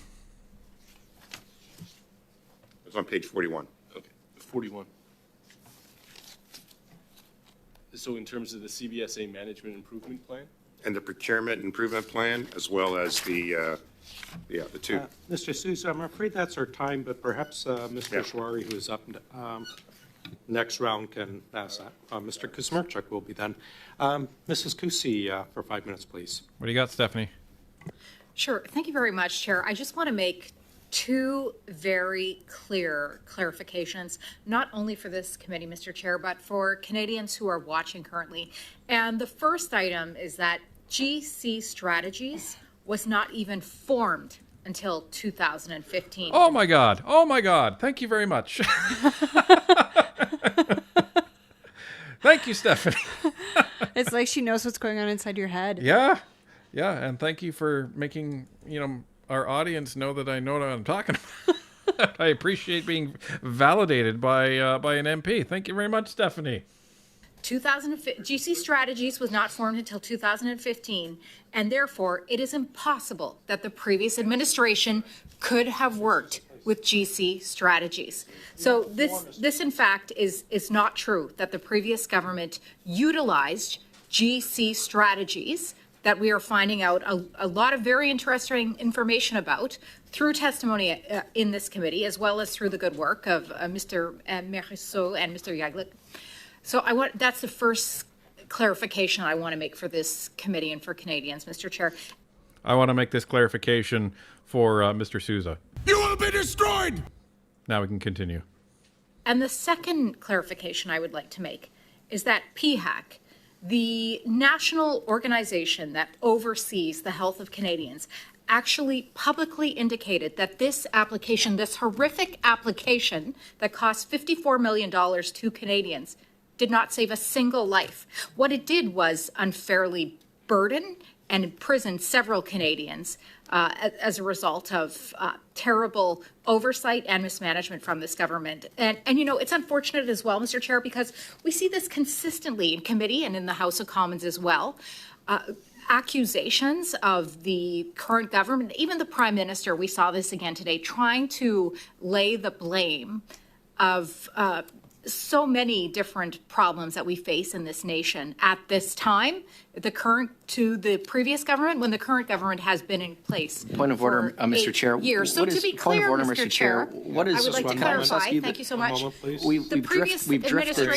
It's on page 41. Okay, 41. So in terms of the CBSA Management Improvement Plan? And the procurement improvement plan, as well as the two. Mr. Sousa, I'm afraid that's our time, but perhaps Mr. Shwari, who is up next round, can ask that. Mr. Kuzmirchuk will be then. Mrs. Kusi, for 5 minutes, please. What do you got, Stephanie? Sure. Thank you very much, Chair. I just want to make two very clear clarifications, not only for this committee, Mr. Chair, but for Canadians who are watching currently. And the first item is that GC Strategies was not even formed until 2015. Oh my God. Oh my God. Thank you very much. Thank you, Stephanie. It's like she knows what's going on inside your head. Yeah. Yeah. And thank you for making, our audience know that I know what I'm talking about. I appreciate being validated by an MP. Thank you very much, Stephanie. GC Strategies was not formed until 2015, and therefore it is impossible that the previous administration could have worked with GC Strategies. So this in fact is not true, that the previous government utilized GC Strategies that we are finding out a lot of very interesting information about through testimony in this committee, as well as through the good work of Mr. Merisseau and Mr. Yeglitch. So that's the first clarification I want to make for this committee and for Canadians, Mr. Chair. I want to make this clarification for Mr. Sousa. You will be destroyed! Now we can continue. And the second clarification I would like to make is that PHAC, the national organization that oversees the health of Canadians, actually publicly indicated that this application, this horrific application that cost $54 million to Canadians, did not save a single life. What it did was unfairly burden and imprison several Canadians as a result of terrible oversight and mismanagement from this government. And it's unfortunate as well, Mr. Chair, because we see this consistently in committee and in the House of Commons as well. Accusations of the current government, even the Prime Minister, we saw this again today, trying to lay the blame of so many different problems that we face in this nation at this time, to the previous government, when the current government has been in place. Point of order, Mr. Chair. Years. So to be clear, Mr. Chair, what is? I would like to clarify. Thank you so much. We've drifted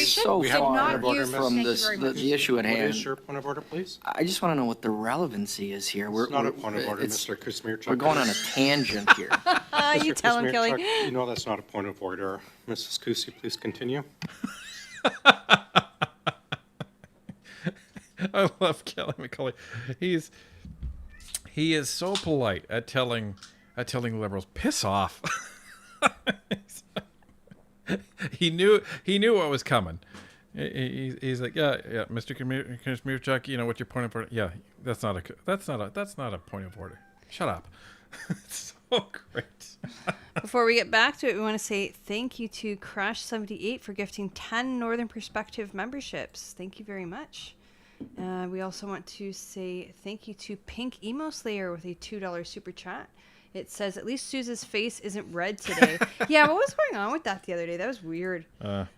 so far from the issue at hand. What is your point of order, please? I just want to know what the relevancy is here. It's not a point of order, Mr. Kuzmirchuk. We're going on a tangent here. You tell him, Kelly. You know that's not a point of order. Mrs. Kusi, please continue. I love Kelly McCulley. He is so polite at telling liberals, piss off. he knew what was coming. He's like, yeah, Mr. Kuzmirchuk, what's your point of order? Yeah, that's not a point of order. Shut up. It's so great. Before we get back to it, we want to say thank you to Crash78 for gifting 10 Northern Perspective memberships. Thank you very much. We also want to say thank you to Pink Emo Slayer with a $2 super chat. It says, at least Suze's face isn't red today. Yeah, what was going on with that the other day? That was weird.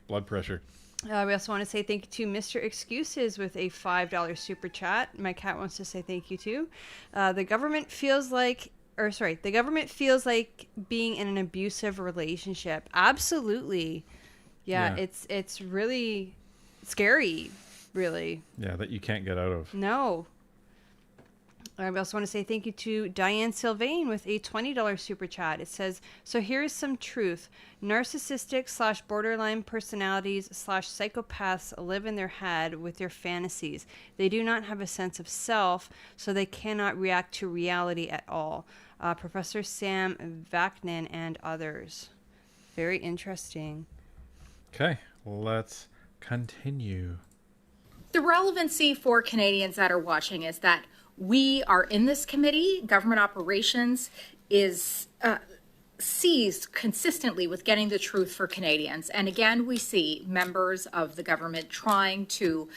Blood pressure. We also want to say thank you to Mr. Excuses with a $5 super chat. My cat wants to say thank you too. The government feels like being in an abusive relationship. Absolutely. Yeah. It's really scary, really. Yeah, that you can't get out of. No. I also want to say thank you to Diane Sylvain with a $20 super chat. It says, so here's some truth. Narcissistic / borderline personalities / psychopaths live in their head with their fantasies. They do not have a sense of self, so they cannot react to reality at all. Professor Sam Vaknin and others. Very interesting. Okay, let's continue. The relevancy for Canadians that are watching is that we are in this committee. Government operations is seized consistently with getting the truth for Canadians. And again, we see members of the government trying to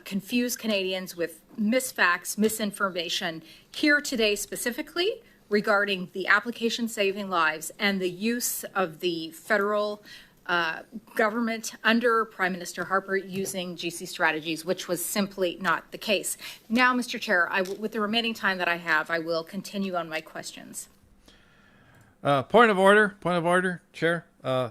confuse Canadians with misfacts, misinformation. Here today specifically regarding the application Saving Lives and the use of the federal government under Prime Minister Harper using GC strategies, which was simply not the case. Now, Mr. Chair, with the remaining time that I have, I will continue on my questions. Point of order, Chair.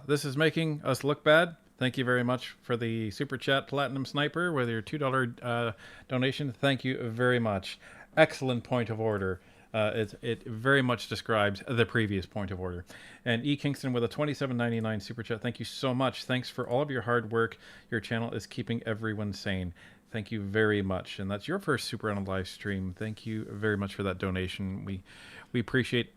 This is making us look bad. Thank you very much for the Super Chat Platinum Sniper with your $2 donation. Thank you very much. Excellent point of order. It very much describes the previous point of order. And E. Kingston with a $27.99 super chat. Thank you so much. Thanks for all of your hard work. Your channel is keeping everyone sane. Thank you very much. And that's your first super on a live stream. Thank you very much for that donation. We appreciate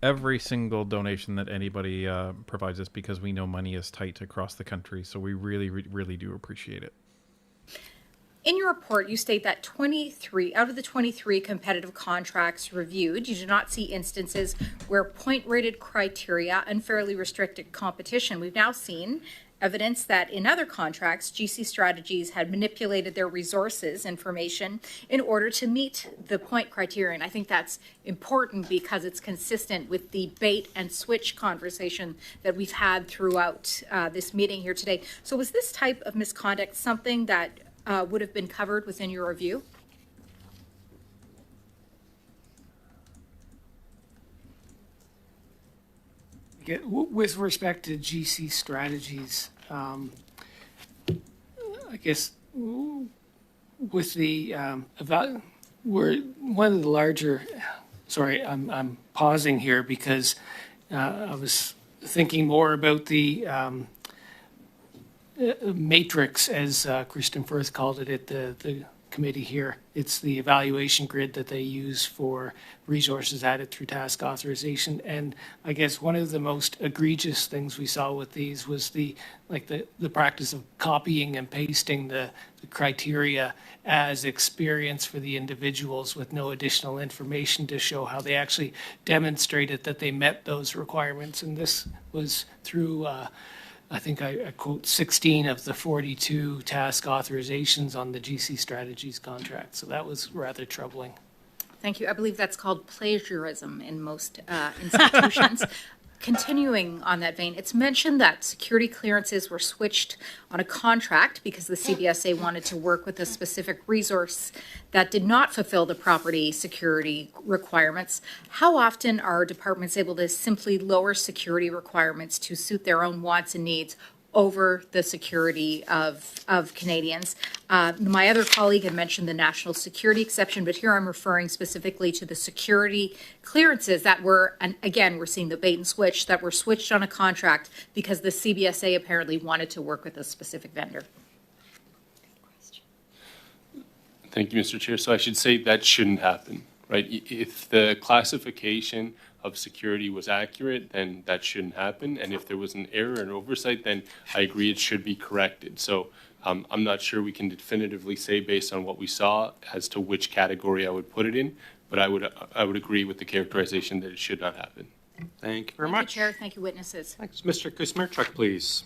every single donation that anybody provides us because we know money is tight across the country. So we really, really do appreciate it. In your report, you state that 23 out of the 23 competitive contracts reviewed, you do not see instances where point-rated criteria unfairly restricted competition. We've now seen evidence that in other contracts, GC Strategies had manipulated their resources information in order to meet the point criterion. I think that's important because it's consistent with the bait and switch conversation that we've had throughout this meeting here today. So was this type of misconduct something that would have been covered within your review? With respect to GC strategies, I guess with the we're one of the larger. Sorry, I'm pausing here because I was thinking more about the matrix, as Kristen Firth called it at the committee here. It's the evaluation grid that they use for resources added through task authorization. And I guess one of the most egregious things we saw with these was the practice of copying and pasting the criteria as experience for the individuals with no additional information to show how they actually demonstrated that they met those requirements. And this was through I think I quote 16 of the 42 task authorizations on the GC Strategies contract. So that was rather troubling. Thank you. I believe that's called plagiarism in most institutions. Continuing on that vein, it's mentioned that security clearances were switched on a contract because the CBSA wanted to work with a specific resource that did not fulfill the property security requirements. How often are departments able to simply lower security requirements to suit their own wants and needs over the security of Canadians? My other colleague had mentioned the national security exception, but here I'm referring specifically to the security clearances that were, and again, we're seeing the bait and switch, that were switched on a contract because the CBSA apparently wanted to work with a specific vendor. Thank you, Mr. Chair. So I should say that shouldn't happen, right? If the classification of security was accurate, then that shouldn't happen. And if there was an error and oversight, then I agree it should be corrected. So I'm not sure we can definitively say based on what we saw as to which category I would put it in, but I would agree with the characterization that it should not happen. Thank you very Thank you, much. Chair. Thank you, witnesses. Thanks. Mr. Kuzmirchuk, please.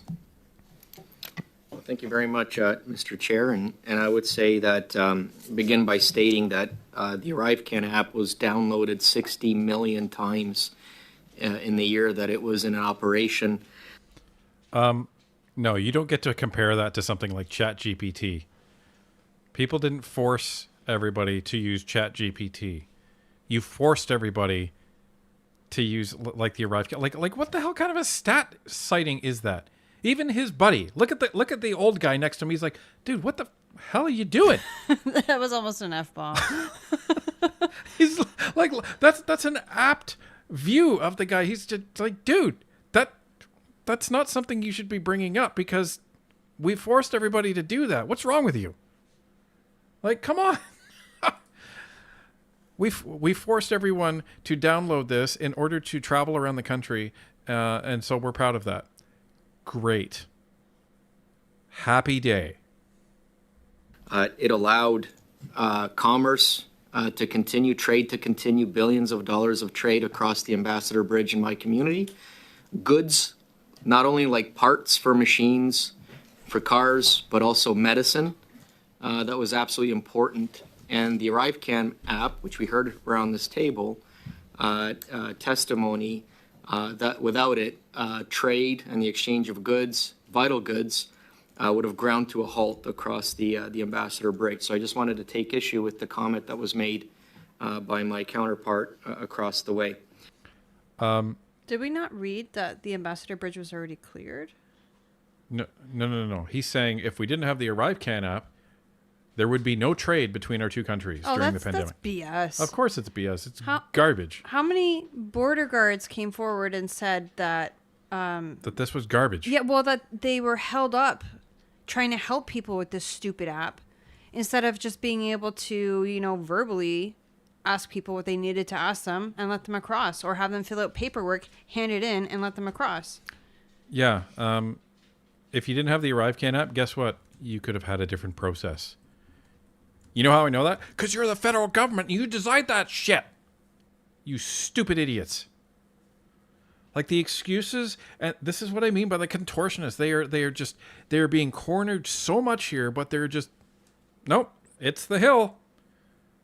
Well, thank you very much, Mr. Chair. And I would say that, begin by stating that the ArriveCan app was downloaded 60 million times in the year that it was in operation. No, you don't get to compare that to something like ChatGPT. People didn't force everybody to use ChatGPT. You forced everybody to use like the ArriveCan. Like what the hell kind of a stat citing is that? Even his buddy, look at the old guy next to him. He's like, dude, what the hell are you doing? That was almost an F-bomb. He's like, that's an apt view of the guy. He's just like, dude, that's not something you should be bringing up because we forced everybody to do that. What's wrong with you? Like, come on. We forced everyone to download this in order to travel around the country, and so we're proud of that. Great. Happy day. It allowed commerce to continue, trade to continue, billions of dollars of trade across the Ambassador Bridge in my community. Goods, not only like parts for machines, for cars, but also medicine. That was absolutely important. And the ArriveCan app, which we heard around this table, testimony that without it, trade and the exchange of goods, vital goods, would have ground to a halt across the Ambassador Bridge. So I just wanted to take issue with the comment that was made by my counterpart across the way. Did we not read that the Ambassador Bridge was already cleared? No. He's saying if we didn't have the ArriveCan app, there would be no trade between our two countries during the pandemic. That's BS. Of course it's BS. It's garbage. How many border guards came forward and said that... that this was garbage. Yeah, well, that they were held up trying to help people with this stupid app instead of just being able to, verbally ask people what they needed to ask them and let them across, or have them fill out paperwork, hand it in, and let them across. Yeah. If you didn't have the ArriveCan app, guess what? You could have had a different process. You know how I know that? Because you're the federal government and you decide that shit. You stupid idiots. Like the excuses, and this is what I mean by the contortionists. They are being cornered so much here, but they're just, nope, it's the hill.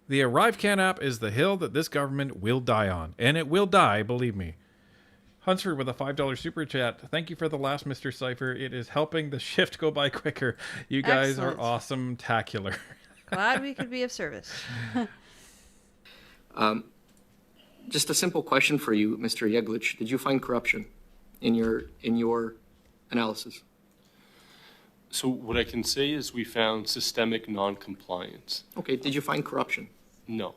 The ArriveCan app is the hill that this government will die on. And it will die, believe me. Hunsford with a $5 super chat. Thank you for the last, Mr. Cypher. It is helping the shift go by quicker. You guys Excellent. are awesome-tacular. Glad we could be of service. Just a simple question for you, Mr. Yeglich. Did you find corruption in your analysis? So what I can say is we found systemic non-compliance. Okay, did you find corruption? No.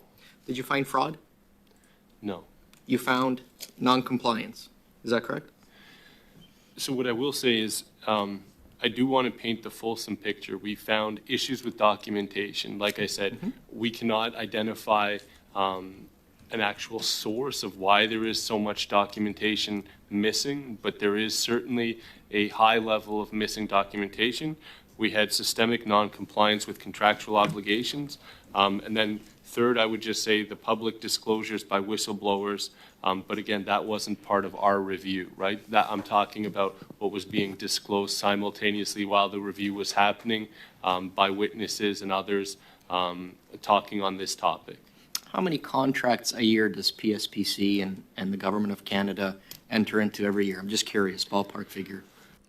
Did you find fraud? No. You found non-compliance. Is that correct? So what I will say is I do want to paint the fulsome picture. We found issues with documentation. Like I said, we cannot identify an actual source of why there is so much documentation missing, but there is certainly a high level of missing documentation. We had systemic non-compliance with contractual obligations. And then third, I would just say the public disclosures by whistleblowers. But again, that wasn't part of our review, right? That I'm talking about what was being disclosed simultaneously while the review was happening by witnesses and others talking on this topic. How many contracts a year does PSPC and the Government of Canada enter into every year? I'm just curious, ballpark figure.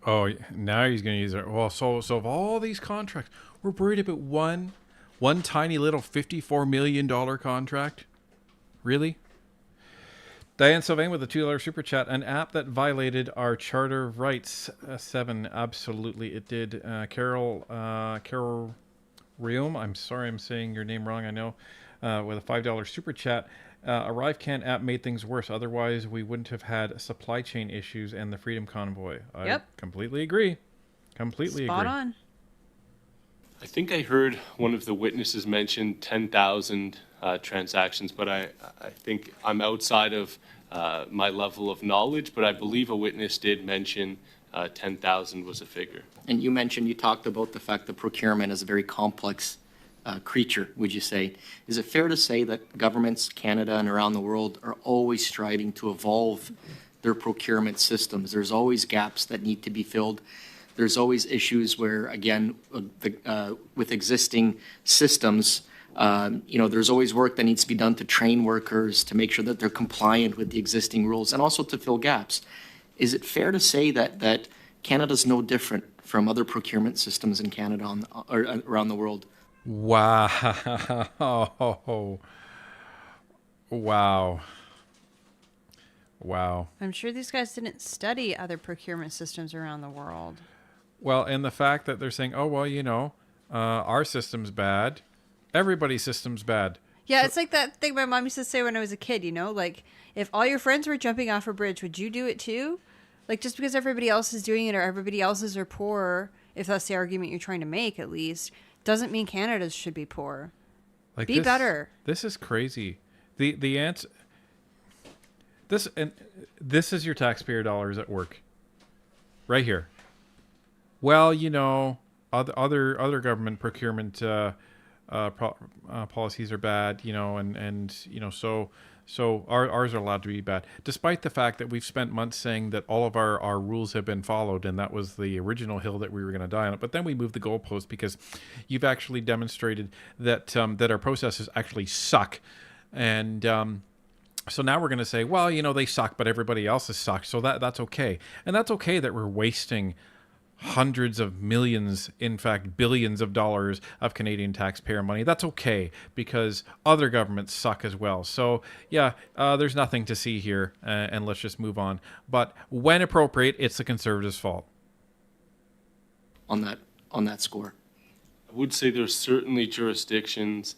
Oh, now he's going to use it. Well, so of all these contracts, we're worried about one tiny little $54 million contract? Really? Diane Sylvain with a $2 super chat. An app that violated our Charter of Rights. 7, absolutely it did. Carol Riom, I'm sorry I'm saying your name wrong, I know, with a $5 super chat. ArriveCan app made things worse. Otherwise, we wouldn't have had supply chain issues and the Freedom Convoy. I completely agree. Spot on. I think I heard one of the witnesses mention 10,000 transactions, but I think I'm outside of my level of knowledge, but I believe a witness did mention 10,000 was a figure. And you talked about the fact that procurement is a very complex creature, would you say? Is it fair to say that governments, Canada and around the world, are always striving to evolve their procurement systems. There's always gaps that need to be filled. There's always issues where, again, with existing systems, there's always work that needs to be done to train workers, to make sure that they're compliant with the existing rules, and also to fill gaps. Is it fair to say that Canada's no different from other procurement systems in Canada or around the world? Wow. Wow. Wow. I'm sure these guys didn't study other procurement systems around the world. Well, and the fact that they're saying, oh, well, our system's bad. Everybody's system's bad. Yeah, it's like that thing my mom used to say when I was a kid, like if all your friends were jumping off a bridge, would you do it too? Like just because everybody else is doing it or everybody else's are poor, if that's the argument you're trying to make at least, doesn't mean Canada's should be poor. Like be better. This is crazy. The answer... This is your taxpayer dollars at work, right here. Well, other government procurement policies are bad, so ours are allowed to be bad, despite the fact that we've spent months saying that all of our rules have been followed, and that was the original hill that we were going to die on. But then we moved the goalpost because you've actually demonstrated that that our processes actually suck, and. So now we're going to say, well, they suck, but everybody else has sucked. So that's okay. And that's okay that we're wasting hundreds of millions, in fact, billions of dollars of Canadian taxpayer money. That's okay because other governments suck as well. So yeah, there's nothing to see here and let's just move on. But when appropriate, it's the Conservatives' fault. On that score. I would say there's certainly jurisdictions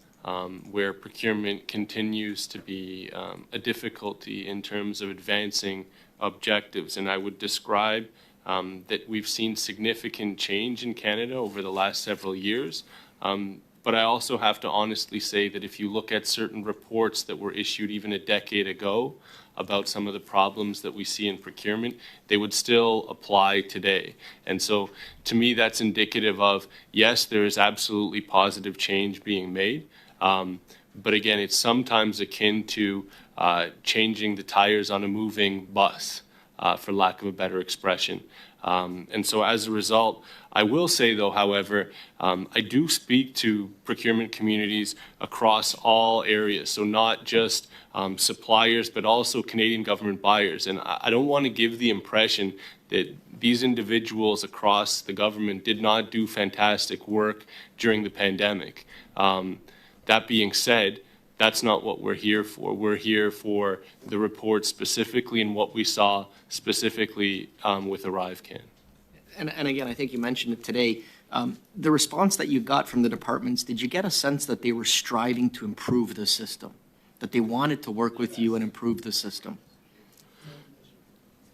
where procurement continues to be a difficulty in terms of advancing objectives. And I would describe that we've seen significant change in Canada over the last several years. But I also have to honestly say that if you look at certain reports that were issued even a decade ago about some of the problems that we see in procurement, they would still apply today. And so to me, that's indicative of, yes, there is absolutely positive change being made. But again, it's sometimes akin to changing the tires on a moving bus, for lack of a better expression. And so as a result, I will say, though, however, I do speak to procurement communities across all areas, so not just suppliers, but also Canadian government buyers. And I don't want to give the impression that these individuals across the government did not do fantastic work during the pandemic. That being said, that's not what we're here for. We're here for the report specifically and what we saw specifically with ArriveCan. And again, I think you mentioned it today. The response that you got from the departments, did you get a sense that they were striving to improve the system, that they wanted to work with you and improve the system?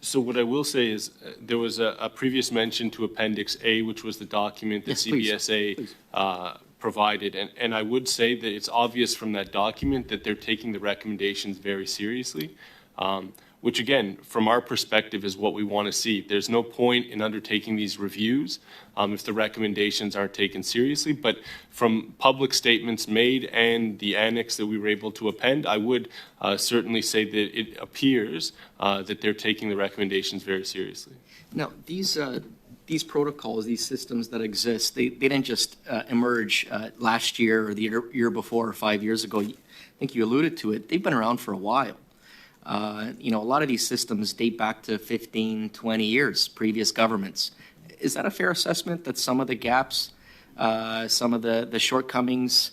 So what I will say is there was a previous mention to Appendix A, which was the document that CBSA provided. And I would say that it's obvious from that document that they're taking the recommendations very seriously, which again, from our perspective, is what we want to see. There's no point in undertaking these reviews if the recommendations aren't taken seriously. But from public statements made and the annex that we were able to append, I would certainly say that it appears that they're taking the recommendations very seriously. Now, these protocols, these systems that exist, they didn't just emerge last year or the year before or 5 years ago. I think you alluded to it. They've been around for a while. A lot of these systems date back to 15, 20 years, previous governments. Is that a fair assessment that some of the gaps, some of the shortcomings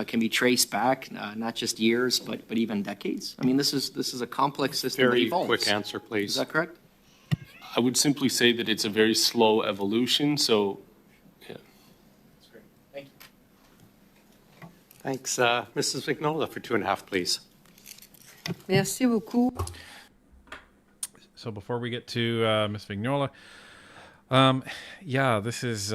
can be traced back, not just years, but even decades? I mean, this is a complex system that evolves. Very quick answer, please. Is that correct? I would simply say that it's a very slow evolution, so, yeah. That's great. Thank you. Thanks. Mrs. Vignola for 2.5, please. Merci beaucoup. So before we get to Ms. Vignola, yeah, this is,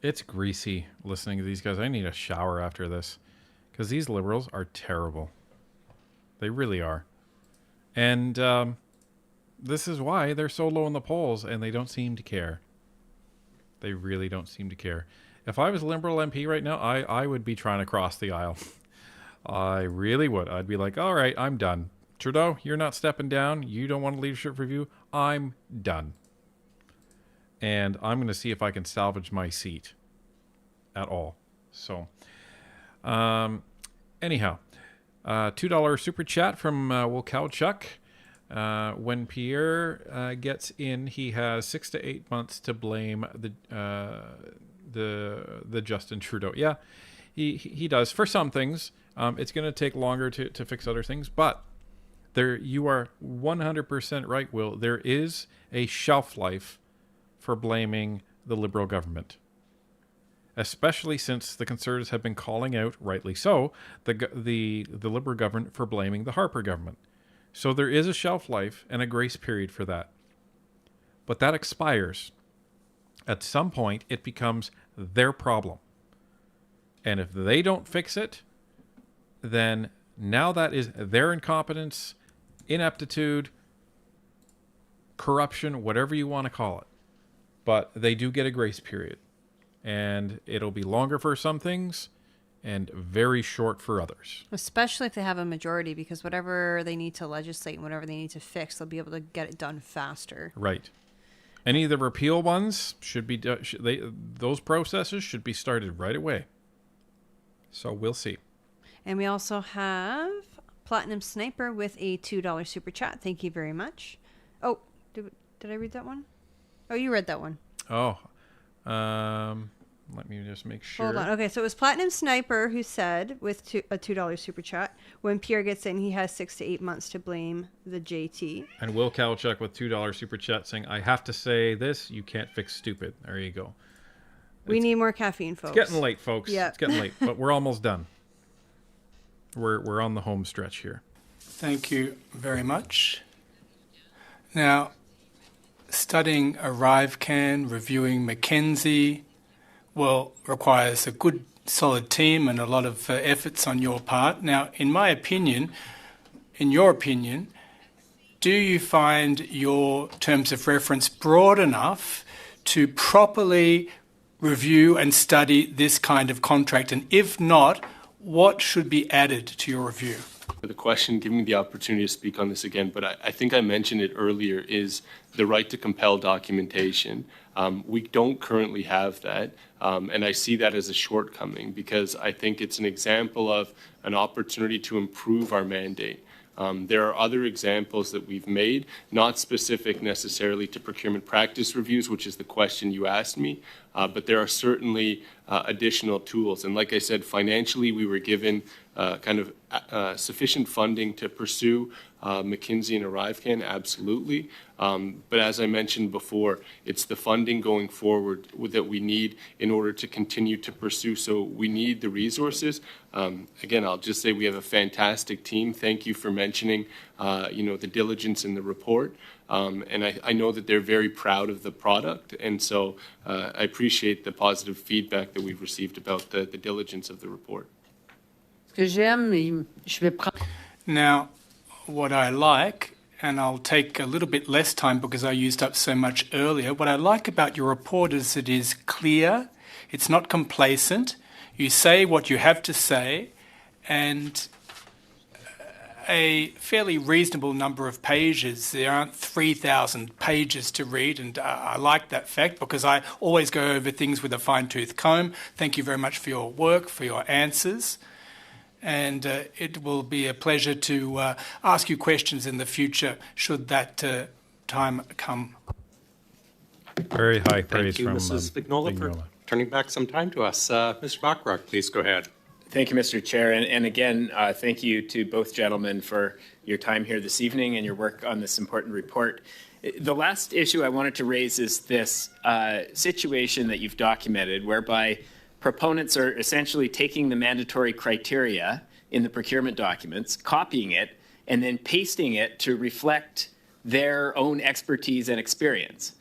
it's greasy listening to these guys. I need a shower after this because these Liberals are terrible. They really are. And, this is why they're so low in the polls, and they don't seem to care. They really don't seem to care. If I was a Liberal MP right now, I would be trying to cross the aisle. I really would. I'd be like, all right, I'm done. Trudeau, you're not stepping down. You don't want a leadership review. I'm done. And I'm going to see if I can salvage my seat at all. So, anyhow, $2 super chat from Will Kowchuk. When Pierre gets in, he has 6 to 8 months to blame the Justin Trudeau. Yeah, he does for some things. It's going to take longer to fix other things, but you are 100% right, Will. There is a shelf life for blaming the Liberal government, especially since the Conservatives have been calling out, rightly so, the Liberal government for blaming the Harper government. So there is a shelf life and a grace period for that. But that expires. At some point, it becomes their problem. And if they don't fix it, then now that is their incompetence, ineptitude, corruption, whatever you want to call it. But they do get a grace period. And it'll be longer for some things and very short for others. Especially if they have a majority, because whatever they need to legislate and whatever they need to fix, they'll be able to get it done faster. Right. Any of the repeal ones should be those processes should be started right away. So we'll see. And we also have Platinum Sniper with a $2 super chat. Thank you very much. Oh, did I read that one? Oh, you read that one. Oh, let me just make sure. Hold on. Okay, so it was Platinum Sniper who said, with a $2 super chat, when Pierre gets in, he has 6 to 8 months to blame the JT. And Will Kowchuk with $2 super chat saying, I have to say this, you can't fix stupid. There you go. We need more caffeine, folks. It's getting late, folks. Yeah. It's getting late, but we're almost done. We're on the home stretch here. Thank you very much. Now, studying ArriveCan, reviewing McKinsey, well, requires a good, solid team and a lot of efforts on your part. Now, in my opinion, in your opinion, do you find your terms of reference broad enough to properly review and study this kind of contract? And if not, what should be added to your review? For the question, giving me the opportunity to speak on this again, but I think I mentioned it earlier, is the right to compel documentation. We don't currently have that, and I see that as a shortcoming because I think it's an example of an opportunity to improve our mandate. There are other examples that we've made, not specific necessarily to procurement practice reviews, which is the question you asked me, but there are certainly additional tools. And like I said, financially, we were given sufficient funding to pursue McKinsey and ArriveCan, absolutely. But as I mentioned before, it's the funding going forward that we need in order to continue to pursue. So we need the resources. Again, I'll just say we have a fantastic team. Thank you for mentioning, the diligence in the report. And I know that they're very proud of the product. And so I appreciate the positive feedback that we've received about the diligence of the report. Now, what I like, and I'll take a little bit less time because I used up so much earlier, what I like about your report is it is clear, it's not complacent, you say what you have to say, and a fairly reasonable number of pages. There aren't 3,000 pages to read, and I like that fact because I always go over things with a fine-tooth comb. Thank you very much for your work, for your answers. And it will be a pleasure to ask you questions in the future should that time come. Very high praise Thank you, from Mrs. Vignola, for turning back some time to us. Mr. Bachrach, please go ahead. Thank you, Mr. Chair. And again, thank you to both gentlemen for your time here this evening and your work on this important report. The last issue I wanted to raise is this situation that you've documented whereby proponents are essentially taking the mandatory criteria in the procurement documents, copying it, and then pasting it to reflect their own expertise and experience.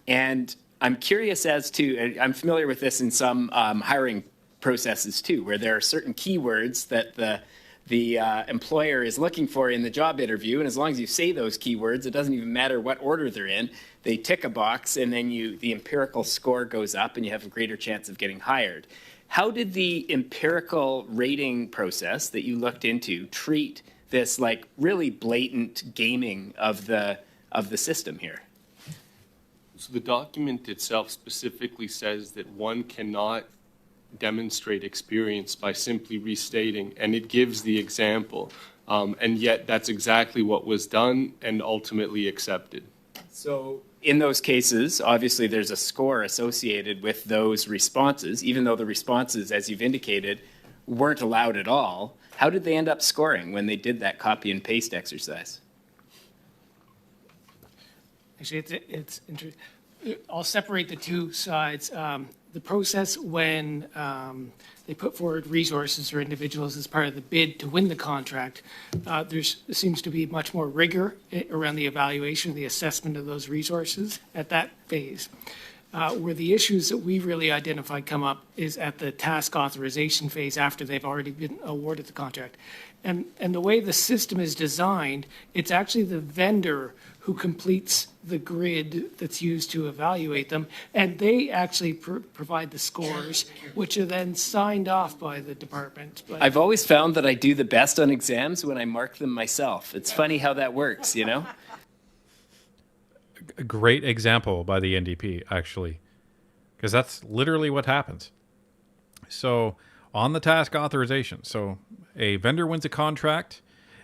And I'm curious as to, I'm familiar with this in some hiring processes too, where there are certain keywords that the employer is looking for in the job interview, and as long as you say those keywords, it doesn't even matter what order they're in. They tick a box, and then the empirical score goes up, and you have a greater chance of getting hired. How did the empirical rating process that you looked into treat this like really blatant gaming of the system here? So the document itself specifically says that one cannot demonstrate experience by simply restating, and it gives the example. And yet that's exactly what was done and ultimately accepted. So in those cases, obviously there's a score associated with those responses, even though the responses, as you've indicated, weren't allowed at all. How did they end up scoring when they did that copy and paste exercise? Actually, it's interesting. I'll separate the two sides. The process when they put forward resources or individuals as part of the bid to win the contract, there seems to be much more rigor around the evaluation, the assessment of those resources at that phase. Where the issues that we've really identified come up is at the task authorization phase after they've already been awarded the contract. And the way the system is designed, it's actually the vendor who completes the grid that's used to evaluate them, and they actually provide the scores, which are then signed off by the department. But I've always found that I do the best on exams when I mark them myself. It's funny how that works, you know? A great example by the NDP, actually, because that's literally what happens. So on the task authorization, so a vendor wins a contract,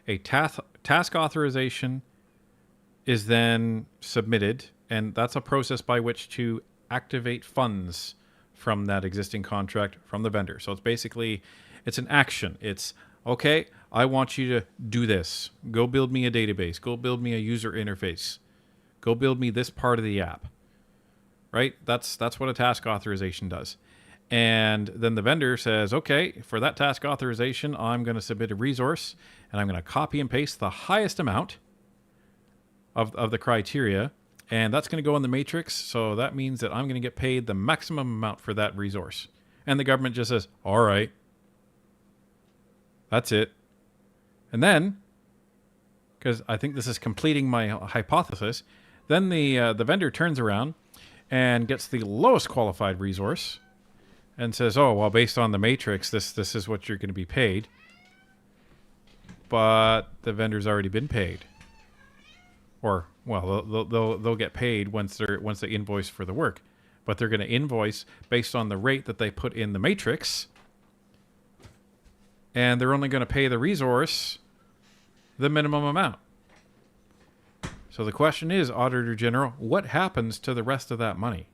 a task authorization is then submitted, and that's a process by which to activate funds from that existing contract from the vendor. So it's basically, it's an action. It's, okay, I want you to do this. Go build me a database. Go build me a user interface. Go build me this part of the app. Right? That's what a task authorization does. And then the vendor says, okay, for that task authorization, I'm going to submit a resource, and I'm going to copy and paste the highest amount of the criteria, and that's going to go in the matrix. So that means that I'm going to get paid the maximum amount for that resource. And the government just says, all right, that's it. And then, because I think this is completing my hypothesis, then the vendor turns around and gets the lowest qualified resource and says, oh, well, based on the matrix, this is what you're going to be paid. But the vendor's already been paid. Or, well, they'll get paid once they invoice for the work. But they're going to invoice based on the rate that they put in the matrix. And they're only going to pay the resource the minimum amount. So the question is, Auditor General, what happens to the rest of that money?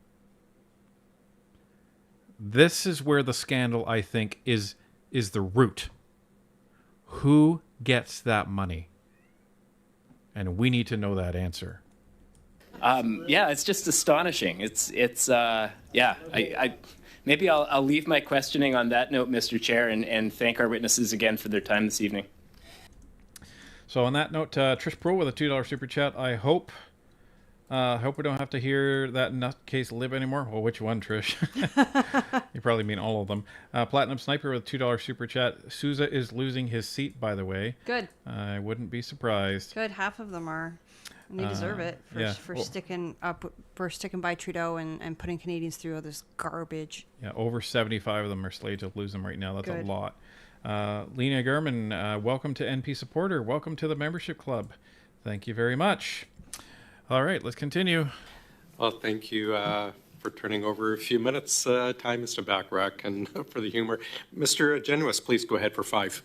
This is where the scandal, I think, is the root. Who gets that money? And we need to know that answer. Yeah, it's just astonishing. Maybe I'll leave my questioning on that note, Mr. Chair, and thank our witnesses again for their time this evening. So on that note, Trish Pro with a $2 super chat. I hope we don't have to hear that nutcase live anymore. Well, which one, Trish? You probably mean all of them. Platinum Sniper with a $2 super chat. Sousa is losing his seat, by the way. Good. I wouldn't be surprised. Good. Half of them are. And they deserve it for sticking by Trudeau and putting Canadians through all this garbage. Yeah, over 75 of them are slated to lose them right now. That's a lot. Lena Gurman, welcome to NP Supporter. Welcome to the membership club. Thank you very much. All right, let's continue. Well, thank you for turning over a few minutes time, Mr. Bachrach, and for the humor. Mr. Genuis, please go ahead for 5.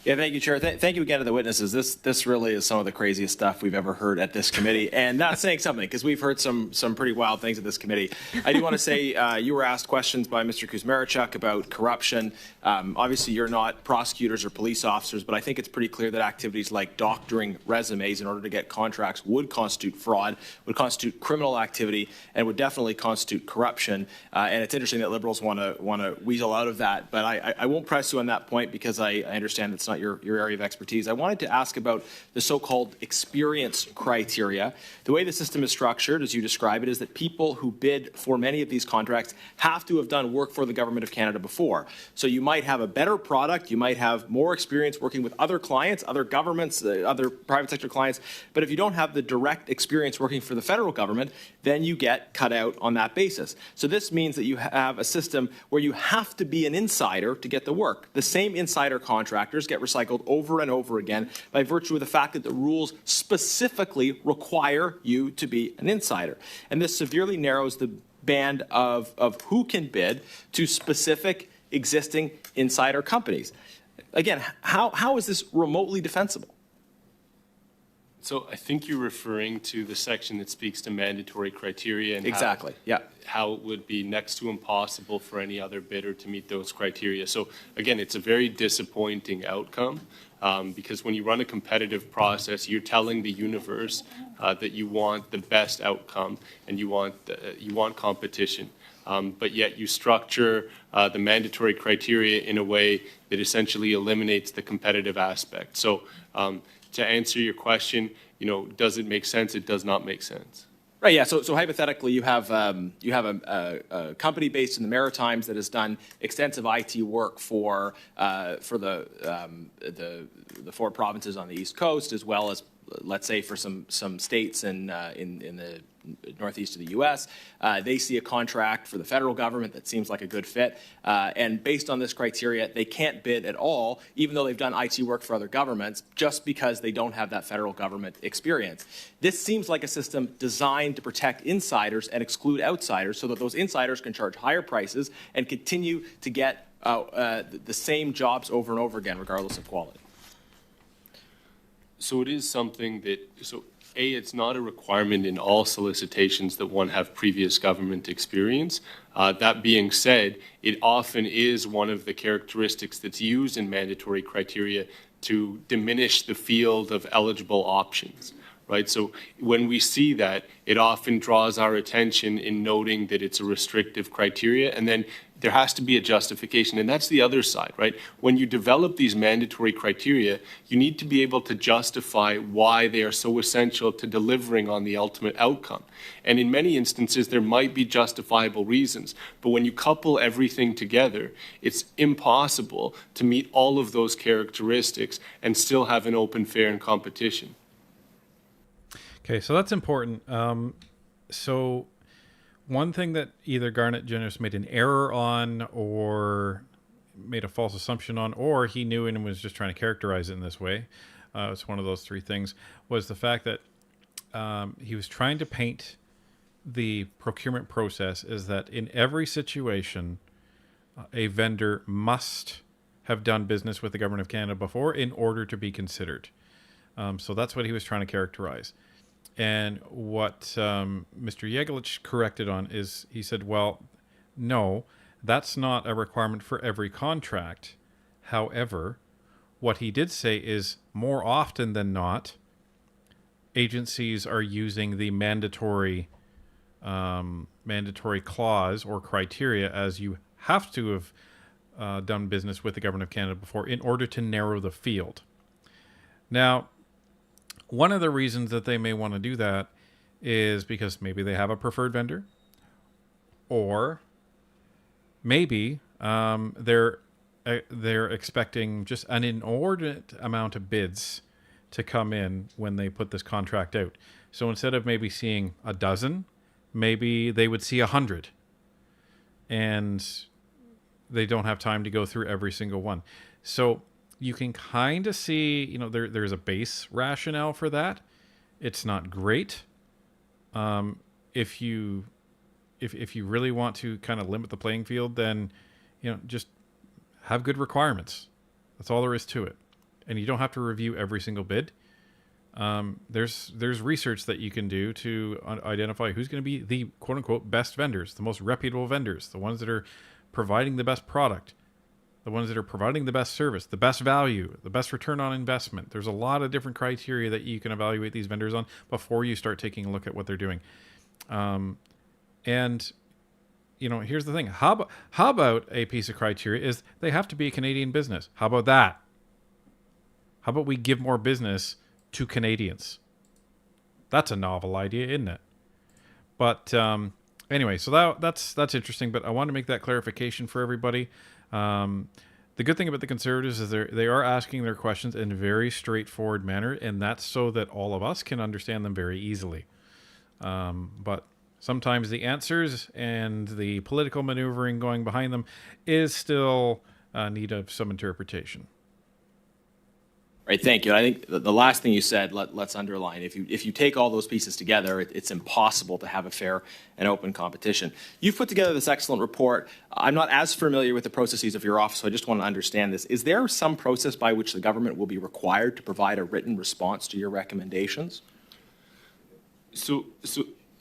Yeah, thank you, Chair. Thank you again to the witnesses. This really is some of the craziest stuff we've ever heard at this committee, and not saying something, because we've heard some pretty wild things at this committee. I do want to say you were asked questions by Mr. Kuzmerichuk about corruption. Obviously, you're not prosecutors or police officers, but I think it's pretty clear that activities like doctoring resumes in order to get contracts would constitute fraud, would constitute criminal activity, and would definitely constitute corruption. And it's interesting that Liberals want to weasel out of that, but I won't press you on that point because I understand it's not your area of expertise. I wanted to ask about the so-called experience criteria. The way the system is structured, as you describe it, is that people who bid for many of these contracts have to have done work for the Government of Canada before. So you might have a better product, you might have more experience working with other clients, other governments, other private sector clients, but if you don't have the direct experience working for the federal government, then you get cut out on that basis. So this means that you have a system where you have to be an insider to get the work. The same insider contractors get get recycled over and over again by virtue of the fact that the rules specifically require you to be an insider. And this severely narrows the band of who can bid to specific existing insider companies. Again, how is this remotely defensible? So I think you're referring to the section that speaks to mandatory criteria and Exactly, yeah. how it would be next to impossible for any other bidder to meet those criteria. So again, it's a very disappointing outcome because when you run a competitive process, you're telling the universe that you want the best outcome and you want competition. But yet you structure the mandatory criteria in a way that essentially eliminates the competitive aspect. So to answer your question, does it make sense? It does not make sense. Right. Yeah. So hypothetically, you have a company based in the Maritimes that has done extensive IT work for the 4 provinces on the East Coast, as well as, let's say, for some states in the northeast of the U.S. They see a contract for the federal government that seems like a good fit, and based on this criteria, they can't bid at all, even though they've done IT work for other governments, just because they don't have that federal government experience. This seems like a system designed to protect insiders and exclude outsiders, so that those insiders can charge higher prices and continue to get the same jobs over and over again, regardless of quality. So it is something that, it's not a requirement in all solicitations that one have previous government experience. That being said, it often is one of the characteristics that's used in mandatory criteria to diminish the field of eligible options, right? So when we see that, it often draws our attention in noting that it's a restrictive criteria, and then there has to be a justification, and that's the other side, right? When you develop these mandatory criteria, you need to be able to justify why they are so essential to delivering on the ultimate outcome. And in many instances, there might be justifiable reasons, but when you couple everything together, it's impossible to meet all of those characteristics and still have an open, fair, and competition. Okay, so that's important. So one thing that either Garnet Generous made an error on or made a false assumption on, or he knew and was just trying to characterize it in this way, it's one of those 3 things, was the fact that he was trying to paint the procurement process is that in every situation, a vendor must have done business with the Government of Canada before in order to be considered. So that's what he was trying to characterize. And what Mr. Yegelich corrected on is he said, well, no, that's not a requirement for every contract. However, what he did say is more often than not, agencies are using the mandatory clause or criteria as you have to have done business with the Government of Canada before in order to narrow the field. Now, one of the reasons that they may want to do that is because maybe they have a preferred vendor, or maybe they're expecting just an inordinate amount of bids to come in when they put this contract out. So instead of maybe seeing a dozen, maybe they would see 100, and they don't have time to go through every single one. So you can kind of see, there's a base rationale for that. It's not great. If you really want to kind of limit the playing field, then, just have good requirements. That's all there is to it. And you don't have to review every single bid. There's research that you can do to identify who's going to be the quote unquote best vendors, the most reputable vendors, the ones that are providing the best product, the ones that are providing the best service, the best value, the best return on investment. There's a lot of different criteria that you can evaluate these vendors on before you start taking a look at what they're doing. And here's the thing. How about a piece of criteria is they have to be a Canadian business? How about that? How about we give more business to Canadians? That's a novel idea, isn't it? But anyway, so that's interesting. But I want to make that clarification for everybody. The good thing about the Conservatives is they are asking their questions in a very straightforward manner, and that's so that all of us can understand them very easily. But sometimes the answers and the political maneuvering going behind them is still need of some interpretation. Right, thank you. I think the last thing you said, let's underline. If you take all those pieces together, it's impossible to have a fair and open competition. You've put together this excellent report. I'm not as familiar with the processes of your office, so I just want to understand this. Is there some process by which the government will be required to provide a written response to your recommendations? So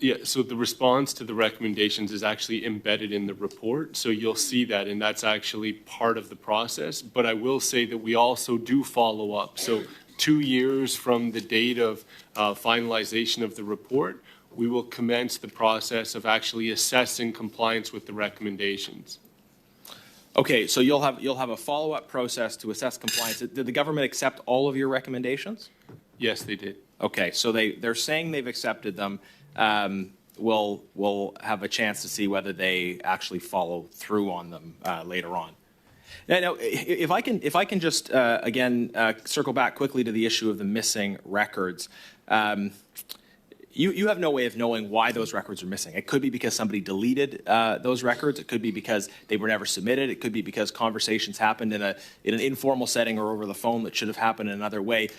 the response to the recommendations is actually embedded in the report. So you'll see that, and that's actually part of the process. But I will say that we also do follow up. So 2 years from the date of finalization of the report, we will commence the process of actually assessing compliance with the recommendations. Okay, so you'll have a follow-up process to assess compliance. Did the government accept all of your recommendations? Yes, they did. Okay, so they're saying they've accepted them. We'll have a chance to see whether they actually follow through on them later on. Now, if I can just again circle back quickly to the issue of the missing records. You have no way of knowing why those records are missing. It could be because somebody deleted those records. It could be because they were never submitted. It could be because conversations happened in an informal setting or over the phone that should have happened in another way.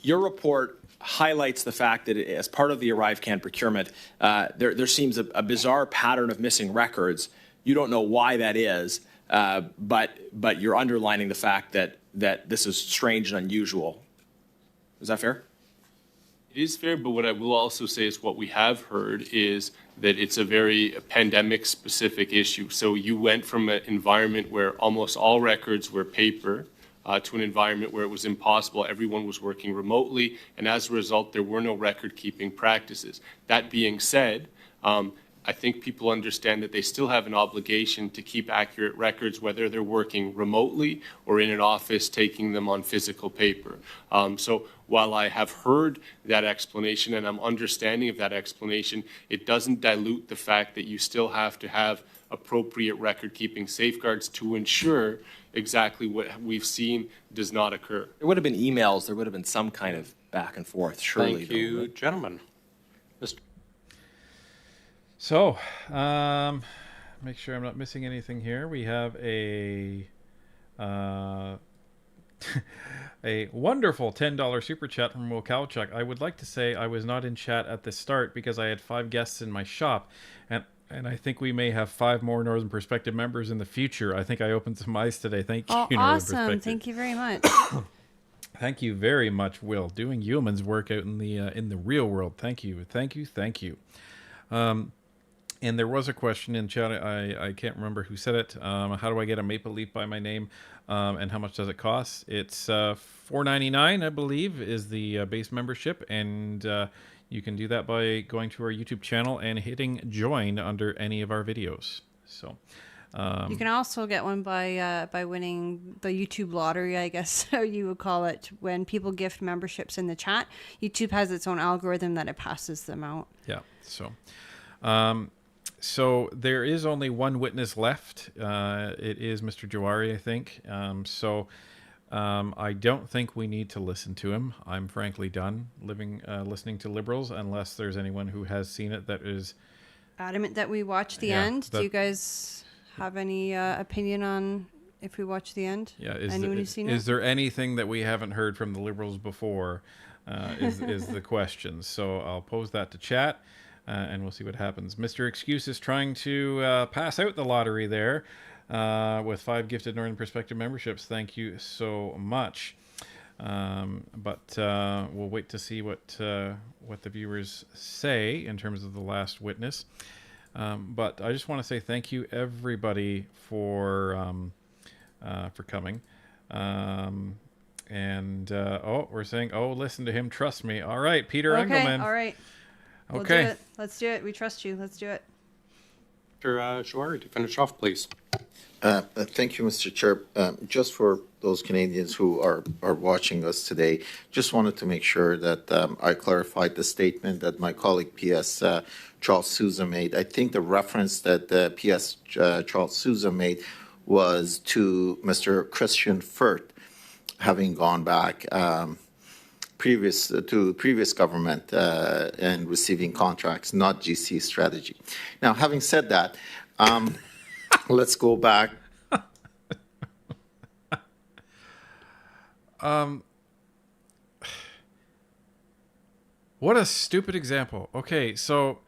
Your report highlights the fact that as part of the ArriveCan procurement, there seems a bizarre pattern of missing records. You don't know why that is, but you're underlining the fact that this is strange and unusual. Is that fair? It is fair, but what I will also say is what we have heard is that it's a very pandemic-specific issue. So you went from an environment where almost all records were paper to an environment where it was impossible. Everyone was working remotely, and as a result, there were no record-keeping practices. That being said, I think people understand that they still have an obligation to keep accurate records, whether they're working remotely or in an office taking them on physical paper. So while I have heard that explanation and I'm understanding of that explanation, it doesn't dilute the fact that you still have to have appropriate record-keeping safeguards to ensure exactly what we've seen does not occur. There would have been emails. There would have been some kind of back and forth, surely. Thank you, gentlemen. Mr. So, make sure I'm not missing anything here. We have a a wonderful $10 super chat from Will Kowchuk. I would like to say I was not in chat at the start because I had 5 guests in my shop, and I think we may have 5 more Northern Perspective members in the future. I think I opened some eyes today. Thank you, Northern Awesome. Perspective. Thank you very much. Thank you very much, Will. Doing yeoman's work out in the real world. Thank you. And there was a question in chat. I can't remember who said it. How do I get a Maple Leaf by my name? And how much does it cost? It's $4.99, I believe, is the base membership, and you can do that by going to our YouTube channel and hitting join under any of our videos. So you can also get one by winning the YouTube lottery, I guess how you would call it. When people gift memberships in the chat, YouTube has its own algorithm that it passes them out. Yeah. So there is only one witness left. It is Mr. Jawari, I think. I don't think we need to listen to him. I'm frankly done listening to Liberals unless there's anyone who has seen it that is adamant that we watch the end. Do you guys have any opinion on if we watch the end? Yeah. Anyone who's seen it? Is there anything that we haven't heard from the Liberals before? Is the question. So I'll pose that to chat. And we'll see what happens. Mr. Excuse is trying to pass out the lottery there with 5 gifted Northern Perspective memberships. Thank you so much. But we'll wait to see what the viewers say in terms of the last witness. But I just want to say thank you, everybody, for coming. We're saying, listen to him, trust me. All right, Peter Engelman. All right. We'll Okay. do it. Let's do it. We trust you. Let's do it. Mr. Jawari, to finish off, please. Thank you, Mr. Chair. Just for those Canadians who are watching us today, just wanted to make sure that I clarified the statement that my colleague P.S. Charles Sousa made. I think the reference that P.S. Charles Sousa made was to Mr. Christian Firth having gone back to previous government and receiving contracts, not GC strategy. Now, having said that, let's go back. What a stupid example. Okay, so,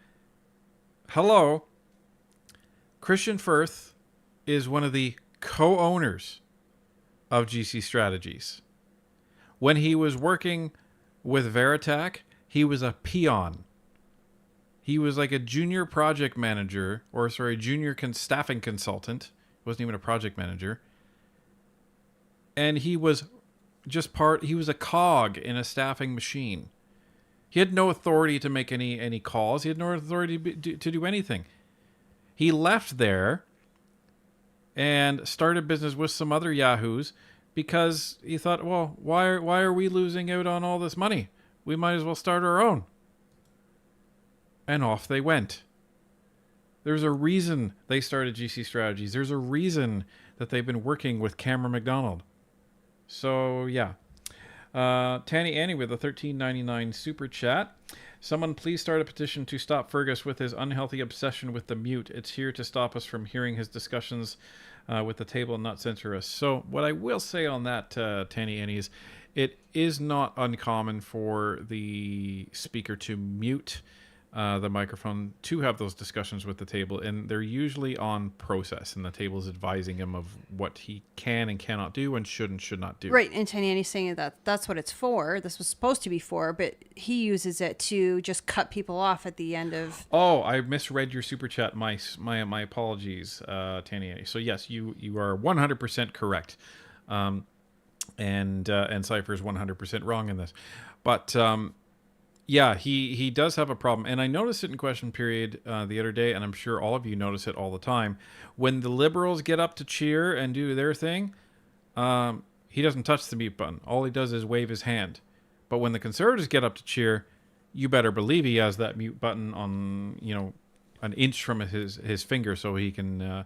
hello. Christian Firth is one of the co-owners of GC Strategies. When he was working with Veritac, he was a peon. He was like a junior project manager, junior staffing consultant. He wasn't even a project manager. And he was he was a cog in a staffing machine. He had no authority to make any calls. He had no authority to do anything. He left there and started business with some other yahoos because he thought, well, why are we losing out on all this money? We might as well start our own. And off they went. There's a reason they started GC Strategies. There's a reason that they've been working with Cameron McDonald. So, yeah. Tanny Annie with a $13.99 super chat. Someone please start a petition to stop Fergus with his unhealthy obsession with the mute. It's here to stop us from hearing his discussions with the table and not censor us. So what I will say on that, Tanny Annie, is it is not uncommon for the speaker to mute the microphone to have those discussions with the table, and they're usually on process, and the table is advising him of what he can and cannot do and should not do. Right, and Tanyani's saying that's what it's for. This was supposed to be for, but he uses it to just cut people off at the end of... Oh, I misread your super chat. My apologies, Tanyani. So yes, you are 100% correct, and Cypher is 100% wrong in this, but yeah, he does have a problem. And I noticed it in question period the other day, and I'm sure all of you notice it all the time. When the Liberals get up to cheer and do their thing, he doesn't touch the mute button. All he does is wave his hand. But when the Conservatives get up to cheer, you better believe he has that mute button on, an inch from his finger, so he can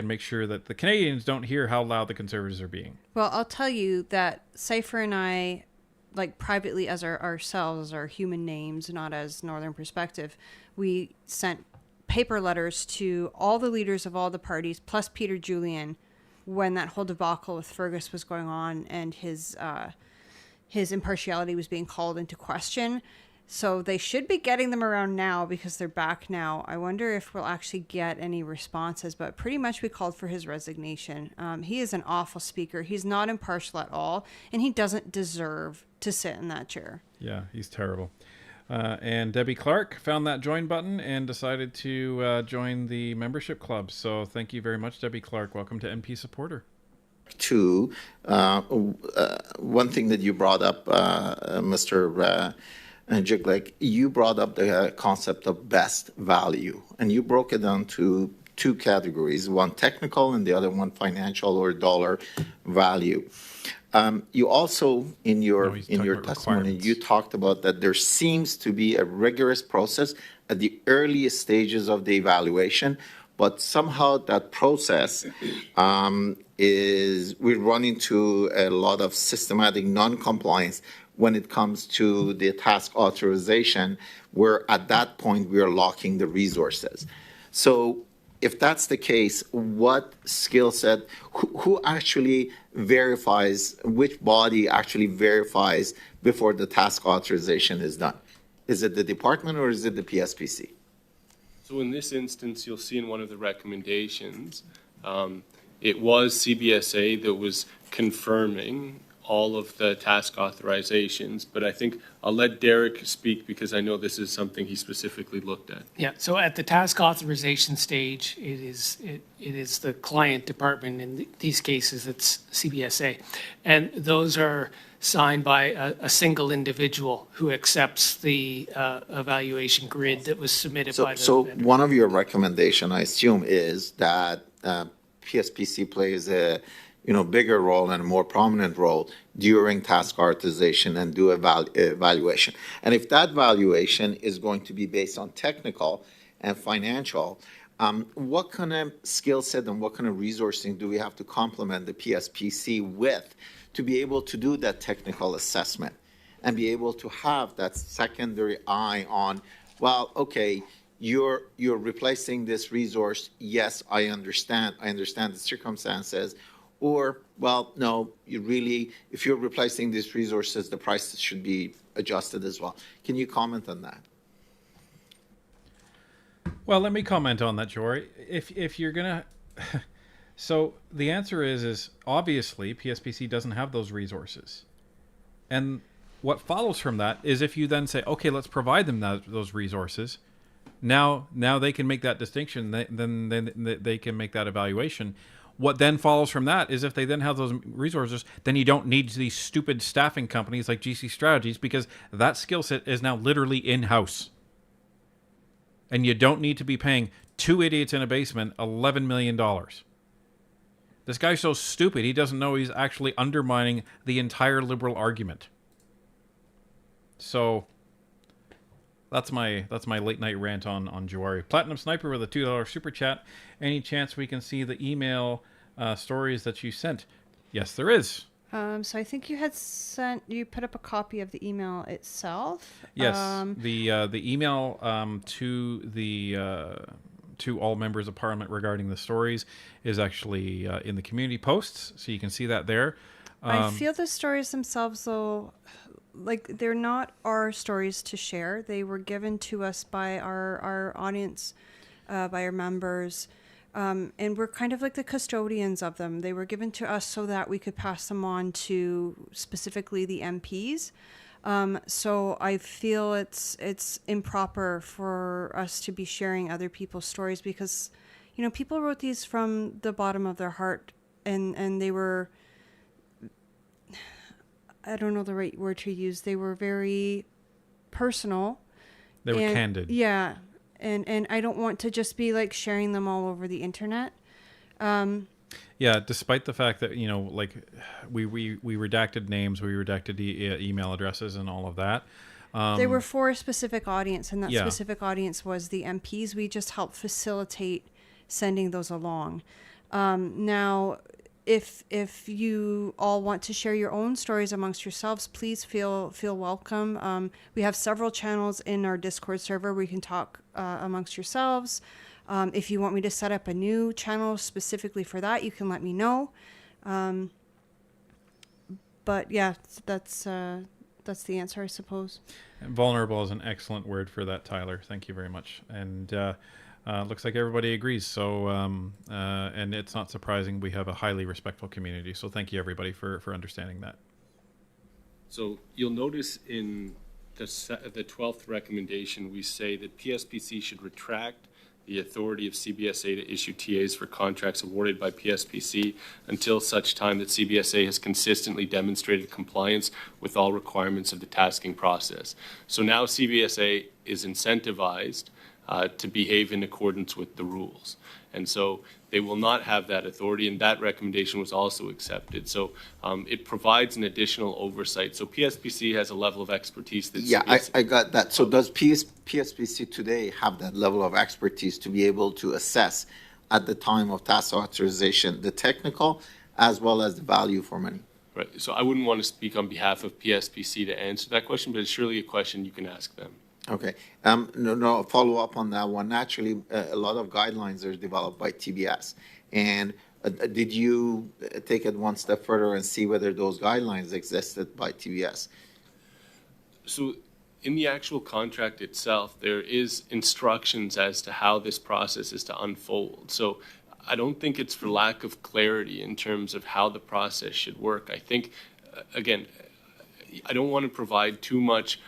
make sure that the Canadians don't hear how loud the Conservatives are being. Well, I'll tell you that Cypher and I, like privately as ourselves, our human names, not as Northern Perspective, we sent paper letters to all the leaders of all the parties, plus Peter Julian, when that whole debacle with Fergus was going on and his impartiality was being called into question. So they should be getting them around now because they're back now. I wonder if we'll actually get any responses, but pretty much we called for his resignation. He is an awful speaker. He's not impartial at all, and he doesn't deserve to sit in that chair. Yeah, he's terrible. And Debbie Clark found that join button and decided to join the membership club. So thank you very much, Debbie Clark. Welcome to MP Supporter. To one thing that you brought up, Mr. Jiglek, you brought up the concept of best value, and you broke it down to two categories, one technical and the other one financial or dollar value. You also, in your testimony, you talked about that there seems to be a rigorous process at the earliest stages of the evaluation, but somehow that process we run into a lot of systematic non-compliance when it comes to the task authorization, where at that point we are locking the resources. So if that's the case, what skill set, who actually verifies, which body actually verifies before the task authorization is done? Is it the department or is it the PSPC? So in this instance, you'll see in one of the recommendations, it was CBSA that was confirming all of the task authorizations, but I think I'll let Derek speak because I know this is something he specifically looked at. Yeah, so at the task authorization stage, it is the client department. In these cases, it's CBSA. And those are signed by a single individual who accepts the evaluation grid that was submitted by the vendor. One of your recommendation, I assume, is that PSPC plays a bigger role and a more prominent role during task authorization and do evaluation. And if that valuation is going to be based on technical and financial, what kind of skill set and what kind of resourcing do we have to complement the PSPC with to be able to do that technical assessment and be able to have that secondary eye on, well, okay, you're replacing this resource. Yes, I understand the circumstances. or, well, no, you really, if you're replacing these resources, the prices should be adjusted as well. Can you comment on that? Well, let me comment on that, Jory. If you're gonna, so the answer is obviously PSPC doesn't have those resources, and what follows from that is if you then say, okay, let's provide them those resources, now they can make that distinction, then they can make that evaluation. What then follows from that is if they then have those resources, then you don't need these stupid staffing companies like GC Strategies, because that skill set is now literally in-house. And you don't need to be paying two idiots in a basement $11 million. This guy's so stupid, he doesn't know he's actually undermining the entire liberal argument. So that's my late night rant on Jawari. Platinum Sniper with a $2 super chat. Any chance we can see the email stories that you sent? Yes, there is. So I think you put up a copy of the email itself. Yes, the email to all members of Parliament regarding the stories is actually in the community posts, so you can see that there. I feel the stories themselves, though, like they're not our stories to share. They were given to us by our audience, by our members. And we're kind of like the custodians of them. They were given to us so that we could pass them on to specifically the MPs. So I feel it's improper for us to be sharing other people's stories because, people wrote these from the bottom of their heart and they were, I don't know the right word to use. They were very personal. They were candid. Yeah. And I don't want to just be like sharing them all over the internet. Yeah, despite the fact that, like we redacted names, we redacted email addresses and all of that. They were for a specific audience, and that specific audience was the MPs. We just helped facilitate sending those along. Now, if you all want to share your own stories amongst yourselves, please feel welcome. We have several channels in our Discord server where you can talk amongst yourselves. If you want me to set up a new channel specifically for that, you can let me know. But yeah, that's the answer, I suppose. Vulnerable is an excellent word for that, Tyler. Thank you very much. And looks like everybody agrees. So, and it's not surprising. We have a highly respectful community. So thank you, everybody, for understanding that. So you'll notice in the 12th recommendation, we say that PSPC should retract the authority of CBSA to issue TAs for contracts awarded by PSPC until such time that CBSA has consistently demonstrated compliance with all requirements of the tasking process. So now CBSA is incentivized to behave in accordance with the rules. And so they will not have that authority, and that recommendation was also accepted. So it provides an additional oversight. So PSPC has a level of expertise that's... Yeah, I got that. So does PSPC today have that level of expertise to be able to assess at the time of task authorization the technical as well as the value for money? Right. So I wouldn't want to speak on behalf of PSPC to answer that question, but it's surely a question you can ask them. Okay. No, follow up on that one. Naturally, a lot of guidelines are developed by TBS. And did you take it one step further and see whether those guidelines existed by TBS? So in the actual contract itself, there is instructions as to how this process is to unfold. So I don't think it's for lack of clarity in terms of how the process should work. I think, again, I don't want to provide too much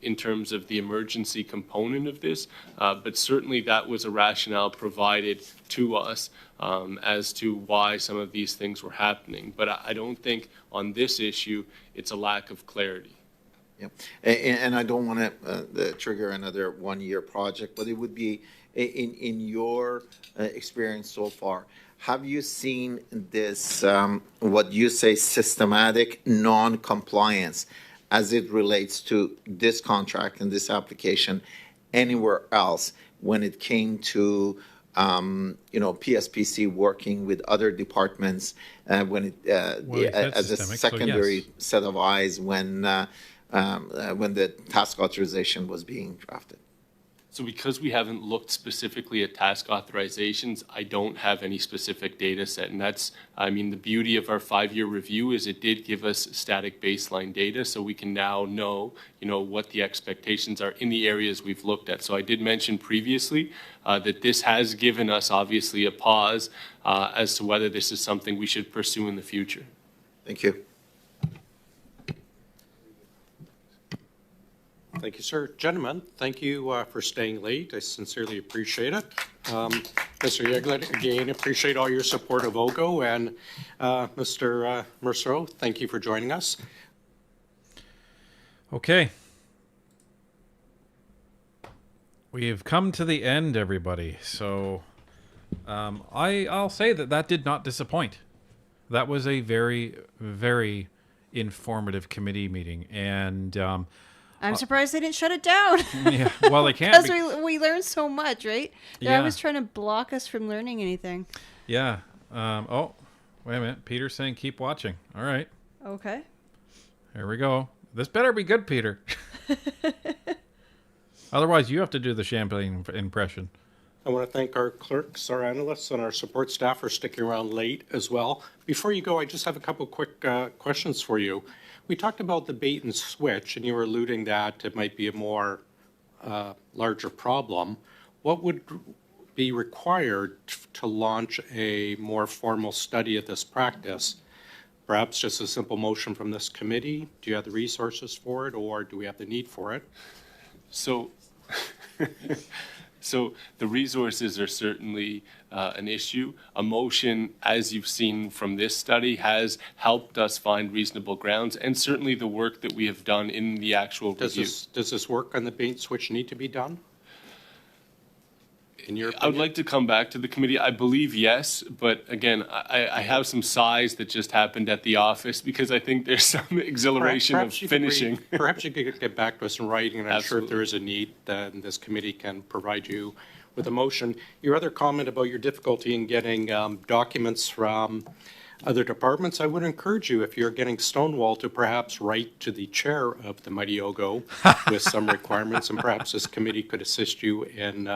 in terms of the emergency component of this, but certainly that was a rationale provided to us as to why some of these things were happening. But I don't think on this issue it's a lack of clarity. Yeah, and I don't want to trigger another one-year project, but it would be, in your experience so far, have you seen this, what you say, systematic non-compliance as it relates to this contract and this application anywhere else when it came to, PSPC working with other departments when it, as a secondary set of eyes when the task authorization was being drafted? So because we haven't looked specifically at task authorizations, I don't have any specific data set. And that's, I mean, the beauty of our 5-year review is it did give us static baseline data, so we can now know, what the expectations are in the areas we've looked at. So I did mention previously that this has given us obviously a pause as to whether this is something we should pursue in the future. Thank you. Thank you, sir. Gentlemen, thank you for staying late. I sincerely appreciate it. Mr. Yeglin, again, appreciate all your support of OGO. And Mr. Merceau, thank you for joining us. Okay. We've come to the end, everybody. So I'll say that did not disappoint. That was a very, very informative committee meeting. And I'm surprised they didn't shut it down. Yeah, well, they can't. Because we learned so much, right? They're always trying to block us from learning anything. Yeah. Oh, wait a minute. Peter's saying keep watching. All right. Okay. Here we go. This better be good, Peter. Otherwise, you have to do the champagne impression. I want to thank our clerks, our analysts, and our support staff for sticking around late as well. Before you go, I just have a couple quick questions for you. We talked about the bait and switch, and you were alluding that it might be a more larger problem. What would be required to launch a more formal study of this practice? Perhaps just a simple motion from this committee? Do you have the resources for it, or do we have the need for it? So the resources are certainly an issue. A motion, as you've seen from this study, has helped us find reasonable grounds, and certainly the work that we have done in the actual review. Does this work on the bait and switch need to be done? In your opinion? I would like to come back to the committee. I believe yes, but again, I have some sighs that just happened at the office because I think there's some exhilaration of finishing. Perhaps you could get back to us in writing, and I'm Absolutely. sure if there is a need, then this committee can provide you with a motion. Your other comment about your difficulty in getting documents from other departments, I would encourage you, if you're getting stonewalled, to perhaps write to the chair of the Mighty Ogo with some requirements, and perhaps this committee could assist you in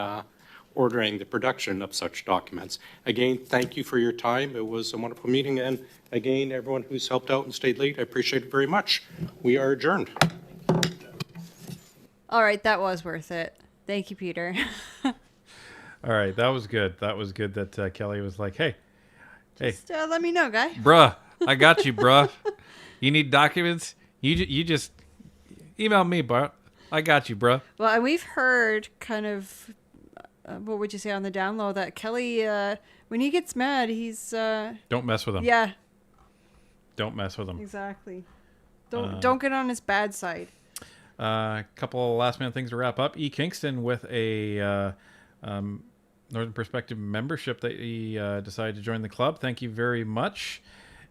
ordering the production of such documents. Again, thank you for your time. It was a wonderful meeting, and again, everyone who's helped out and stayed late, I appreciate it very much. We are adjourned. All right, that was worth it. Thank you, Peter. All right, that was good. That was good that Kelly was like, hey, Just let me know, guy. bruh, I got you, bruh. You need documents? You just email me, bruh. I got you, bruh. Well, and we've heard kind of, what would you say on the down low, that Kelly, when he gets mad, he's... Don't mess with him. Yeah. Don't mess with him. Exactly. Don't get on his bad side. A couple of last minute things to wrap up. E. Kingston with a Northern Perspective membership that he decided to join the club. Thank you very much.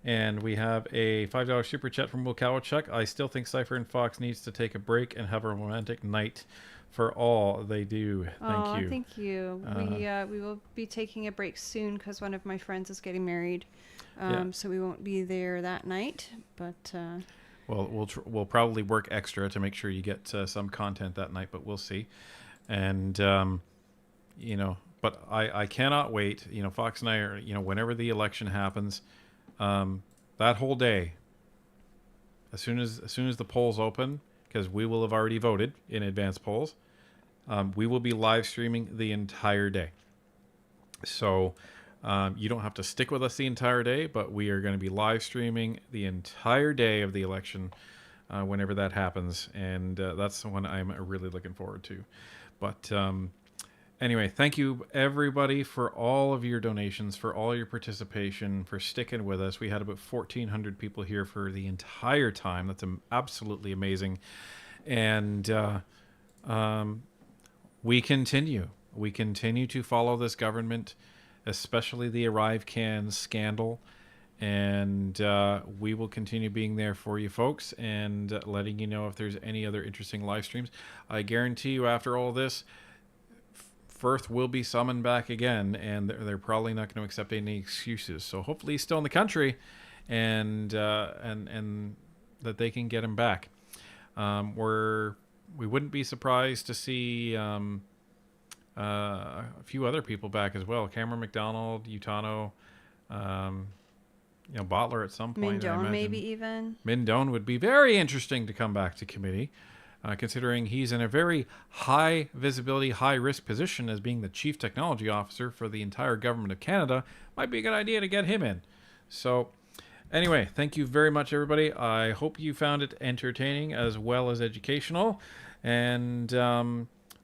And we have a $5 super chat from Will Kowalchuk. I still think Cypher and Fox needs to take a break and have a romantic night for all they do. Thank you. Thank you. We will be taking a break soon because one of my friends is getting married. So we won't be there that night. But well, we'll probably work extra to make sure you get some content that night, but we'll see. And but I cannot wait. Fox and I are, whenever the election happens, that whole day, as soon as the polls open, because we will have already voted in advance polls, we will be live streaming the entire day. So you don't have to stick with us the entire day, but we are going to be live streaming the entire day of the election whenever that happens, and that's the one I'm really looking forward to. But anyway, thank you everybody for all of your donations, for all your participation, for sticking with us. We had about 1,400 people here for the entire time. That's absolutely amazing. And we continue to follow this government, especially the ArriveCan scandal. And we will continue being there for you folks and letting you know if there's any other interesting live streams. I guarantee you after all this, Firth will be summoned back again, and they're probably not going to accept any excuses. So hopefully he's still in the country, and that they can get him back. We wouldn't be surprised to see a few other people back as well. Cameron McDonald, Utano, Bottler at some point. I Mindone, imagine. maybe even. Mindone would be very interesting to come back to committee, considering he's in a very high visibility, high risk position as being the Chief Technology Officer for the entire government of Canada. Might be a good idea to get him in. So anyway, thank you very much, everybody. I hope you found it entertaining as well as educational. And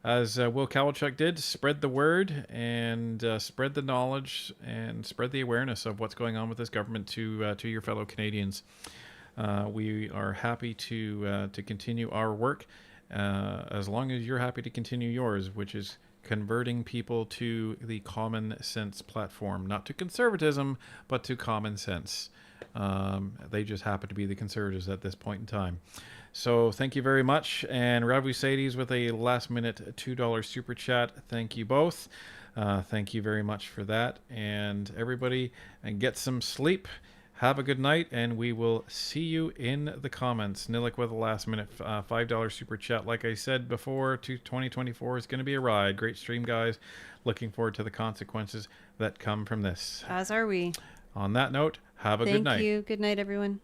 as Will Kowalchuk did, spread the word and spread the knowledge and spread the awareness of what's going on with this government to your fellow Canadians. We are happy to continue our work as long as you're happy to continue yours, which is converting people to the common sense platform, not to conservatism, but to common sense. They just happen to be the conservatives at this point in time. So thank you very much. And Ravu Sadies with a last minute $2 super chat. Thank you both. Thank you very much for that. And everybody, and get some sleep. Have a good night, and we will see you in the comments. Nilik with a last minute $5 super chat. Like I said before, 2024 is going to be a ride. Great stream, guys. Looking forward to the consequences that come from this. As are we. On that note, have a good night. Thank you. Good night, everyone.